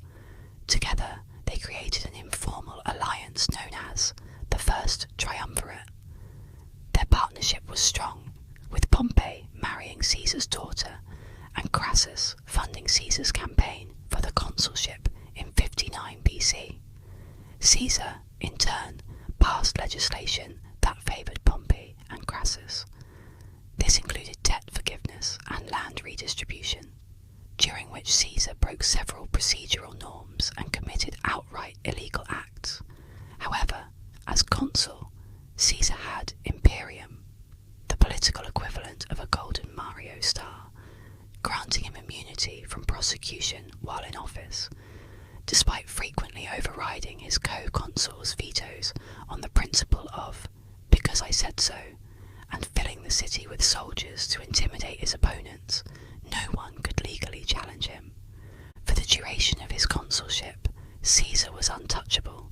Together, they created an informal alliance known as the First Triumvirate. Their partnership was strong, with Pompey marrying Caesar's daughter and Crassus funding Caesar's campaign for the consulship in 59 BC. Caesar, in turn, passed legislation that favoured Pompey and Crassus. This included debt forgiveness and land redistribution, during which Caesar broke several procedural norms and committed outright illegal acts. However, as consul, Caesar had imperium, the political equivalent of a golden Mario star, granting him immunity from prosecution while in office, despite frequently overriding his co-consul's vetoes on the principle of did so, and filling the city with soldiers to intimidate his opponents, no one could legally challenge him. For the duration of his consulship, Caesar was untouchable,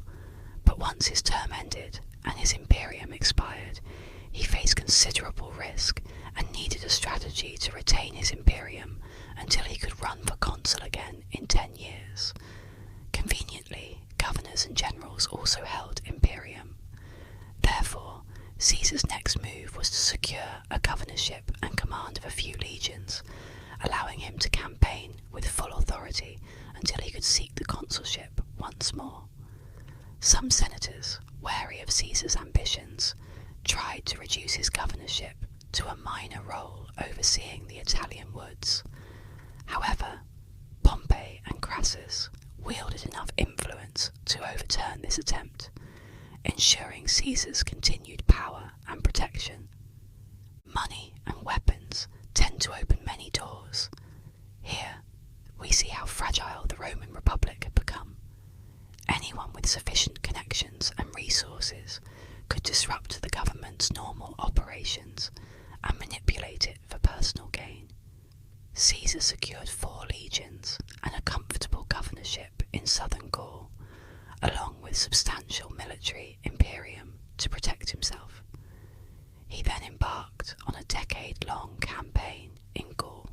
but once his term ended and his imperium expired, he faced considerable risk and needed a strategy to retain his imperium until he could run for consul again in 10 years. Conveniently, governors and generals also held imperium. Therefore, Caesar's next move was to secure a governorship and command of a few legions, allowing him to campaign with full authority until he could seek the consulship once more. Some senators, wary of Caesar's ambitions, tried to reduce his governorship to a minor role overseeing the Italian woods. However, Pompey and Crassus wielded enough influence to overturn this attempt, ensuring Caesar's continued power and protection. Money and weapons tend to open many doors. Here, we see how fragile the Roman Republic had become. Anyone with sufficient connections and resources could disrupt the government's normal operations and manipulate it for personal gain. Caesar secured 4 legions and a comfortable governorship in southern Gaul, along with substantial military imperium to protect himself. He then embarked on a decade-long campaign in Gaul.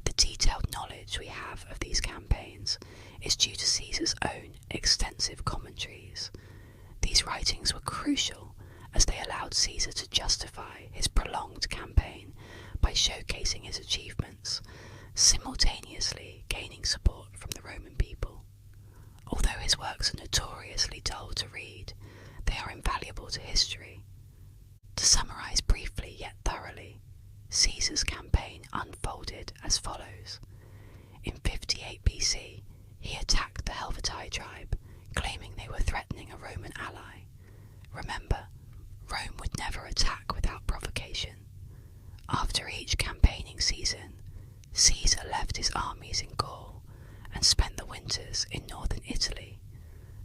The detailed knowledge we have of these campaigns is due to Caesar's own extensive commentaries. These writings were crucial as they allowed Caesar to justify his prolonged campaign by showcasing his achievements, simultaneously gaining support from the Roman people. Although his works are notoriously dull to read, they are invaluable to history. To summarise briefly yet thoroughly, Caesar's campaign unfolded as follows. In 58 BC, he attacked the Helvetii tribe, claiming they were threatening a Roman ally. Remember, Rome would never attack without provocation. After each campaigning season, Caesar left his armies in Gaul and spent the winters in northern Italy.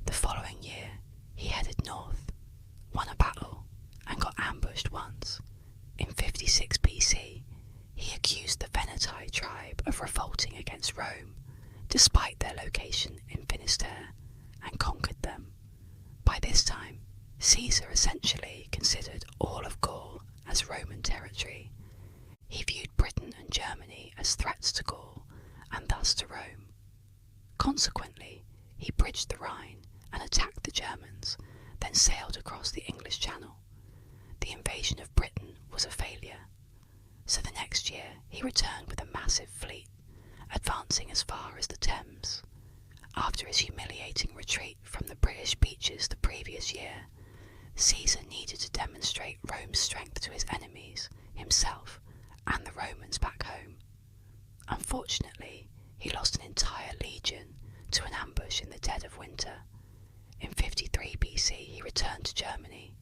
The following year, he headed north, won a battle, and got ambushed once. In 56 BC, he accused the Veneti tribe of revolting against Rome, despite their location in Finisterre, and conquered them. By this time, Caesar essentially considered all of Gaul as Roman territory. He viewed Britain and Germany as threats to Gaul, and thus to Rome. Consequently, he bridged the Rhine and attacked the Germans, then sailed across the English Channel. The invasion of Britain was a failure, so the next year he returned with a massive fleet, advancing as far as the Thames. After his humiliating retreat from the British beaches the previous year, Caesar needed to demonstrate Rome's strength to his enemies, himself, and the Romans back home. Unfortunately, he lost an entire legion to an ambush in the dead of winter. In 53 BC, he returned to Germany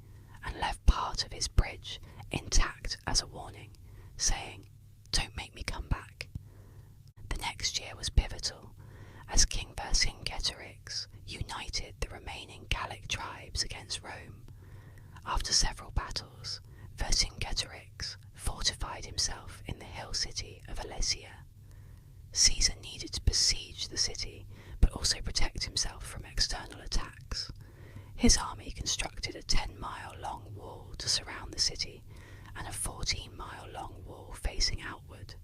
and left part of his bridge intact as a warning, saying, "Don't make me come back." The next year was pivotal, as King Vercingetorix united the remaining Gallic tribes against Rome. After several battles, Vercingetorix fortified himself in the hill city of Alesia. Caesar needed to besiege the city, but also protect himself from external attacks. His army constructed a 10-mile-long wall to surround the city, and a 14-mile-long wall facing outward.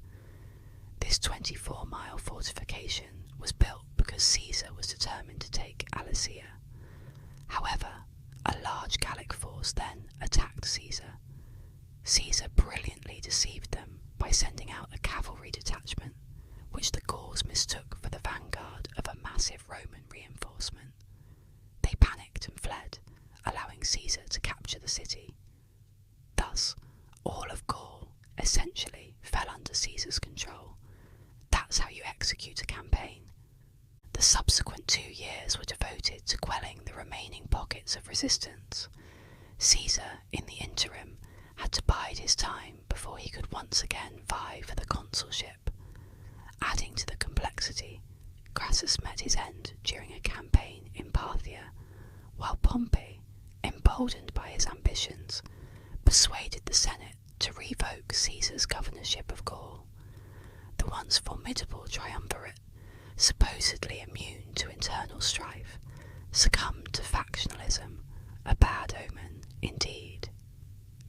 This 24-mile fortification was built because Caesar was determined to take Alesia. However, a large Gallic force then attacked Caesar. Caesar brilliantly deceived them by sending out a cavalry detachment, which the Gauls mistook for the vanguard of a massive Roman reinforcement. They panicked and fled, allowing Caesar to capture the city. Thus, all of Gaul essentially fell under Caesar's control. That's how you execute a campaign. The subsequent 2 years were devoted to quelling the remaining pockets of resistance. Caesar, in the interim, had to bide his time before he could once again vie for the consulship. Adding to the complexity, Crassus met his end during a campaign in Parthia, while Pompey, emboldened by his ambitions, persuaded the Senate to revoke Caesar's governorship of Gaul. The once formidable triumvirate, supposedly immune to internal strife, succumbed to factionalism, a bad omen indeed.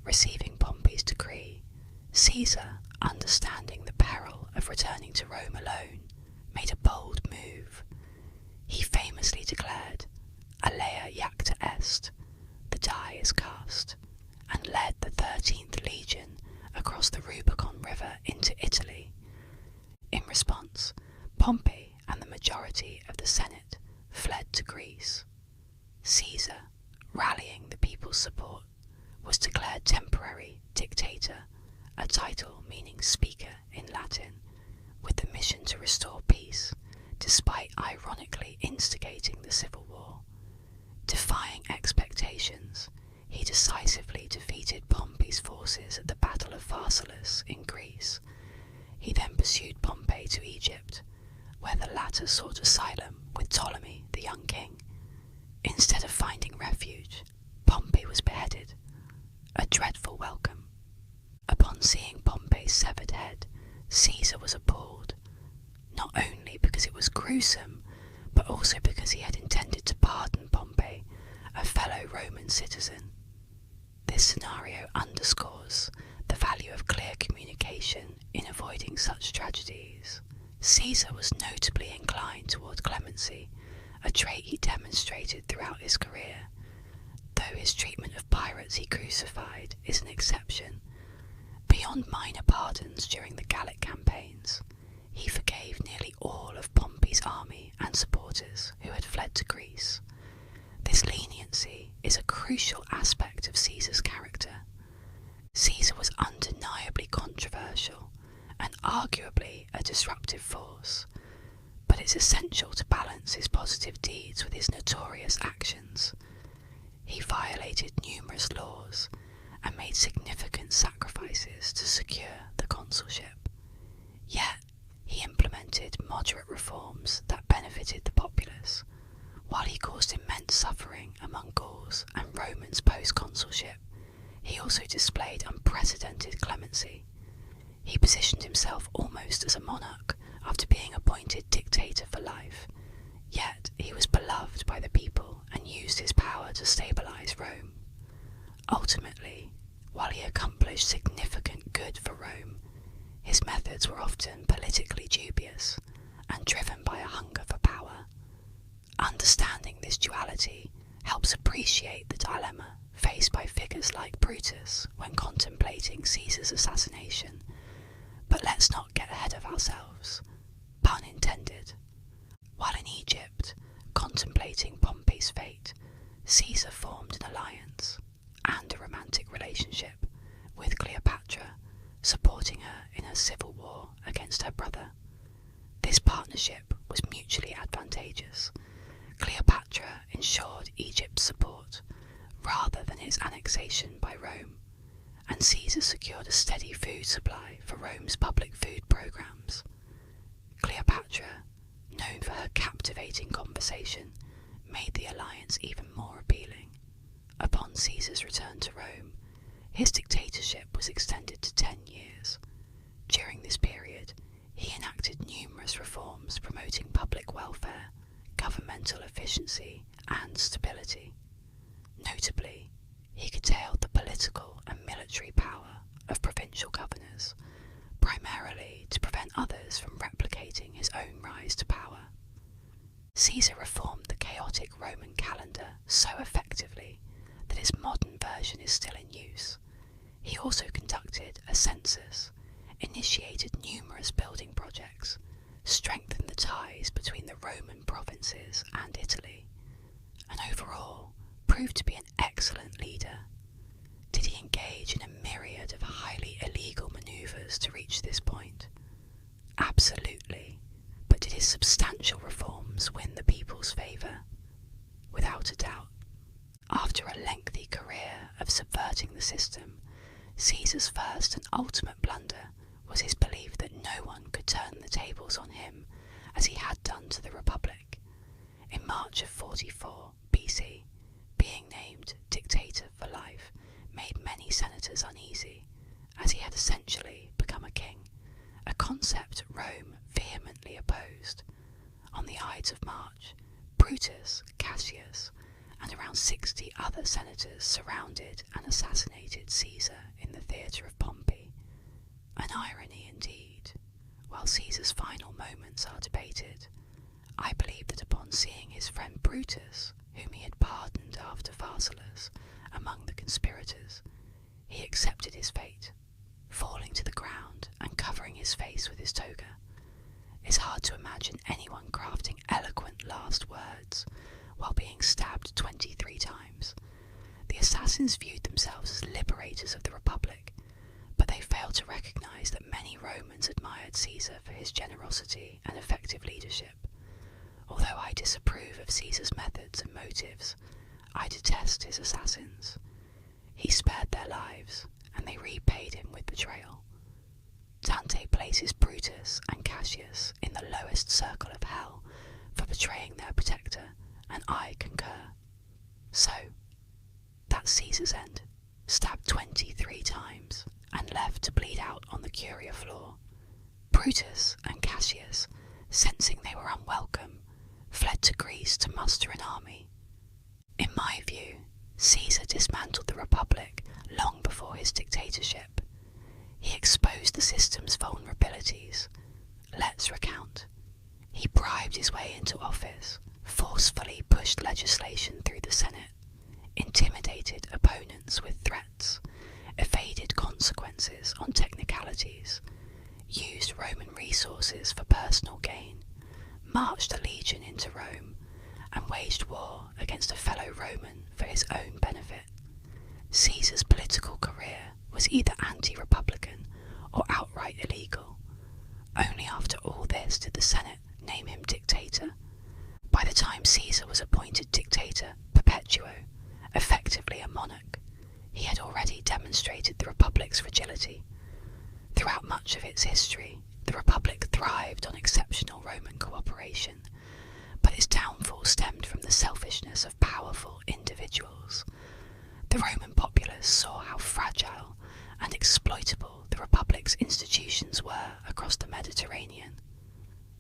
Receiving Pompey's decree, Caesar, understanding the peril of returning to Rome alone, made a bold move. He famously declared, "Alea iacta est," the die is cast, and led the 13th Legion across the Rubicon River into Italy. In response, Pompey and the majority of the Senate fled to Greece. Caesar, rallying the people's support, was declared temporary dictator, a title meaning speaker in Latin, with the mission to restore peace, despite ironically instigating the civil war. Defying expectations, he decisively defeated Pompey's forces at the Battle of Pharsalus in Greece. He then pursued Pompey to Egypt, where the latter sought asylum with Ptolemy, the young king. Instead of finding refuge, Pompey was beheaded. A dreadful welcome. Upon seeing Pompey's severed head, Caesar was appalled, not only because it was gruesome, but also because he had intended to pardon Pompey, a fellow Roman citizen. This scenario underscores the value of clear communication in avoiding such tragedies. Caesar was notably inclined toward clemency, a trait he demonstrated throughout his career. Though his treatment of pirates he crucified is an exception, beyond minor pardons during the Gallic campaigns, he forgave nearly all of Pompey's army and supporters who had fled to Greece. This leniency is a crucial aspect of Caesar's character. Caesar was undeniably controversial and arguably a disruptive force, but it's essential to balance his positive deeds with his notorious actions. He violated numerous laws and made significant sacrifices to secure the consulship. Yet, he implemented moderate reforms that benefited the populace. While he caused immense suffering among Gauls and Romans post-consulship, he also displayed unprecedented clemency. He positioned himself almost as a monarch after being appointed dictator for life, yet he was beloved by the people and used his power to stabilize Rome. Ultimately, while he accomplished significant good for Rome, his methods were often politically dubious and driven by a hunger for power. Understanding this duality helps appreciate the dilemma faced by figures like Brutus when contemplating Caesar's assassination. But let's not get ahead of ourselves. Pun intended. While in Egypt, contemplating Pompey's fate, Caesar formed an alliance and a romantic relationship with Cleopatra, supporting her in her civil war against her brother. This partnership was mutually advantageous. Cleopatra ensured Egypt's support, rather than its annexation by Rome, and Caesar secured a steady food supply for Rome's public food programs. Cleopatra, known for her captivating conversation, made the alliance even more appealing. Upon Caesar's return to Rome, his dictatorship was extended to 10 years. During this period, he enacted numerous reforms promoting public welfare, governmental efficiency, and stability. Notably, he curtailed the political and military power of provincial governors, primarily to prevent others from replicating his own rise to power. Caesar reformed the chaotic Roman calendar so effectively that its modern version is still in use. He also conducted a census, initiated numerous building projects, strengthened the ties between the Roman provinces and Italy, and overall proved to be an excellent leader. Did he engage in a myriad of highly illegal manoeuvres to reach this point? Absolutely. But did his substantial reforms win the people's favour? Without a doubt. After a lengthy career of subverting the system, Caesar's first and ultimate blunder was his belief that no one could turn the tables on him as he had done to the Republic. In March of 44 BC, being named dictator for life made many senators uneasy, as he had essentially become a king, a concept Rome vehemently opposed. On the Ides of March, Brutus, Cassius, and around 60 other senators surrounded and assassinated Caesar in the theatre of Pompey. An irony indeed. While Caesar's final moments are debated, I believe that upon seeing his friend Brutus, whom he had pardoned after Pharsalus, among the conspirators, he accepted his fate, falling to the ground and covering his face with his toga. It's hard to imagine anyone crafting eloquent last words while being stabbed 23 times. The assassins viewed themselves as liberators of the Republic, but they failed to recognise that many Romans admired Caesar for his generosity and effective leadership. Although I disapprove of Caesar's methods and motives, I detest his assassins. He spared their lives, and they repaid him with betrayal. Dante places Brutus and Cassius in the lowest circle of hell for betraying their protector, and I concur. So, that's Caesar's end, stabbed 23 times and left to bleed out on the Curia floor. Brutus and Cassius, sensing they were unwelcome, fled to Greece to muster an army. In my view, Caesar dismantled the Republic long before his dictatorship. He exposed the system's vulnerabilities. Let's recount. He bribed his way into office, forcefully pushed legislation through the Senate, intimidated opponents with threats, evaded consequences on technicalities, used Roman resources for personal gain, marched a legion into Rome, and waged war against a fellow Roman for his own benefit. Caesar's political career was either anti-republican or outright illegal. Only after all this did the Senate name him dictator. By the time Caesar was appointed dictator perpetuo, effectively a monarch, he had already demonstrated the Republic's fragility. Throughout much of its history, the Republic thrived on exceptional Roman cooperation, but its downfall stemmed from the selfishness of powerful individuals. The Roman populace saw how fragile and exploitable the Republic's institutions were across the Mediterranean.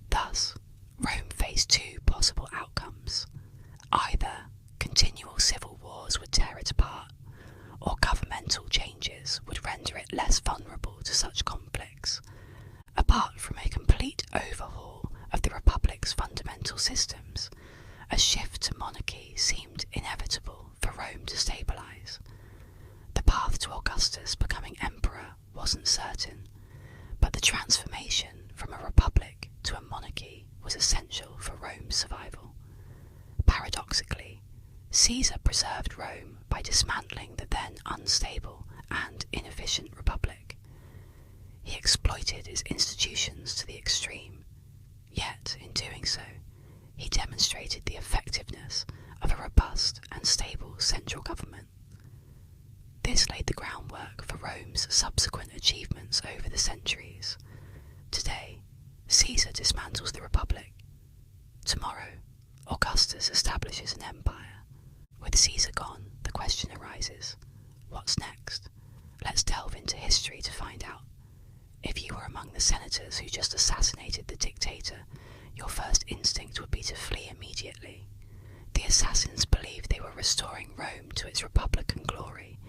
Thus, Rome faced two possible outcomes. Either continual civil wars would tear it apart, or governmental changes would render it less vulnerable to such conflicts. Apart from a complete overhaul of the Republic's fundamental systems, a shift to monarchy seemed inevitable for Rome to stabilise. The path to Augustus becoming emperor wasn't certain, but the transformation from a republic to a monarchy was essential for Rome's survival. Paradoxically, Caesar preserved Rome by dismantling the then unstable and inefficient republic. He exploited its institutions to the extreme, yet in doing so, he demonstrated the effectiveness of a robust and stable central government. This laid the groundwork for Rome's subsequent achievements over the centuries. Today, Caesar dismantles the Republic. Tomorrow, Augustus establishes an empire. With Caesar gone, the question arises, what's next? Let's delve into history to find out. If you were among the senators who just assassinated the dictator, your first instinct would be to flee immediately. The assassins believed they were restoring Rome to its republican glory,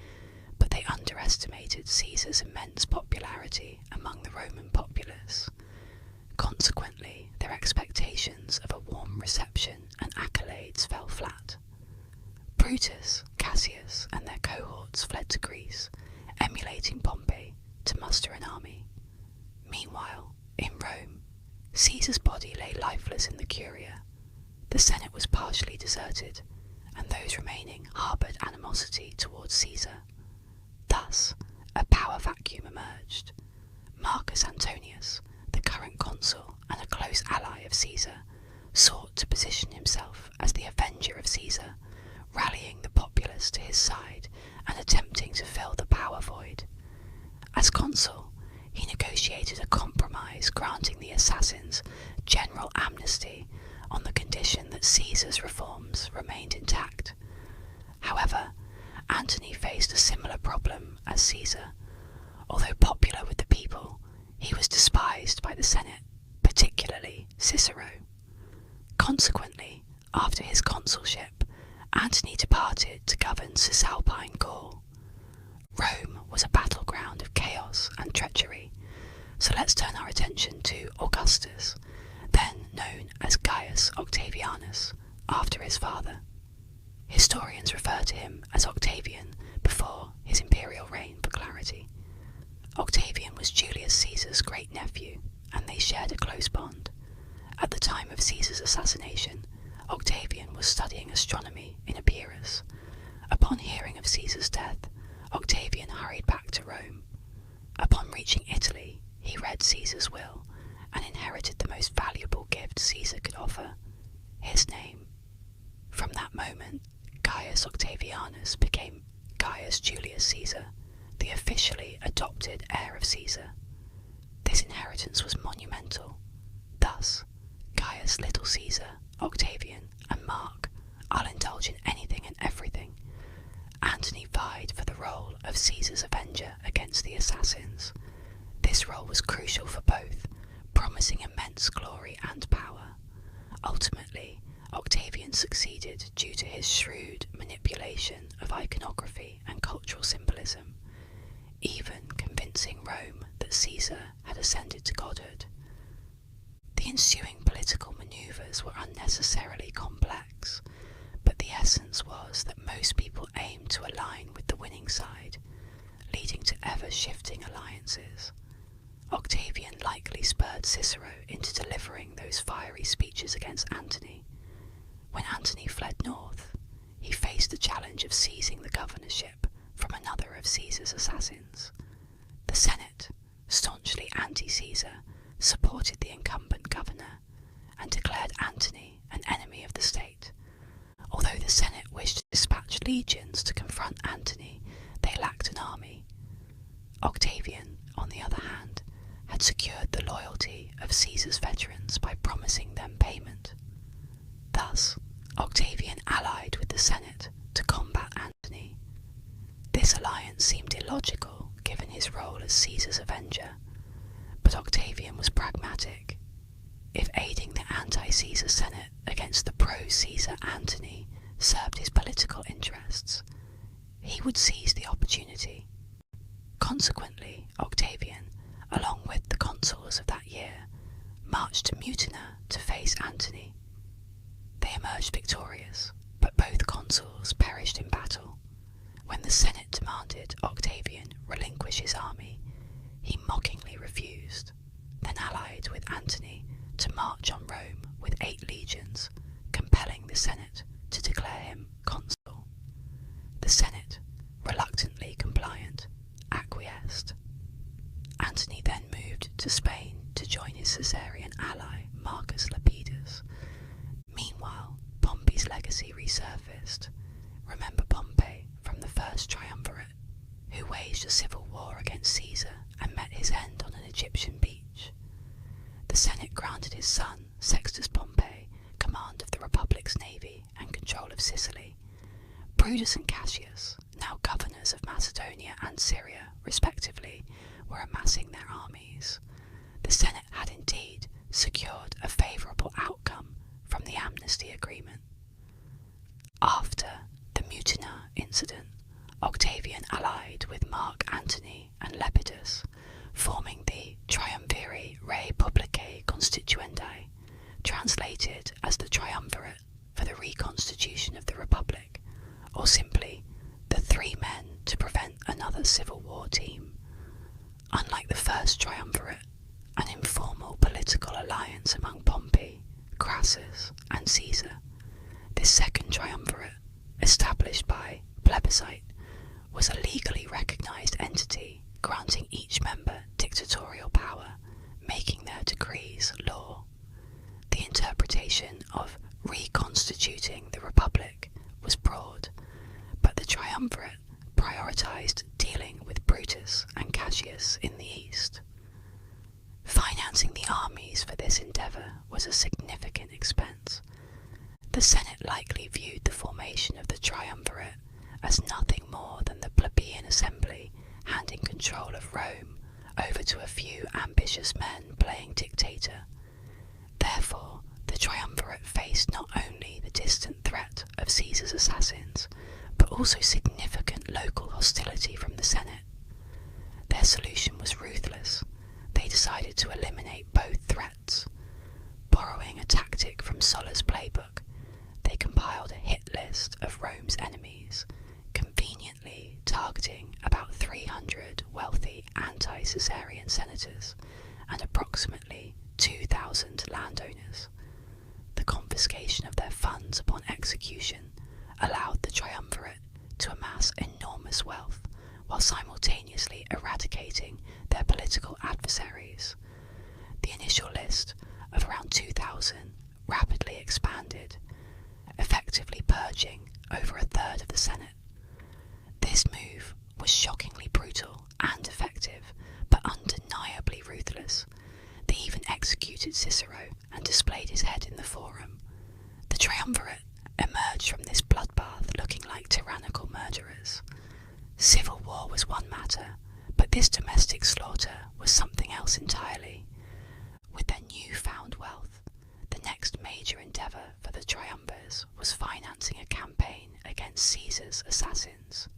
but they underestimated Caesar's immense popularity among the Roman populace. Consequently, their expectations of a warm reception and accolades fell flat. Brutus, Cassius, and their cohorts fled to Greece, emulating Pompey, to muster an army. Meanwhile, in Rome, Caesar's body lay lifeless in the Curia. The Senate was partially deserted, and those remaining harboured animosity towards Caesar. Thus, a power vacuum emerged. Marcus Antonius, the current consul and a close ally of Caesar, sought to position himself as the avenger of Caesar, rallying the populace to his side and attempting to fill the power void. As consul, he negotiated a compromise granting the assassins general amnesty on the condition that Caesar's reforms remained intact. However, Antony faced a similar problem as Caesar. Although popular with the people, he was despised by the Senate, particularly Cicero. Consequently, after his consulship, Antony departed to govern Cisalpine Gaul. Rome was a battleground of chaos and treachery, so let's turn our attention to Augustus, then known as Gaius Octavianus, after his father. Historians refer to him as Octavian before his imperial reign for clarity. Octavian was Julius Caesar's great-nephew, and they shared a close bond. At the time of Caesar's assassination, Octavian was studying astronomy in Epirus. Upon hearing of Caesar's death, Octavian hurried back to Rome. Upon reaching Italy, he read Caesar's will and inherited the most valuable gift Caesar could offer, his name. From that moment, Gaius Octavianus became Gaius Julius Caesar, the officially adopted heir of Caesar. This inheritance was monumental. Thus, Gaius Little Caesar, Octavian, and Mark all indulge in anything and everything. Antony vied for the role of Caesar's avenger against the assassins. This role was crucial for both, promising immense glory and power. Ultimately, Octavian succeeded due to his shrewd manipulation of iconography and cultural symbolism, even convincing Rome that Caesar had ascended to godhood. The ensuing political manoeuvres were unnecessarily complex, but the essence was that most people aimed to align with the winning side, leading to ever-shifting alliances. Octavian likely spurred Cicero into delivering those fiery speeches against Antony. When Antony fled north, he faced the challenge of seizing the governorship from another of Caesar's assassins. The Senate, staunchly anti-Caesar, supported the incumbent governor and declared Antony an enemy of the state. Although the Senate wished to dispatch legions to confront Antony, they lacked an army. Octavian, on the other hand, had secured the loyalty of Caesar's veterans by promising them payment. Thus, Octavian allied with the Senate to combat Antony. This alliance seemed illogical given his role as Caesar's avenger, but Octavian was pragmatic. If aiding the anti-Caesar Senate against the pro-Caesar Antony served his political interests, he would seize the opportunity. Consequently, Octavian, along with the consuls of that year, marched to Mutina to face Antony. They emerged victorious, but both consuls perished in battle. When the Senate demanded Octavian relinquish his army, he mockingly refused, then allied with Antony to march on Rome with 8 legions, compelling the Senate to declare him consul. The Senate, reluctantly compliant, acquiesced. Antony then moved to Spain to join his Caesarian ally Marcus Lepidus. Meanwhile, Pompey's legacy resurfaced. Remember Pompey from the first triumvirate, who waged a civil war against Caesar and met his end on an Egyptian beach. The Senate granted his son, Sextus Pompey, command of the Republic's navy and control of Sicily. Brutus and Cassius, now governors of Macedonia and Syria, respectively, were amassing their armies. The Senate had indeed secured a favourable outcome from the amnesty agreement. After the Mutina incident, Octavian allied with Mark Antony and Lepidus, forming the Triumviri Rei Publicae Constituendae, translated as the Triumvirate for the Reconstitution of the Republic, or simply the 3 men to prevent another civil war team. Unlike the first triumvirate, an informal political alliance among Pompey, Crassus, and Caesar, this second triumvirate, established by plebiscite, was a legally recognised entity granting each member dictatorial power, making their decrees law. The interpretation of reconstituting the Republic was broad, but the triumvirate prioritised dealing with Brutus and Cassius in the east. Financing the armies for this endeavour was a significant expense. The Senate likely viewed the formation of the triumvirate as nothing more than the plebeian assembly control of Rome over to a few ambitious men playing dictator. Therefore, the triumvirate faced not only the distant threat of Caesar's assassins, but also significant local hostility from the Senate. Their solution was ruthless. They decided to eliminate both threats. Borrowing a tactic from Sulla's playbook, they compiled a hit list of Rome's enemies, conveniently targeting about 300 wealthy anti-Caesarian senators and approximately 2,000 landowners. The confiscation of their funds upon execution allowed the triumvirate to amass enormous wealth while simultaneously eradicating their political adversaries. The initial list of around 2,000 rapidly expanded, effectively purging over a third of the Senate. This move was shockingly brutal and effective, but undeniably ruthless. They even executed Cicero and displayed his head in the forum. The triumvirate emerged from this bloodbath looking like tyrannical murderers. Civil war was one matter, but this domestic slaughter was something else entirely. With their newfound wealth, the next major endeavour for the triumvirs was financing a campaign against Caesar's assassins.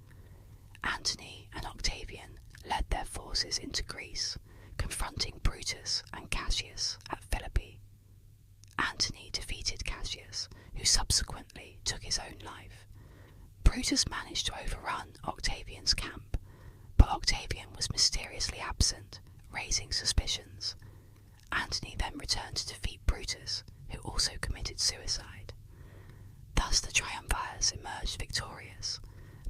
Antony and Octavian led their forces into Greece, confronting Brutus and Cassius at Philippi. Antony defeated Cassius, who subsequently took his own life. Brutus managed to overrun Octavian's camp, but Octavian was mysteriously absent, raising suspicions. Antony then returned to defeat Brutus, who also committed suicide. Thus the triumvirs emerged victorious,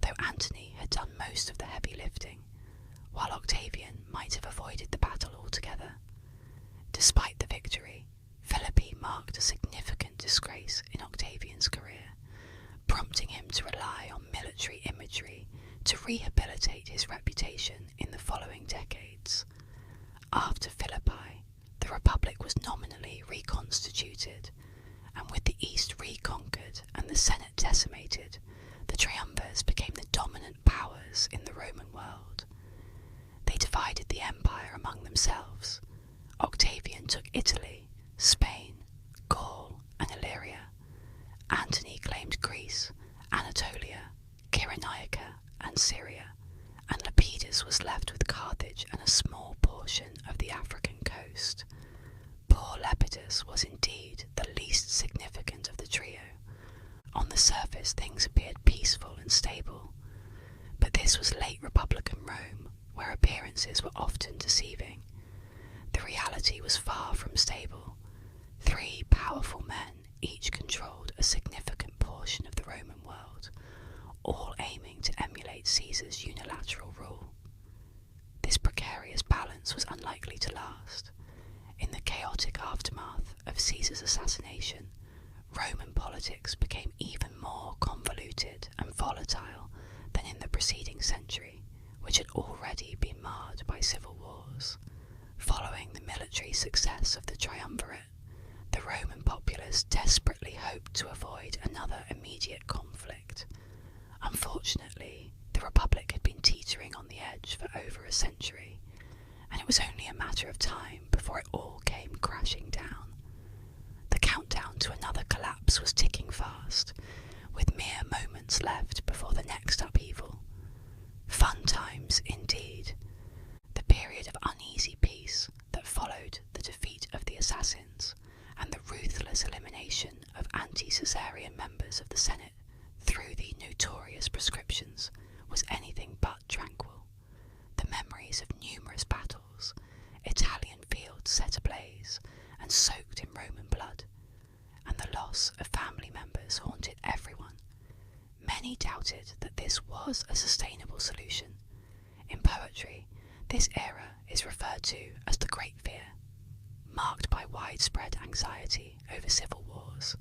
though Antony had done most of the heavy lifting, while Octavian might have avoided the battle altogether. Despite the victory, Philippi marked a significant disgrace in Octavian's career, prompting him to rely on military imagery to rehabilitate his reputation in the following decades. After Philippi, the Republic was nominally reconstituted, and with the East reconquered and the Senate decimated, the triumvirs became the dominant powers in the Roman world. They divided the empire among themselves. Octavian took Italy, Spain, Gaul, and Illyria. Antony claimed Greece, Anatolia, Cyrenaica, and Syria, and Lepidus was left with Carthage and a small portion of the African coast. Poor Lepidus was indeed the least significant of the trio. On the surface things appeared peaceful and stable, but this was late Republican Rome, where appearances were often deceiving. The reality was far from stable. 3 powerful men each controlled a significant portion of the Roman world, all aiming to emulate Caesar's unilateral rule. This precarious balance was unlikely to last. In the chaotic aftermath of Caesar's assassination, Roman politics became even more convoluted and volatile than in the preceding century, which had already been marred by civil wars. Following the military success of the triumvirate, the Roman populace desperately hoped to avoid another immediate conflict. Unfortunately, the Republic had been teetering on the edge for over a century, and it was only a matter of time before it all came crashing down. The countdown to another collapse was ticking fast, with mere moments left before the next upheaval. Fun times indeed. The period of uneasy peace that followed the defeat of the assassins and the ruthless elimination of anti-Caesarian members of the Senate through the notorious proscriptions was anything but tranquil. The memories of numerous battles, Italian fields set ablaze and soaked in Roman blood, and the loss of family members haunted everyone. Many doubted that this was a sustainable solution. In poetry, this era is referred to as the Great Fear, marked by widespread anxiety over civil wars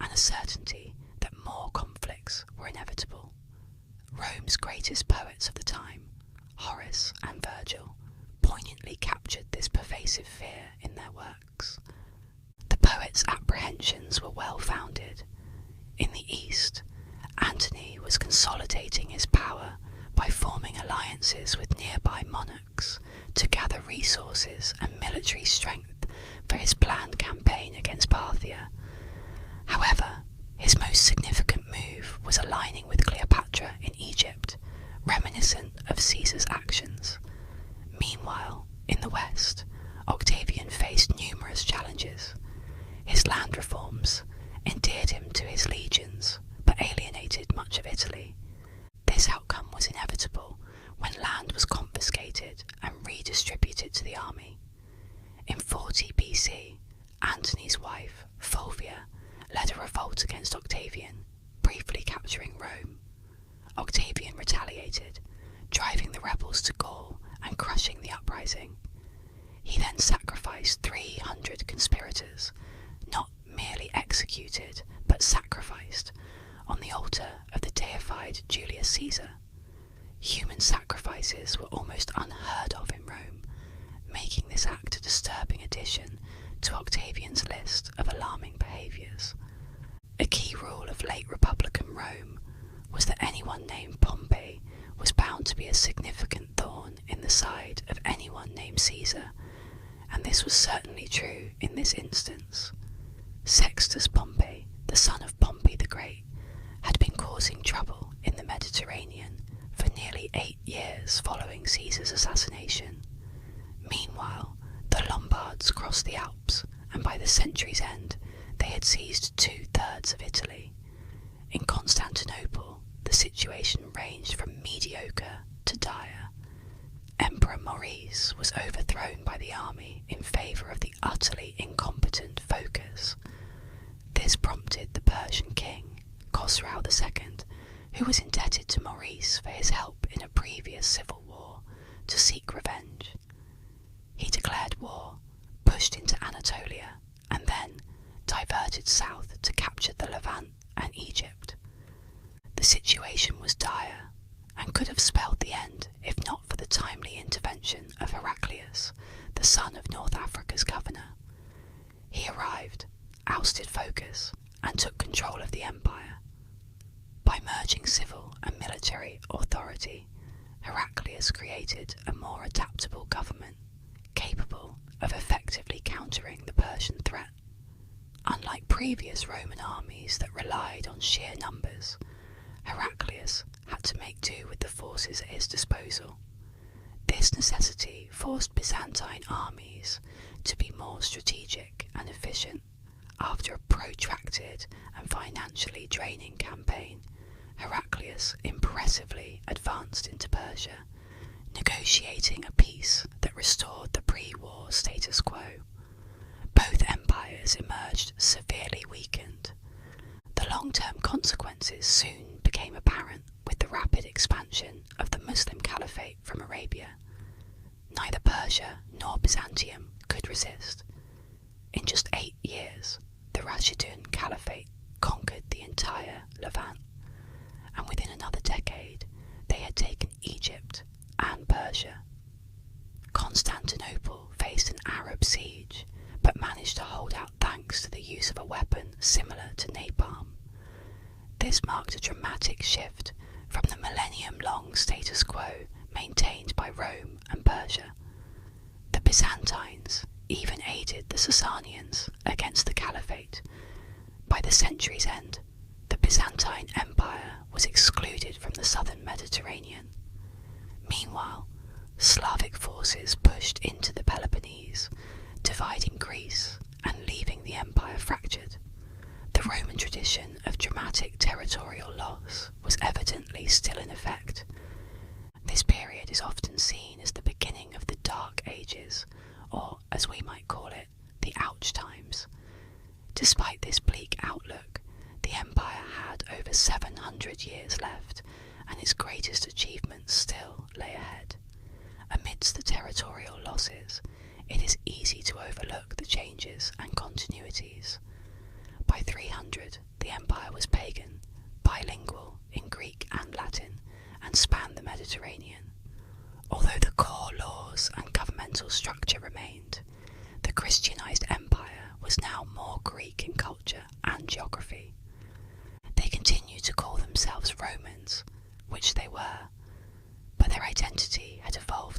and a certainty that more conflicts were inevitable. Rome's greatest poets of the time, Horace and Virgil, poignantly captured this pervasive fear in their works. The poets' apprehensions were well founded. In the East, Antony was consolidating his power by forming alliances with near nearby monarchs to gather resources and military strength for his planned campaign against Parthia. However, his most significant move was aligning with Cleopatra in Egypt, reminiscent of Caesar's actions. Meanwhile, in the west, Octavian faced numerous challenges. His land reforms endeared him to his legions, but alienated much of Italy. This outcome was inevitable when land was confiscated and redistributed to the army. In 40 BC, Antony's wife, Fulvia, led a revolt against Octavian, briefly capturing Rome. Octavian retaliated, driving the rebels to Gaul and crushing the uprising. He then sacrificed 300 conspirators, not merely executed, but sacrificed, on the altar of the deified Julius Caesar. Human sacrifices were almost unheard of in Rome, making this act a disturbing addition to Octavian's list of alarming behaviours. A key rule of late Republican Rome was that anyone named Pompey was bound to be a significant thorn in the side of anyone named Caesar, and this was certainly true in this instance. Sextus Pompey, the son of Pompey the Great, had been causing trouble in the Mediterranean for nearly 8 years following Caesar's assassination. Meanwhile, the Lombards crossed the Alps, and by the century's end, they had seized 2/3 of Italy. In Constantinople, the situation ranged from mediocre to dire. Emperor Maurice was overthrown by the army in favour of the utterly incompetent Phocas. This prompted the Persian king, Khosrau II, who was indebted to Maurice for his help in a previous civil war, to seek revenge. He declared war, pushed into Anatolia, and then diverted south to capture the Levant and Egypt. The situation was dire, and could have spelled the end if not for the timely intervention of Heraclius, the son of North Africa's governor. He arrived, ousted Phocas, and took control of the empire. By merging civil and military authority, Heraclius created a more adaptable government, capable of effectively countering the Persian threat. Unlike previous Roman armies that relied on sheer numbers, Heraclius had to make do with the forces at his disposal. This necessity forced Byzantine armies to be more strategic and efficient. After a protracted and financially draining campaign, Heraclius impressively advanced into Persia, negotiating a peace that restored the pre-war status quo. Both empires emerged severely weakened. The long-term consequences soon became apparent with the rapid expansion of the Muslim Caliphate from Arabia. Neither Persia nor Byzantium could resist. In just 8 years, the Rashidun Caliphate conquered the entire Levant, and within another decade, they had taken Egypt and Persia. Constantinople faced an Arab siege, but managed to hold out thanks to the use of a weapon similar to napalm. This marked a dramatic shift from the millennium-long status quo maintained by Rome and Persia. The Byzantines even aided the Sasanians against the Caliphate. By the century's end, the Byzantine Empire was excluded from the southern Mediterranean. Meanwhile, Slavic forces pushed into the Peloponnese, dividing Greece and leaving the empire fractured. The Roman tradition of dramatic territorial loss was evidently still in effect. This period is often seen as the beginning of the Dark Ages, or, as we might call it, the Ouch Times. Despite this bleak outlook, the empire had over 700 years left, and its greatest achievements still lay ahead. Amidst the territorial losses, it is easy to overlook the changes and continuities. By 300, the empire was pagan, bilingual in Greek and Latin, and spanned the Mediterranean. Although the core laws and governmental structure remained, the Christianized empire was now more Greek in culture and geography. They continued to call themselves Romans, which they were, but their identity had evolved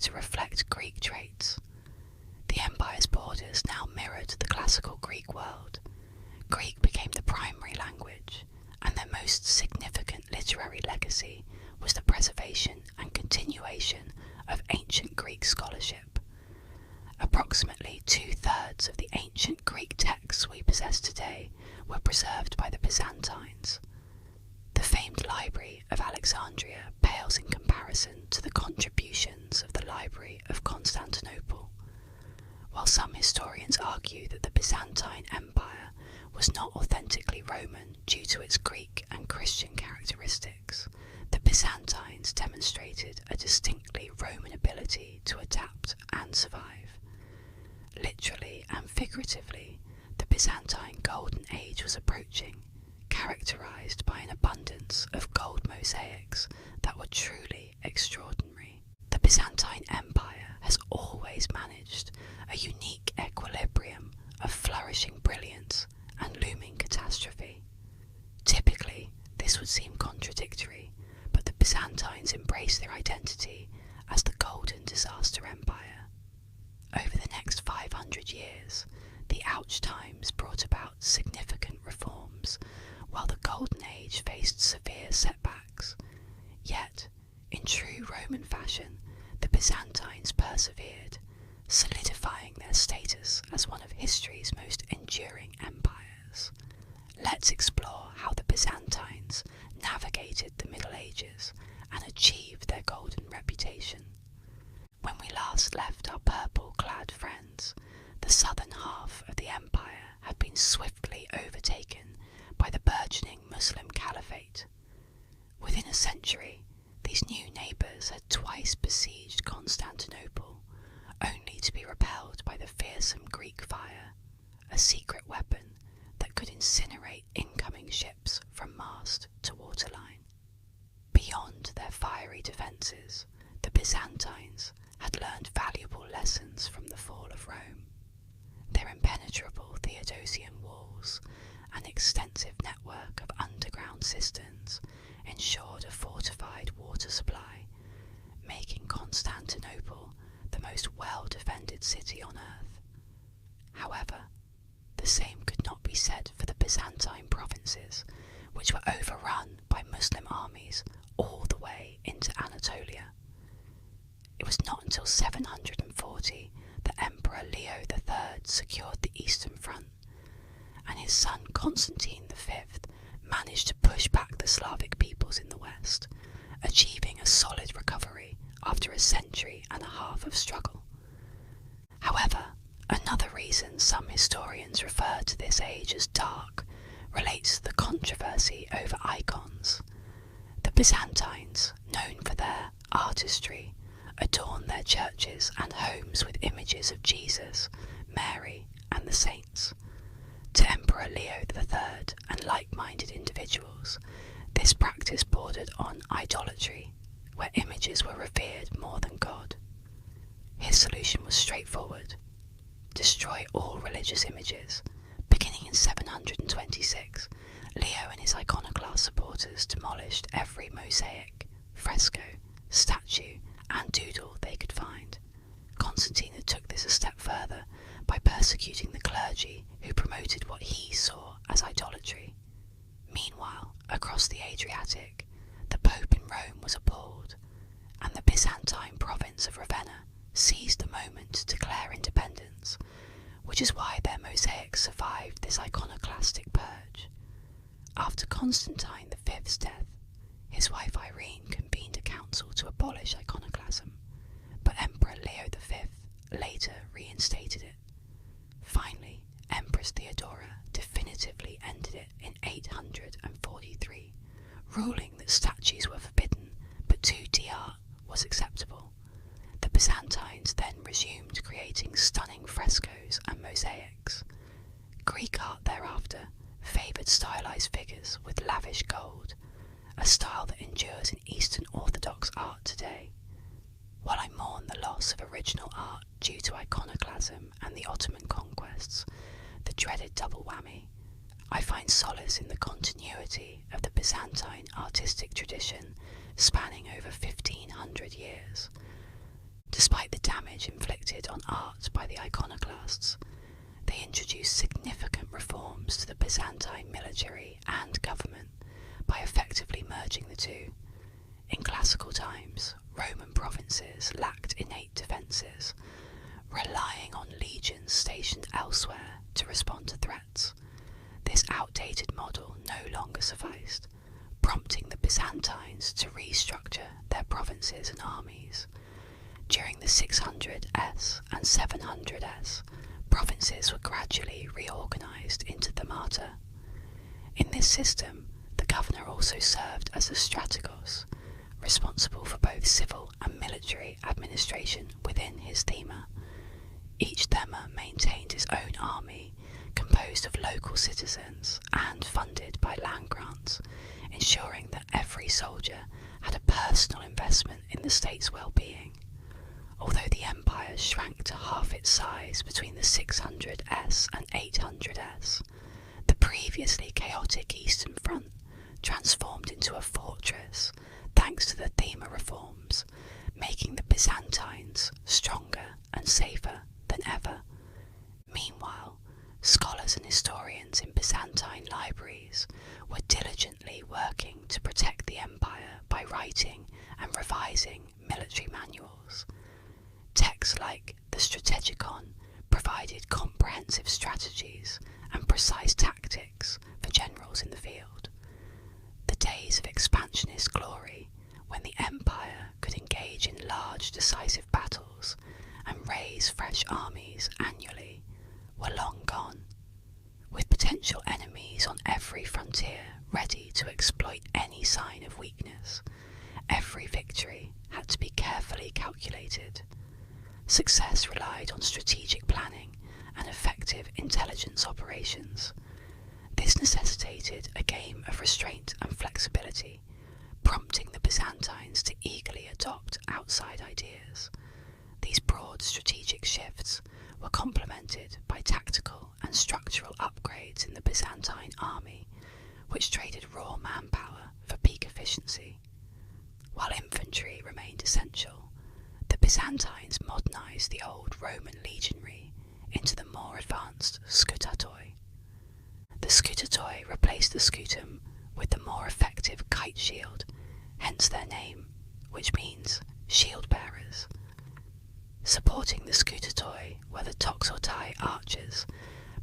possess today were preserved by the Byzantines. The famed Library of Alexandria pales in comparison to the contributions of the Library of Constantinople. While some historians argue that the Byzantine Empire was not authentically Roman due to its Greek and Christian characteristics, the Byzantines demonstrated a distinctly Roman ability to adapt and survive. Literally and figuratively, the Byzantine Golden Age was approaching, characterized by an abundance of gold mosaics that were truly extraordinary. The Byzantine Empire has always managed a unique equilibrium of flourishing brilliance and looming catastrophe. Typically, this would seem contradictory, but the Byzantines embraced their identity as the Golden Disaster Empire. Over the next 500 years, the Ouch times brought about significant reforms, while the Golden Age faced severe setbacks. Yet, in true Roman fashion, the Byzantines persevered, solidifying their status as one of history's most enduring empires. Let's explore how the Byzantines navigated the Middle Ages and achieved their golden reputation. When we last left our purple-clad friends, the southern half of the empire had been swiftly overtaken by the burgeoning Muslim Caliphate. Within a century, these new neighbours had twice besieged Constantinople, only to be repelled by the fearsome Greek fire, a secret weapon that could incinerate incoming ships from mast to waterline. Beyond their fiery defences, the Byzantines had learned valuable lessons from the fall of Rome. Their impenetrable Theodosian walls and extensive network of underground cisterns ensured a fortified water supply, making Constantinople the most well-defended city on earth. However, the same could not be said for the Byzantine provinces, which were overrun by Muslim armies all the way into Anatolia. It was not until 740 that Emperor Leo III secured the Eastern Front, and his son Constantine V managed to push back the Slavic peoples in the west, achieving a solid recovery after a century and a half of struggle. However, another reason some historians refer to this age as dark relates to the controversy over icons. The Byzantines, known for their artistry, adorned their churches and homes with images of Jesus, Mary, and the saints. To Emperor Leo III and like-minded individuals, this practice bordered on idolatry, where images were revered more than God. His solution was straightforward: destroy all religious images. Beginning in 726, Leo and his iconoclast supporters demolished every mosaic, fresco, statue, and doodle they could find. Constantine took this a step further by persecuting the clergy who promoted what he saw as idolatry. Meanwhile, across the Adriatic, the Pope in Rome was appalled, and the Byzantine province of Ravenna seized the moment to declare independence, which is why their mosaics survived this iconoclastic purge. After Constantine V's death, his wife Irene convened a council to abolish iconoclasm, but Emperor Leo V later reinstated it. Finally, Empress Theodora definitively ended it in 843, ruling that statues were forbidden, but 2D art was acceptable. The Byzantines then resumed creating stunning frescoes and mosaics. Greek art thereafter favoured stylized figures with lavish gold, a style that endures in Eastern Orthodox art today. While I mourn the loss of original art due to iconoclasm and the Ottoman conquests, the dreaded double whammy, I find solace in the continuity of the Byzantine artistic tradition spanning over 1500 years. Despite the damage inflicted on art by the iconoclasts, they introduced significant reforms to the Byzantine military and government by effectively merging the two. In classical times, Roman provinces lacked innate defences, relying on legions stationed elsewhere to respond to threats. This outdated model no longer sufficed, prompting the Byzantines to restructure their provinces and armies. During the 600s and 700s, provinces were gradually reorganised into themata. In this system, the governor also served as a strategos, responsible for both civil and military administration within his thema. Each thema maintained its own army, composed of local citizens and funded by land grants, ensuring that every soldier had a personal investment in the state's well-being. Although the empire shrank to half its size between the 600s and 800s, the previously chaotic Eastern Front transformed into a fortress thanks to the thema reforms, making the Byzantines stronger and safer than ever. Meanwhile, scholars and historians in Byzantine libraries were diligently working to protect the empire by writing and revising military manuals. Texts like the Strategicon provided comprehensive strategies and precise tactics for generals in the field. The days of expansionist glory, when the empire could engage in large decisive battles and raise fresh armies annually, were long gone. With potential enemies on every frontier ready to exploit any sign of weakness, every victory had to be carefully calculated. Success relied on strategic planning and effective intelligence operations. This necessitated a game of restraint and flexibility, prompting the Byzantines to eagerly adopt outside ideas. These broad strategic shifts were complemented by tactical and structural upgrades in the Byzantine army, which traded raw manpower for peak efficiency. While infantry remained essential, the Byzantines modernised the old Roman legionary into the more advanced scutatoi. The scutatoi replaced the scutum with the more effective kite shield, hence their name, which means shield bearers. Supporting the scutatoi were the toxotai archers,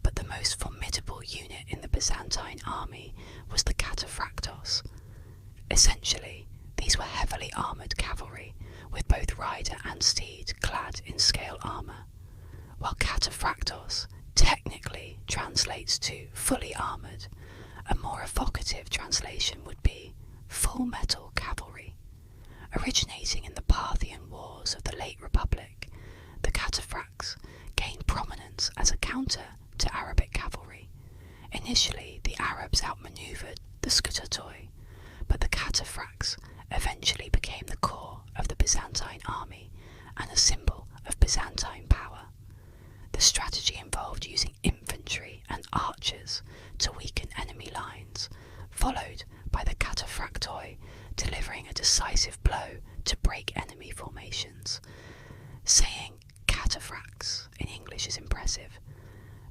but the most formidable unit in the Byzantine army was the cataphractos. Essentially, these were heavily armoured cavalry, with both rider and steed clad in scale armour. While cataphractos technically translates to fully armoured, a more evocative translation would be full metal cavalry. Originating in the Parthian wars of the late Republic, the cataphracts gained prominence as a counter to Arabic cavalry. Initially, the Arabs outmaneuvered the scutatoi, but the cataphracts eventually became the core of the Byzantine army and a symbol of Byzantine power. The strategy involved using infantry and archers to weaken enemy lines, followed by the cataphractoi delivering a decisive blow to break enemy formations. Saying cataphracts in English is impressive,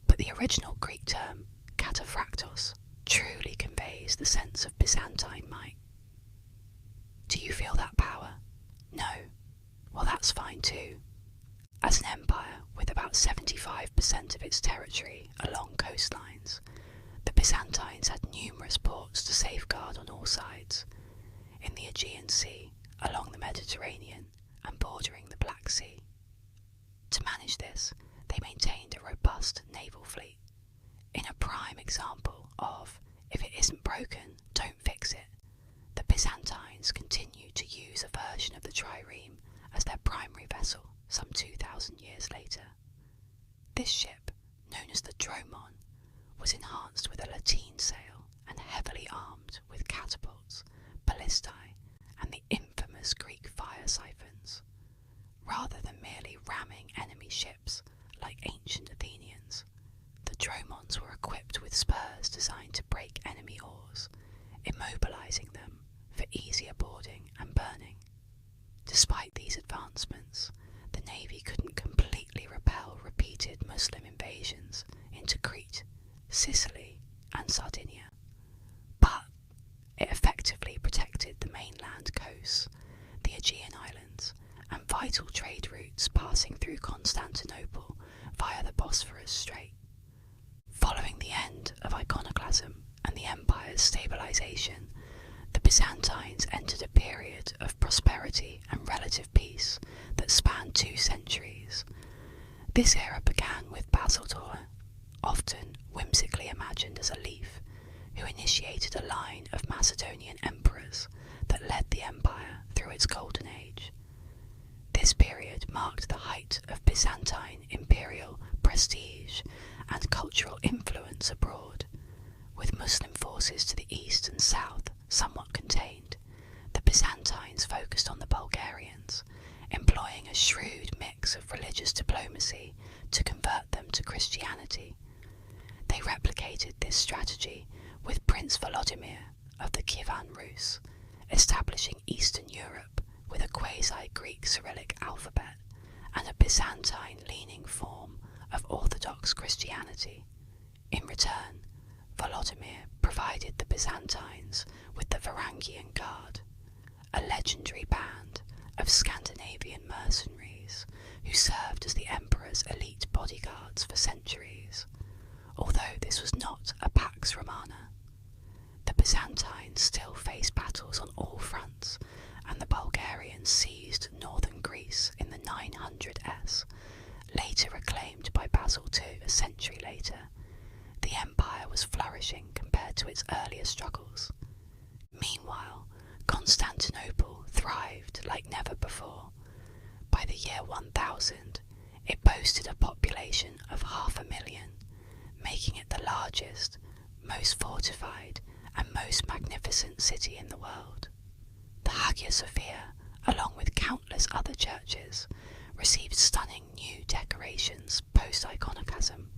but the original Greek term cataphractos truly conveys the sense of Byzantine might. Do you feel that power? No? Well, that's fine too. As an empire with about 75% of its territory along coastlines, the Byzantines had numerous ports to safeguard on all sides, in the Aegean Sea, along the Mediterranean, and bordering the Black Sea. To manage this, they maintained a robust naval fleet. In a prime example of, if it isn't broken, don't fix it, the Byzantines continued to use a version of the trireme as their primary vessel some 2,000 years later. This ship, known as the dromon, was enhanced with a lateen sail and heavily armed with catapults, ballistae, and the infamous Greek fire siphons. Rather than merely ramming enemy ships like ancient Athenians, the dromons were equipped with spurs designed to break enemy oars, immobilizing them for easier boarding and burning. Despite these advancements, the navy couldn't completely repel repeated Muslim invasions into Crete, Sicily, and Sardinia, but it effectively protected the mainland coasts, the Aegean islands, and vital trade routes passing through Constantinople via the Bosphorus Strait. Following the end of iconoclasm and the empire's stabilization, the Byzantines entered a period of prosperity and relative peace that spanned 2 centuries. This era began with Basiltor, often whimsically imagined as a leaf, who initiated a line of Macedonian emperors that led the empire through its golden age. This period marked the height of Byzantine imperial prestige and cultural influence abroad. With Muslim forces to the east and south somewhat contained, the Byzantines focused on the Bulgarians, employing a shrewd mix of religious diplomacy to convert them to Christianity. They replicated this strategy with Prince Volodymyr of the Kievan Rus, establishing Eastern Europe with a quasi-Greek Cyrillic alphabet and a Byzantine-leaning form of Orthodox Christianity. In return, Volodymyr provided the Byzantines with the Varangian Guard, a legendary band of Scandinavian mercenaries who served as the emperor's elite bodyguards for centuries, although this was not a Pax Romana. The Byzantines still faced battles on all fronts, and the Bulgarians seized northern Greece in the 900s, later reclaimed by Basil II a century later. The empire was flourishing compared to its earlier struggles. Meanwhile, Constantinople thrived like never before. By the year 1000, it boasted a population of 500,000, making it the largest, most fortified, and most magnificent city in the world. The Hagia Sophia, along with countless other churches, received stunning new decorations post-iconoclasm.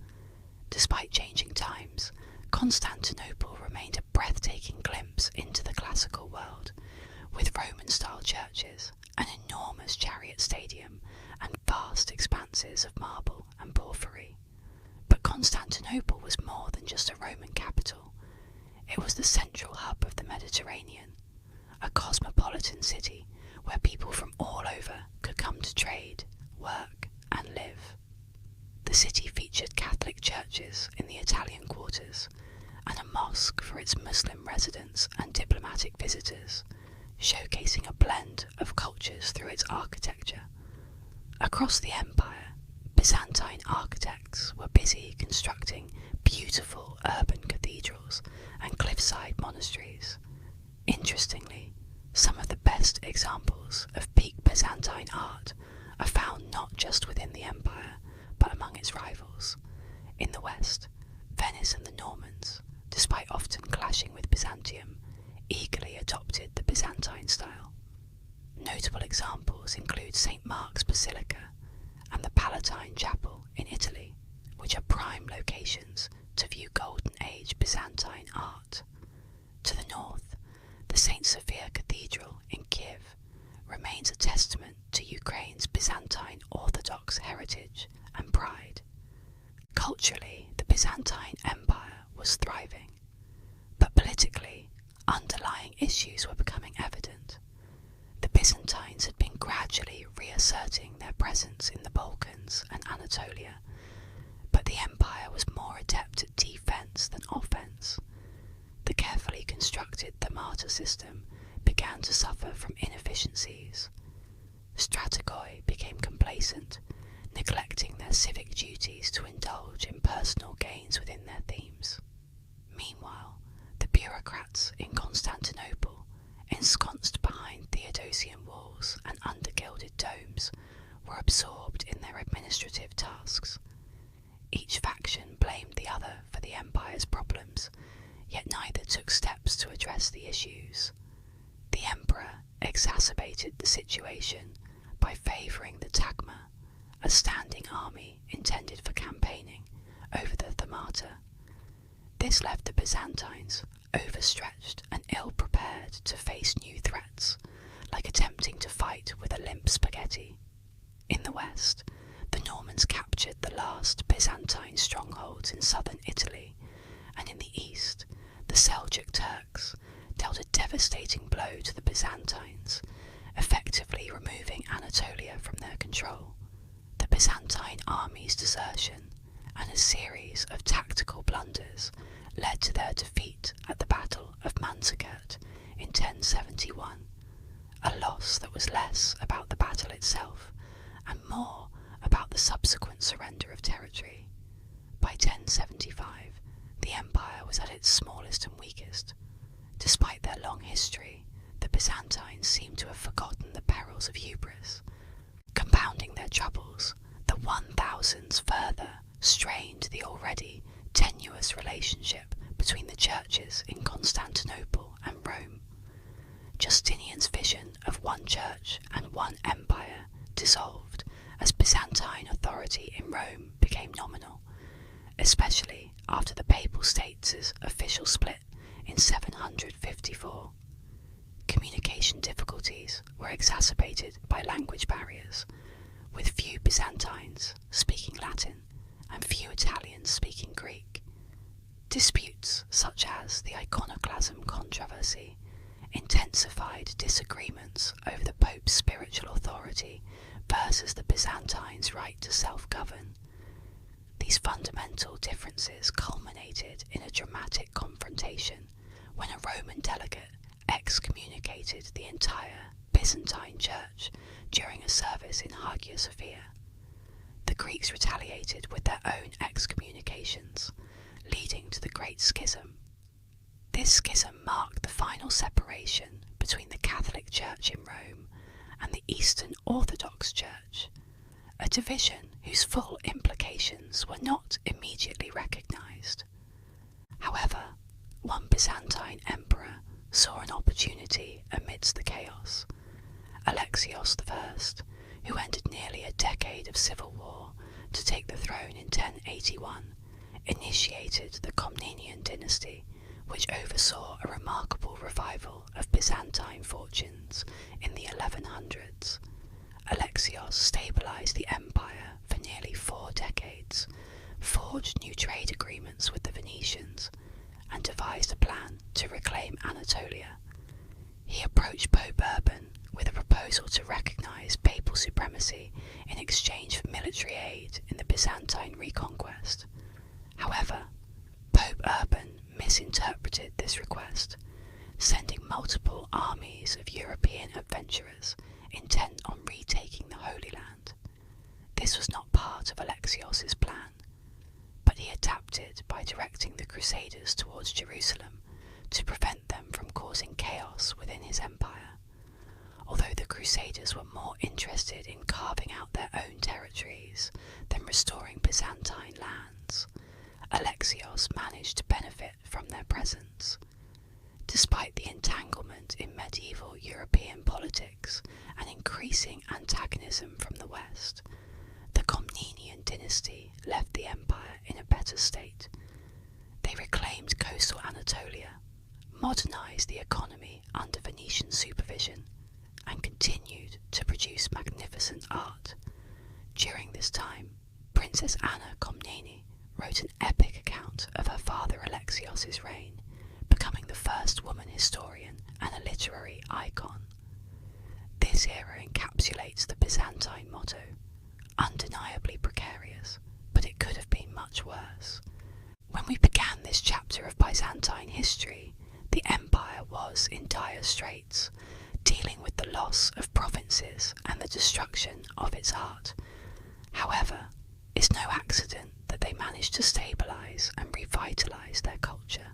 Despite changing times, Constantinople remained a breathtaking glimpse into the classical world, with Roman-style churches, an enormous chariot stadium, and vast expanses of marble and porphyry. But Constantinople was more than just a Roman capital. It was the central hub of the Mediterranean, a cosmopolitan city where people from all over could come to trade, work, and live. The city featured Catholic churches in the Italian quarters, and a mosque for its Muslim residents and diplomatic visitors, showcasing a blend of cultures through its architecture. Across the empire, Byzantine architects were busy constructing beautiful urban cathedrals and cliffside monasteries. Interestingly, some of the best examples of peak Byzantine art are found not just within the empire, but among its rivals. In the west, Venice and the Normans, despite often clashing with Byzantium, eagerly adopted the Byzantine style. Notable examples include St. Mark's Basilica and the Palatine Chapel in Italy, which are prime locations to view Golden Age Byzantine art. To the north, the St. Sophia Cathedral in Kiev remains a testament to Ukraine's Byzantine Orthodox heritage and pride. Culturally, the Byzantine Empire was thriving, but politically, underlying issues were becoming evident. The Byzantines had been gradually reasserting their presence in the Balkans and Anatolia, but the empire was more adept at defense than offense. The carefully constructed Thermata system began to suffer from inefficiencies. Strategoi became complacent, neglecting their civic duties to indulge in personal gains within their themes. Meanwhile, the bureaucrats in Constantinople, ensconced behind Theodosian walls and under-gilded domes, were absorbed in their administrative tasks. Each faction blamed the other for the empire's problems, yet neither took steps to address the issues. The emperor exacerbated the situation by favouring the tagma, a standing army intended for campaigning, over the Thermata. This left the Byzantines overstretched and ill-prepared to face new threats, like attempting to fight with a limp spaghetti. In the west, the Normans captured the last Byzantine strongholds in southern Italy, and in the east, the Seljuk Turks dealt a devastating blow to the Byzantines, effectively removing Anatolia from their control. The Byzantine army's desertion and a series of tactical blunders led to their defeat at the Battle of Manzikert in 1071, a loss that was less about the battle itself and more about the subsequent surrender of territory. By 1075, the empire was at its smallest and weakest. Despite their long history, the Byzantines seem to have forgotten the perils of hubris. Compounding their troubles, the 1000s further strained the already tenuous relationship between the churches in Constantinople and Rome. Justinian's vision of one church and one empire dissolved as Byzantine authority in Rome became nominal, especially after the Papal States' official split in 754. Communication difficulties were exacerbated by language barriers, with few Byzantines speaking Latin and few Italians speaking Greek. Disputes such as the iconoclasm controversy intensified disagreements over the Pope's spiritual authority versus the Byzantines' right to self-govern. These fundamental differences culminated in a dramatic confrontation when a Roman delegate excommunicated the entire Byzantine Church during a service in Hagia Sophia. The Greeks retaliated with their own excommunications, leading to the Great Schism. This schism marked the final separation between the Catholic Church in Rome and the Eastern Orthodox Church, a division whose full implications were not immediately recognised. However, one Byzantine emperor saw an opportunity amidst the chaos. Alexios I, who ended nearly a decade of civil war to take the throne in 1081, initiated the Komnenian dynasty, which oversaw a remarkable revival of Byzantine fortunes in the 1100s. Alexios stabilised the empire for nearly 4 decades, forged new trade agreements with the Venetians, and devised a plan to reclaim Anatolia. He approached Pope Urban with a proposal to recognise papal supremacy in exchange for military aid in the Byzantine reconquest. However, Pope Urban misinterpreted this request, sending multiple armies of European adventurers intent on retaking the Holy Land. This was not part of Alexios' plan, but he adapted by directing the Crusaders towards Jerusalem to prevent them from causing chaos within his empire. Although the Crusaders were more interested in carving out their own territories than restoring Byzantine lands, Alexios managed to benefit from their presence. Despite the entanglement in medieval European politics and increasing antagonism from the West, the Komnenian dynasty left the empire in a better state. They reclaimed coastal Anatolia, modernised the economy under Venetian supervision, and continued to produce magnificent art. During this time, Princess Anna Komnene wrote an epic account of her father Alexios' reign, becoming the first woman historian and a literary icon. This era encapsulates the Byzantine motto, undeniably precarious, but it could have been much worse. When we began this chapter of Byzantine history, the empire was in dire straits, dealing with the loss of provinces and the destruction of its art. However, it's no accident that they managed to stabilise and revitalise their culture.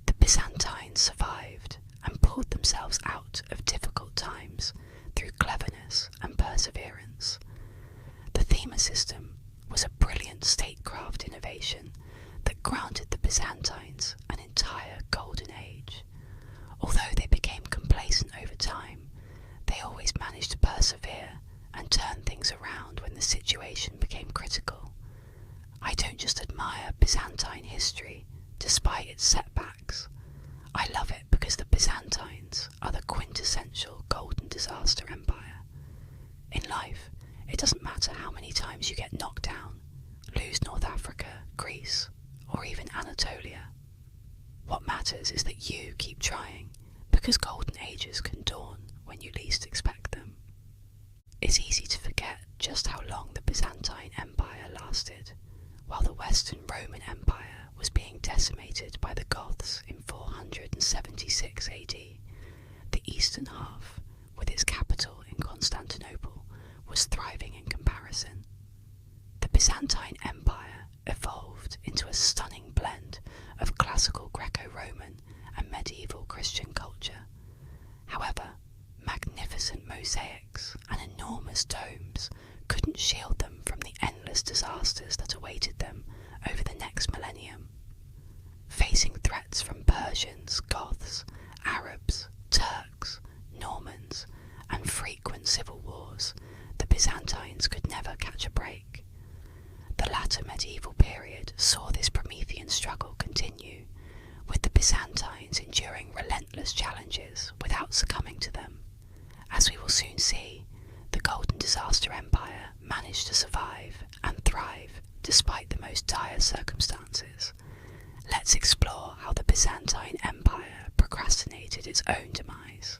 The Byzantines survived and pulled themselves out of difficult times through cleverness and perseverance. The Thema system was a brilliant statecraft innovation that granted the Byzantines an entire golden age. Although they became complacent over time, they always managed to persevere and turn things around when the situation became critical. I don't just admire Byzantine history, despite its setbacks. I love it because the Byzantines are the quintessential golden disaster empire. In life, it doesn't matter how many times you get knocked down, lose North Africa, Greece, or even Anatolia. What matters is that you keep trying, because golden ages can dawn when you least expect them. It's easy to forget just how long the Byzantine Empire lasted. While the Western Roman Empire was being decimated by the Goths in 476 AD, the eastern half, with its capital in Constantinople, was thriving in comparison. The Byzantine Empire evolved into a stunning blend of classical Greco-Roman and medieval Christian culture. However, magnificent mosaics and enormous domes couldn't shield them from the endless disasters that awaited them over the next millennium. Facing threats from Persians, Goths, Arabs, Turks, Normans, and frequent civil wars, the Byzantines could never catch a break. The latter medieval period saw this Promethean struggle continue, with the Byzantines enduring relentless challenges without succumbing to them. As we will soon see, the Golden Disaster Empire managed to survive and thrive despite the most dire circumstances. Let's explore how the Byzantine Empire procrastinated its own demise,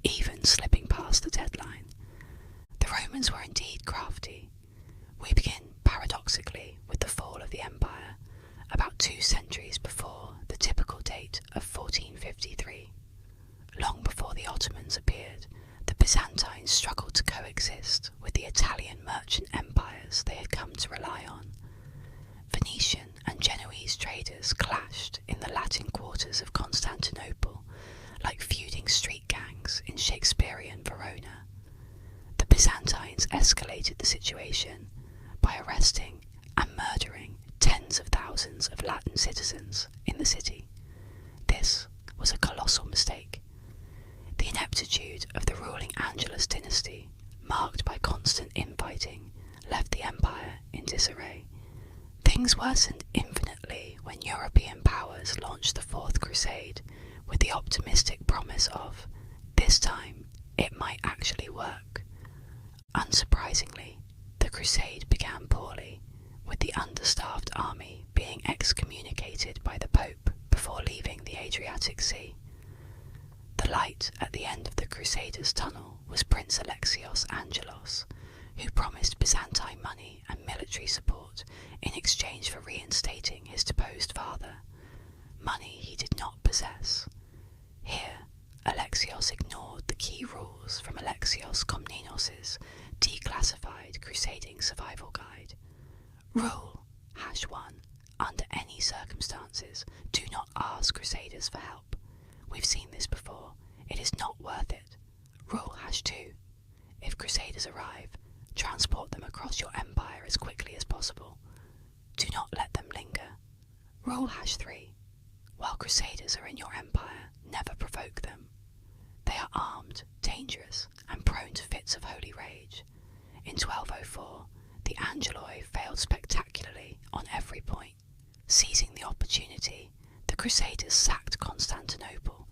even slipping past the deadline. The Romans were indeed crafty. We begin, paradoxically, with the fall of the empire, about 2 centuries before the typical date of 1453. Long before the Ottomans appeared, the Byzantines struggled to coexist with the Italian merchant empires they had come to rely on. Venetian and Genoese traders clashed in the Latin quarters of Constantinople like feuding street gangs in Shakespearean Verona. The Byzantines escalated the situation by arresting and murdering tens of thousands of Latin citizens in the city. This was a colossal mistake. The ineptitude of the ruling Angelus dynasty, marked by constant infighting, left the empire in disarray. Things worsened infinitely when European powers launched the Fourth Crusade with the optimistic promise of, this time, it might actually work. Unsurprisingly, the crusade began poorly, with the understaffed army being excommunicated by the Pope before leaving the Adriatic Sea. The light at the end of the Crusaders' tunnel was Prince Alexios Angelos, who promised Byzantine money and military support in exchange for reinstating his deposed father, money he did not possess. Here, Alexios ignored the key rules from Alexios Komnenos' declassified crusading survival guide. Rule #1. Under any circumstances, do not ask crusaders for help. We've seen this before. It is not worth it. Rule #2. If crusaders arrive, transport them across your empire as quickly as possible. Do not let them linger. Rule #3. While crusaders are in your empire, never provoke them. They are armed, dangerous, and prone to fits of holy rage. In 1204, the Angeloi failed spectacularly on every point. Seizing the opportunity, the Crusaders sacked Constantinople.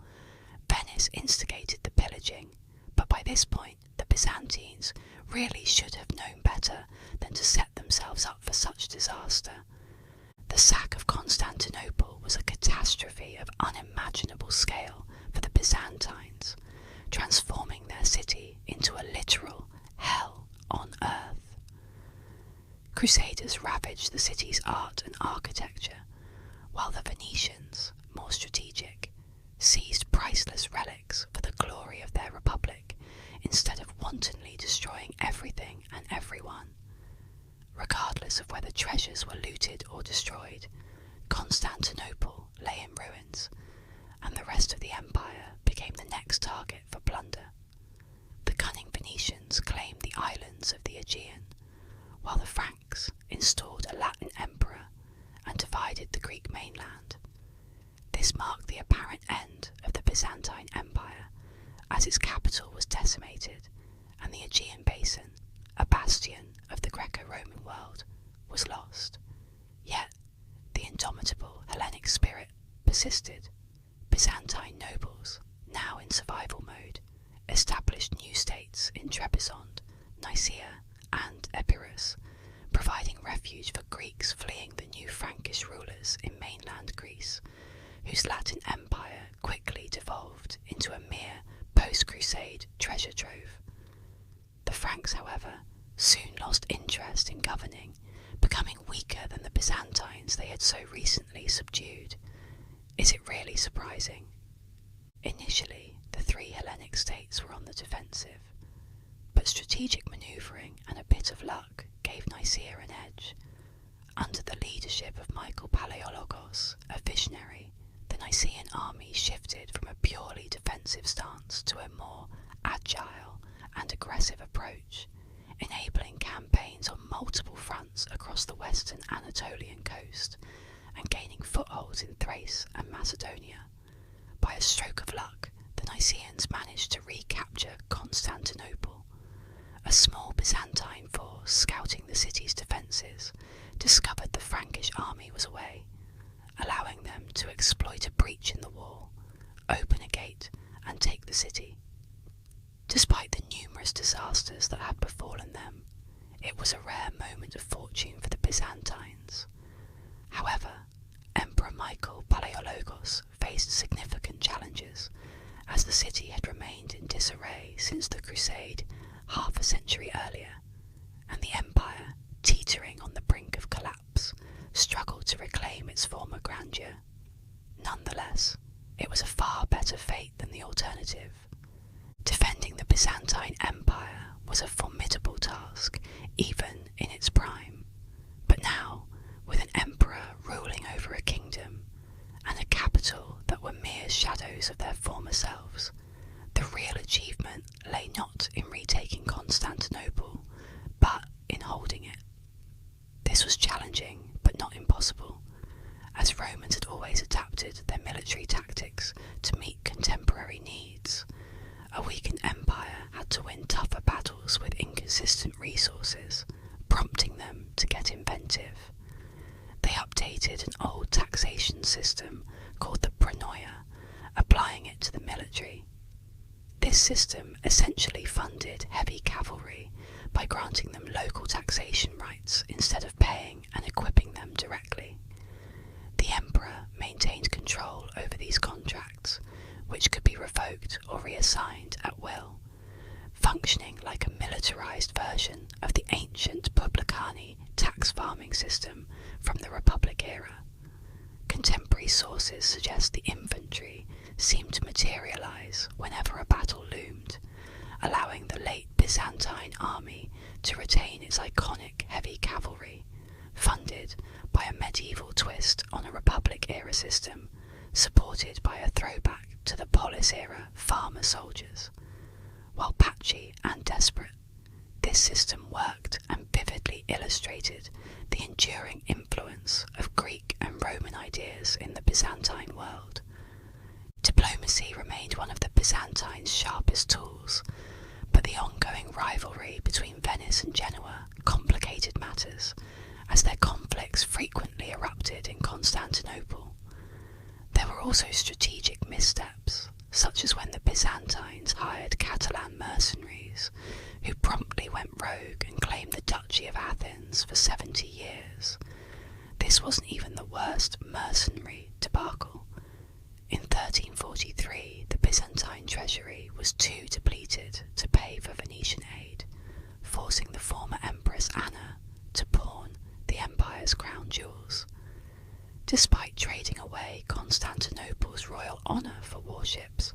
Venice instigated the pillaging, but by this point, the Byzantines really should have known better than to set themselves up for such disaster. The sack of Constantinople was a catastrophe of unimaginable scale for the Byzantines, transforming their city into a literal hell on earth. Crusaders ravaged the city's art and architecture, while the Venetians, more strategic, seized priceless relics for the glory of their republic instead of wantonly destroying everything and everyone. Regardless of whether treasures were looted or destroyed, Constantinople lay in ruins, and the rest of the empire became the next target for plunder. The cunning Venetians claimed the islands of the Aegean, while the Franks installed a Latin emperor and divided the Greek mainland. This marked the apparent end of the Byzantine Empire, as its capital was decimated, and the Aegean basin, a bastion of the Greco-Roman world, was lost. Yet, the indomitable Hellenic spirit persisted. Byzantine nobles, now in survival mode, established new states in Trebizond, Nicaea, and Epirus, providing refuge for Greeks fleeing the new Frankish rulers in mainland Greece, whose Latin empire quickly devolved into a mere post-Crusade treasure trove. The Franks, however, soon lost interest in governing, becoming becoming weaker than the Byzantines they had so recently subdued. Is it really surprising? Initially, the three Hellenic states were on the defensive, but strategic manoeuvring and a bit of luck gave Nicaea an edge. Under the leadership of Michael Palaiologos, a visionary, the Nicaean army shifted from a purely defensive stance to a more agile and aggressive approach, enabling campaigns on multiple fronts across the western Anatolian coast and gaining footholds in Thrace and Macedonia. By a stroke of luck, the Nicaeans managed to recapture Constantinople. A small Byzantine force scouting the city's defences discovered the Frankish army was away, allowing them to exploit a breach in the wall, open a gate, and take the city. Despite the numerous disasters that had befallen them, it was a rare moment of fortune for the Byzantines. However, Emperor Michael Palaiologos faced significant challenges, as the city had remained in disarray since the Crusade half a century earlier, and the empire, teetering on the brink of collapse, struggled to reclaim its former grandeur. Nonetheless, it was a far better fate than the alternative. Defending the Byzantine Empire was a formidable task, even in its prime. But now, with an emperor ruling over a kingdom, and a capital that were mere shadows of their former selves, the real achievement lay not in retaking Constantinople, but in holding it. This was challenging, but not impossible, as Romans had always adapted their military tactics to meet contemporary needs. A weakened empire had to win tougher battles with inconsistent resources, prompting them to get inventive. They updated an old taxation system called the pronoia, applying it to the military. This system essentially funded heavy cavalry by granting them local taxation rights instead of paying and equipping them directly. The emperor maintained control over these contracts, which could be revoked or reassigned at will, functioning like a militarized version of the ancient publicani tax farming system from the Republic era. Contemporary sources suggest the infantry seemed to materialize whenever a battle loomed, allowing the late Byzantine army to retain its iconic heavy cavalry, funded by a medieval twist on a Republic-era system, supported by a throwback to the polis-era farmer soldiers. While patchy and desperate, this system worked and vividly illustrated the enduring influence of Greek and Roman ideas in the Byzantine world. Diplomacy remained one of the Byzantines' sharpest tools, but the ongoing rivalry between Venice and Genoa complicated matters, as their conflicts frequently erupted in Constantinople. There were also strategic missteps, such as when the Byzantines hired Catalan mercenaries, who promptly went rogue and claimed the Duchy of Athens for 70 years. This wasn't even the worst mercenary debacle. In 1343, the Byzantine treasury was too depleted to pay for Venetian aid, forcing the former Empress Anna to pawn the empire's crown jewels. Despite trading away Constantinople's royal honour for warships,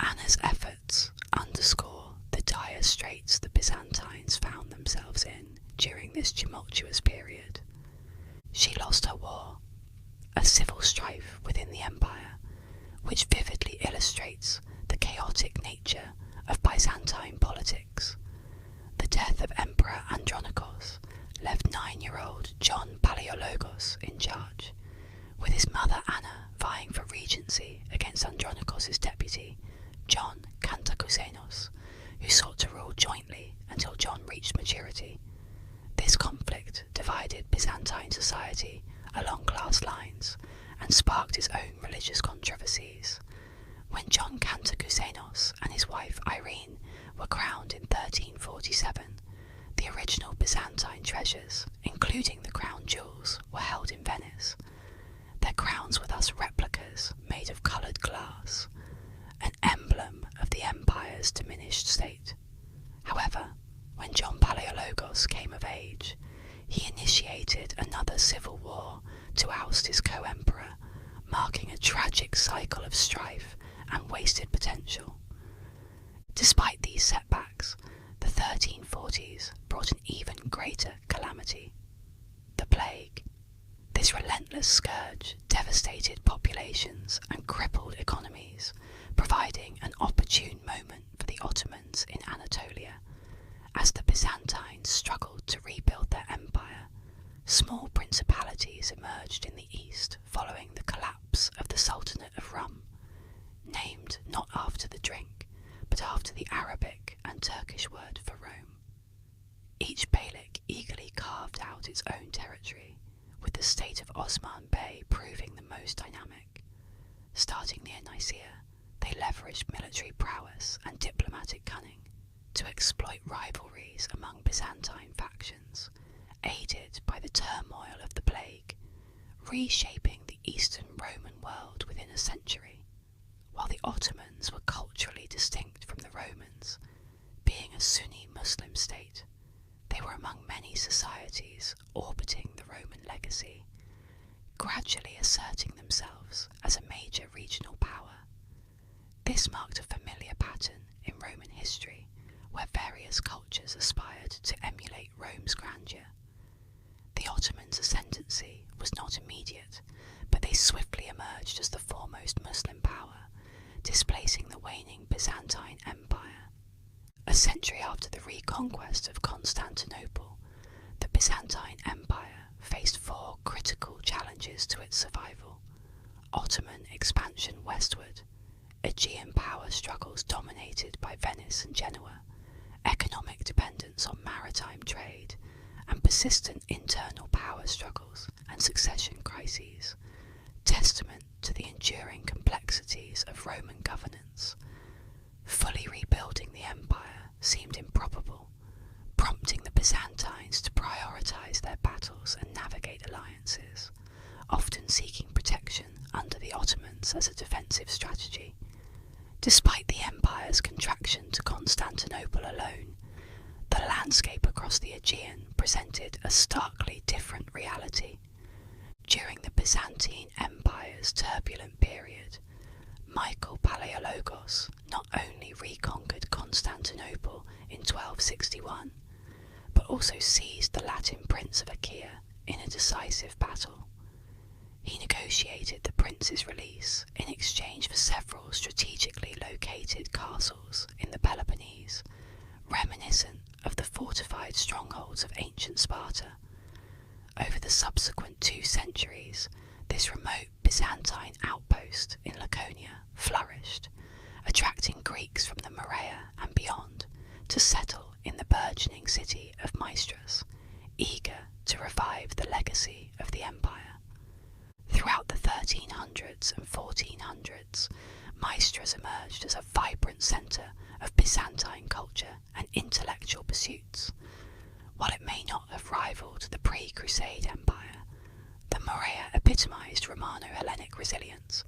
Anna's efforts underscore the dire straits the Byzantines found themselves in during this tumultuous period. She lost her war, a civil strife within the empire, which vividly illustrates the chaotic nature of Byzantine politics. The death of Emperor Andronikos left 9-year-old John Palaiologos in charge, with his mother Anna vying for regency against Andronikos' deputy, John Cantacusenos, who sought to rule jointly until John reached maturity. This conflict divided Byzantine society along class lines and sparked its own religious controversies. When John Cantacusenos and his wife Irene were crowned in 1347, the original Byzantine treasures, including the crown jewels, were held in Venice. Their crowns were thus replicas made of coloured glass, an emblem of the empire's diminished state. However, when John Palaiologos came of age, He initiated another civil war to oust his co-emperor, marking a tragic cycle of strife and wasted potential. Despite these setbacks, the 1340s brought an even greater calamity: the plague. This relentless scourge devastated populations and crippled economies, providing an opportune moment for the Ottomans in Anatolia. As the Byzantines struggled to rebuild their empire, small principalities emerged in the east following the collapse of the Sultanate of Rum, named not after the drink, but after the Arabic and Turkish word for Rome. Each beylik eagerly carved out its own territory, with the state of Osman Bey proving the most dynamic. Starting near Nicaea, they leveraged military prowess and diplomatic cunning to exploit rivalries among Byzantine factions, aided by the turmoil of the plague, reshaping the Eastern Roman world within a century. While the Ottomans were culturally distinct from the Romans, being a Sunni Muslim state, they were among many societies orbiting the Roman legacy, gradually asserting themselves as a major regional power. This marked a familiar pattern in Roman history, where various cultures aspired to emulate Rome's grandeur. The Ottomans' ascendancy was not immediate, but they swiftly emerged as the foremost Muslim power, displacing the waning Byzantine Empire. A century after the reconquest of Constantinople, the Byzantine Empire faced four critical challenges to its survival: Ottoman expansion westward, Aegean power struggles dominated by Venice and Genoa, economic dependence on maritime trade, and persistent internal power struggles and succession crises, testament to the enduring complexities of Roman governance. Fully rebuilding the empire seemed improbable, prompting the Byzantines to prioritise their battles and navigate alliances, often seeking protection under the Ottomans as a defensive strategy. Despite the empire's contraction to Constantinople alone, the landscape across the Aegean presented a starkly different reality. During the Byzantine Empire's turbulent period, Michael Palaiologos not only reconquered Constantinople in 1261, but also seized the Latin prince of Achaia in a decisive battle. He negotiated the prince's release in exchange for several strategically located castles in the Peloponnese, reminiscent of the fortified strongholds of ancient Sparta. Over the subsequent 2 centuries, this remote Byzantine outpost in Laconia flourished, attracting Greeks from the Morea and beyond to settle in the burgeoning city of Maestras, eager to revive the legacy of the empire. Throughout the 1300s and 1400s, Maestras emerged as a vibrant centre of Byzantine culture and intellectual pursuits. While it may not have rivaled the pre-Crusade empire, the Morea epitomised Romano-Hellenic resilience,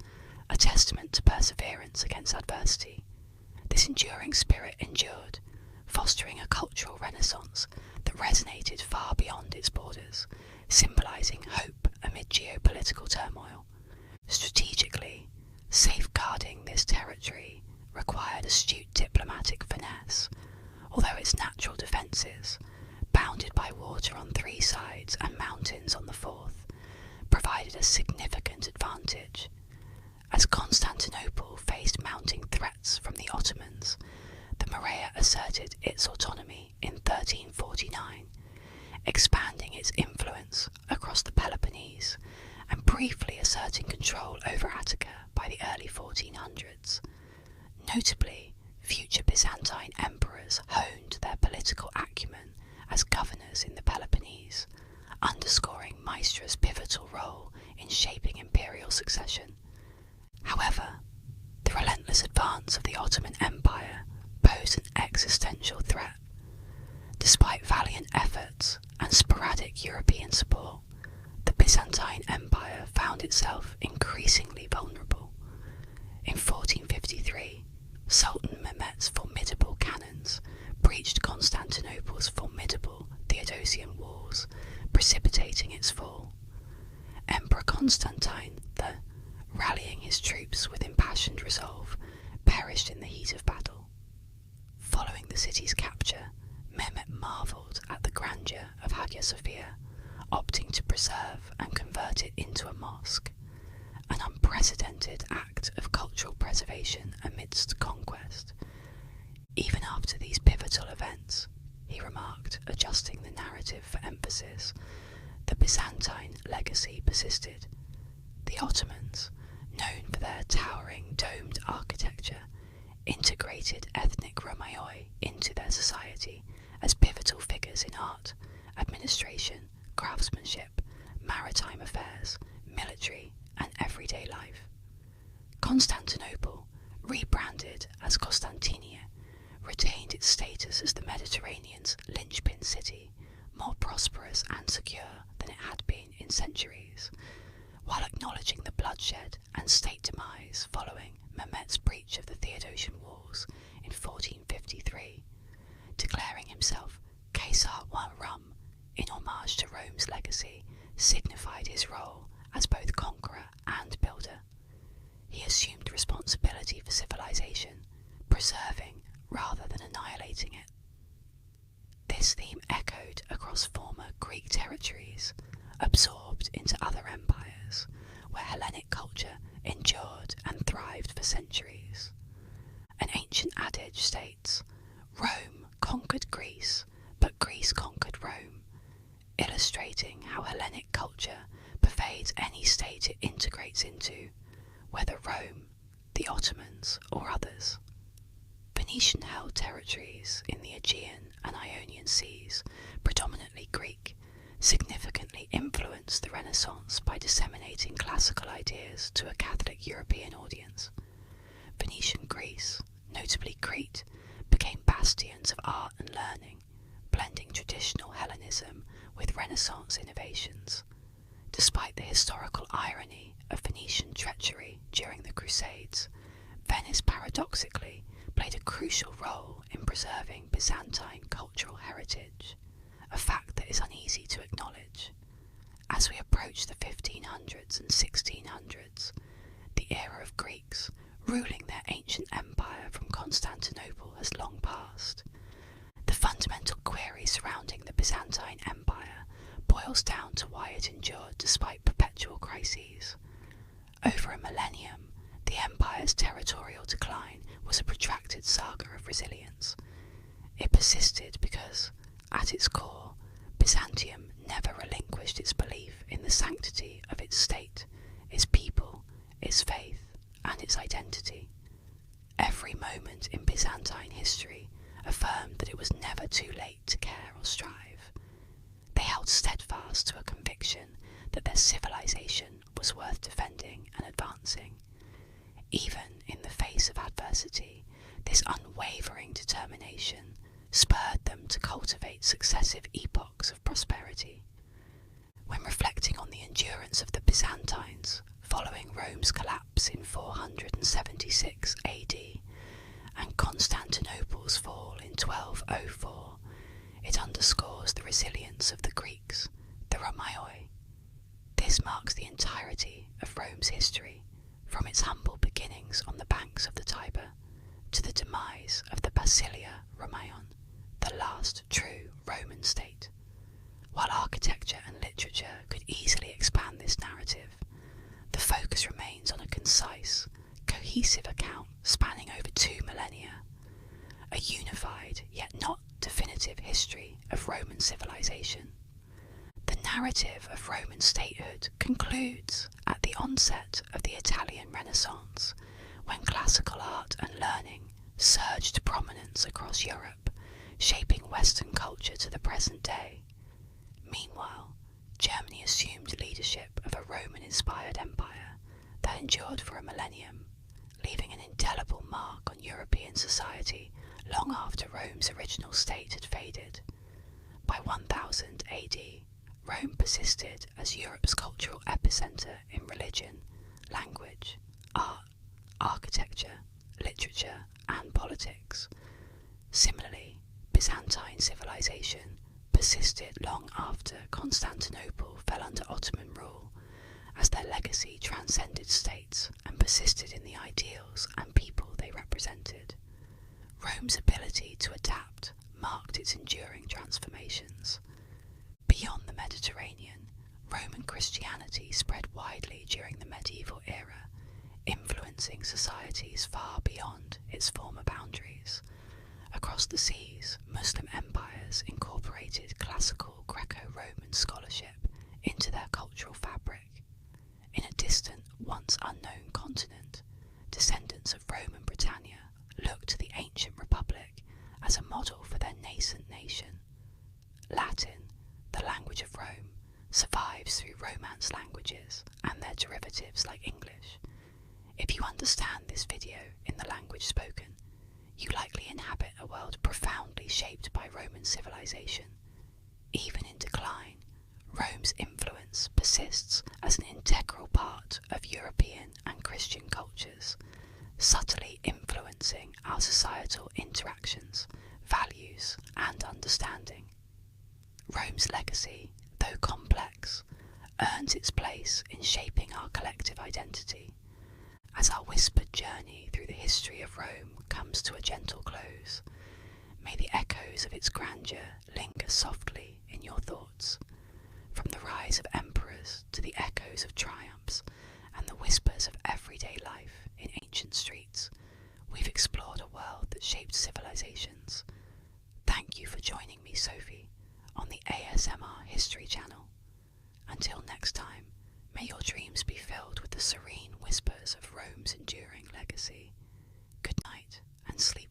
a testament to perseverance against adversity. This enduring spirit endured, fostering a cultural renaissance that resonated far beyond its borders, symbolising hope amid geopolitical turmoil. Strategically, safeguarding this territory required astute diplomatic finesse, although its natural defences, bounded by water on 3 sides and mountains on the 4th, provided a significant advantage. As Constantinople faced mounting threats from the Ottomans, the Morea asserted its autonomy in 1349, expanding its influence across the Peloponnese and briefly asserting control over Attica by the early 1400s. Notably, future Byzantine emperors honed their political acumen as governors in the Peloponnese, underscoring Maestra's pivotal role in shaping imperial succession. However, the relentless advance of the Ottoman Empire posed an existential threat. Despite valiant efforts and sporadic European support, the Byzantine Empire found itself increasingly vulnerable. In 1453, Sultan Mehmet's formidable cannons breached Constantinople's formidable Theodosian walls, precipitating its fall. Emperor Constantine, rallying his troops with impassioned resolve, perished in the heat of battle. Following the city's capture, Mehmet marvelled at the grandeur of Hagia Sophia, opting to preserve and convert it into a mosque, an unprecedented act of cultural preservation amidst conquest. Even after these pivotal events, he remarked, adjusting the narrative for emphasis, the Byzantine legacy persisted. The Ottomans, known for their towering domed architecture, integrated ethnic Romaioi into their society as pivotal figures in art, administration, craftsmanship, maritime affairs, military, and everyday life. Constantinople, rebranded as Constantinia, retained its status as the Mediterranean's linchpin city, more prosperous and secure than it had been in centuries, while acknowledging the bloodshed and state demise following Mehmet's breach of the Theodosian Walls in 1453, declaring himself Caesar wa Rum in homage to Rome's legacy, signified his role as both conqueror and builder. He assumed responsibility for civilization, preserving rather than annihilating it. This theme echoed across former Greek territories, absorbed into other empires, where Hellenic culture endured and thrived for centuries. An ancient adage states, "Rome conquered Greece, but Greece conquered Rome," illustrating how Hellenic culture pervades any state it integrates into, whether Rome, the Ottomans, or others. Venetian-held territories in the Aegean and Ionian seas, predominantly Greek, significantly influenced the Renaissance by disseminating classical ideas to a Catholic European audience. Venetian Greece, notably Crete, became bastions of art and learning, blending traditional Hellenism with Renaissance innovations. Despite the historical irony of Venetian treachery during the Crusades, Venice paradoxically played a crucial role in preserving Byzantine cultural heritage, a fact that is uneasy to acknowledge. As we approach the 1500s and 1600s, the era of Greeks ruling their ancient empire from Constantinople has long passed. The fundamental query surrounding the Byzantine Empire boils down to why it endured despite perpetual crises. Over a millennium, the empire's territorial decline was a protracted saga of resilience. It persisted because, at its core, Byzantium never relinquished its belief in the sanctity of its state, its people, its faith, and its identity. Every moment in Byzantine history affirmed that it was never too late to care or strive. They held steadfast to a conviction that their civilization was worth defending and advancing. Even in the face of adversity, this unwavering determination spurred them to cultivate successive epochs of prosperity. When reflecting on the endurance of the Byzantines following Rome's collapse in 476 AD and Constantinople's fall in 1204, it underscores the resilience of the Greeks, the Romaioi. This marks the entirety of Rome's history, from its humble beginnings on the banks of the Tiber to the demise of the Basilia Romaion, the last true Roman state. While architecture and literature could easily expand this narrative, the focus remains on a concise, cohesive account spanning over 2 millennia, a unified yet not definitive history of Roman civilization. The narrative of Roman statehood concludes at the onset of the Italian Renaissance, when classical art and learning surged to prominence across Europe, shaping Western culture to the present day. Meanwhile, Germany assumed leadership of a Roman-inspired empire that endured for a millennium, leaving an indelible mark on European society long after Rome's original state had faded. By 1000 AD, Rome persisted as Europe's cultural epicenter in religion, language, art, architecture, literature, and politics. Similarly, Byzantine civilization persisted long after Constantinople fell under Ottoman rule, as their legacy transcended states and persisted in the ideals and people they represented. Rome's ability to adapt marked its enduring transformations. Beyond the Mediterranean, Roman Christianity spread widely during the medieval era, influencing societies far beyond its former boundaries. Across the seas, Muslim empires incorporated classical Greco-Roman scholarship into their cultural fabric. In a distant, once unknown continent, descendants of Roman Britannia looked to the ancient republic as a model for their nascent nation. Latin, the language of Rome, survives through Romance languages and their derivatives like English. If you understand this video in the language spoken, you likely inhabit a world profoundly shaped by Roman civilization. Even in decline, Rome's influence persists as an integral part of European and Christian cultures, subtly influencing our societal interactions, values, and understanding. Rome's legacy, though complex, earns its place in shaping our collective identity. As our whispered journey through the history of Rome comes to a gentle close, may the echoes of its grandeur linger softly in your thoughts. From the rise of emperors to the echoes of triumphs and the whispers of everyday life in ancient streets, we've explored a world that shaped civilizations. Thank you for joining me, Sophie, on the ASMR History channel. Until next time, may your dreams be filled with the serene whispers of Rome's enduring legacy. Good night and sleep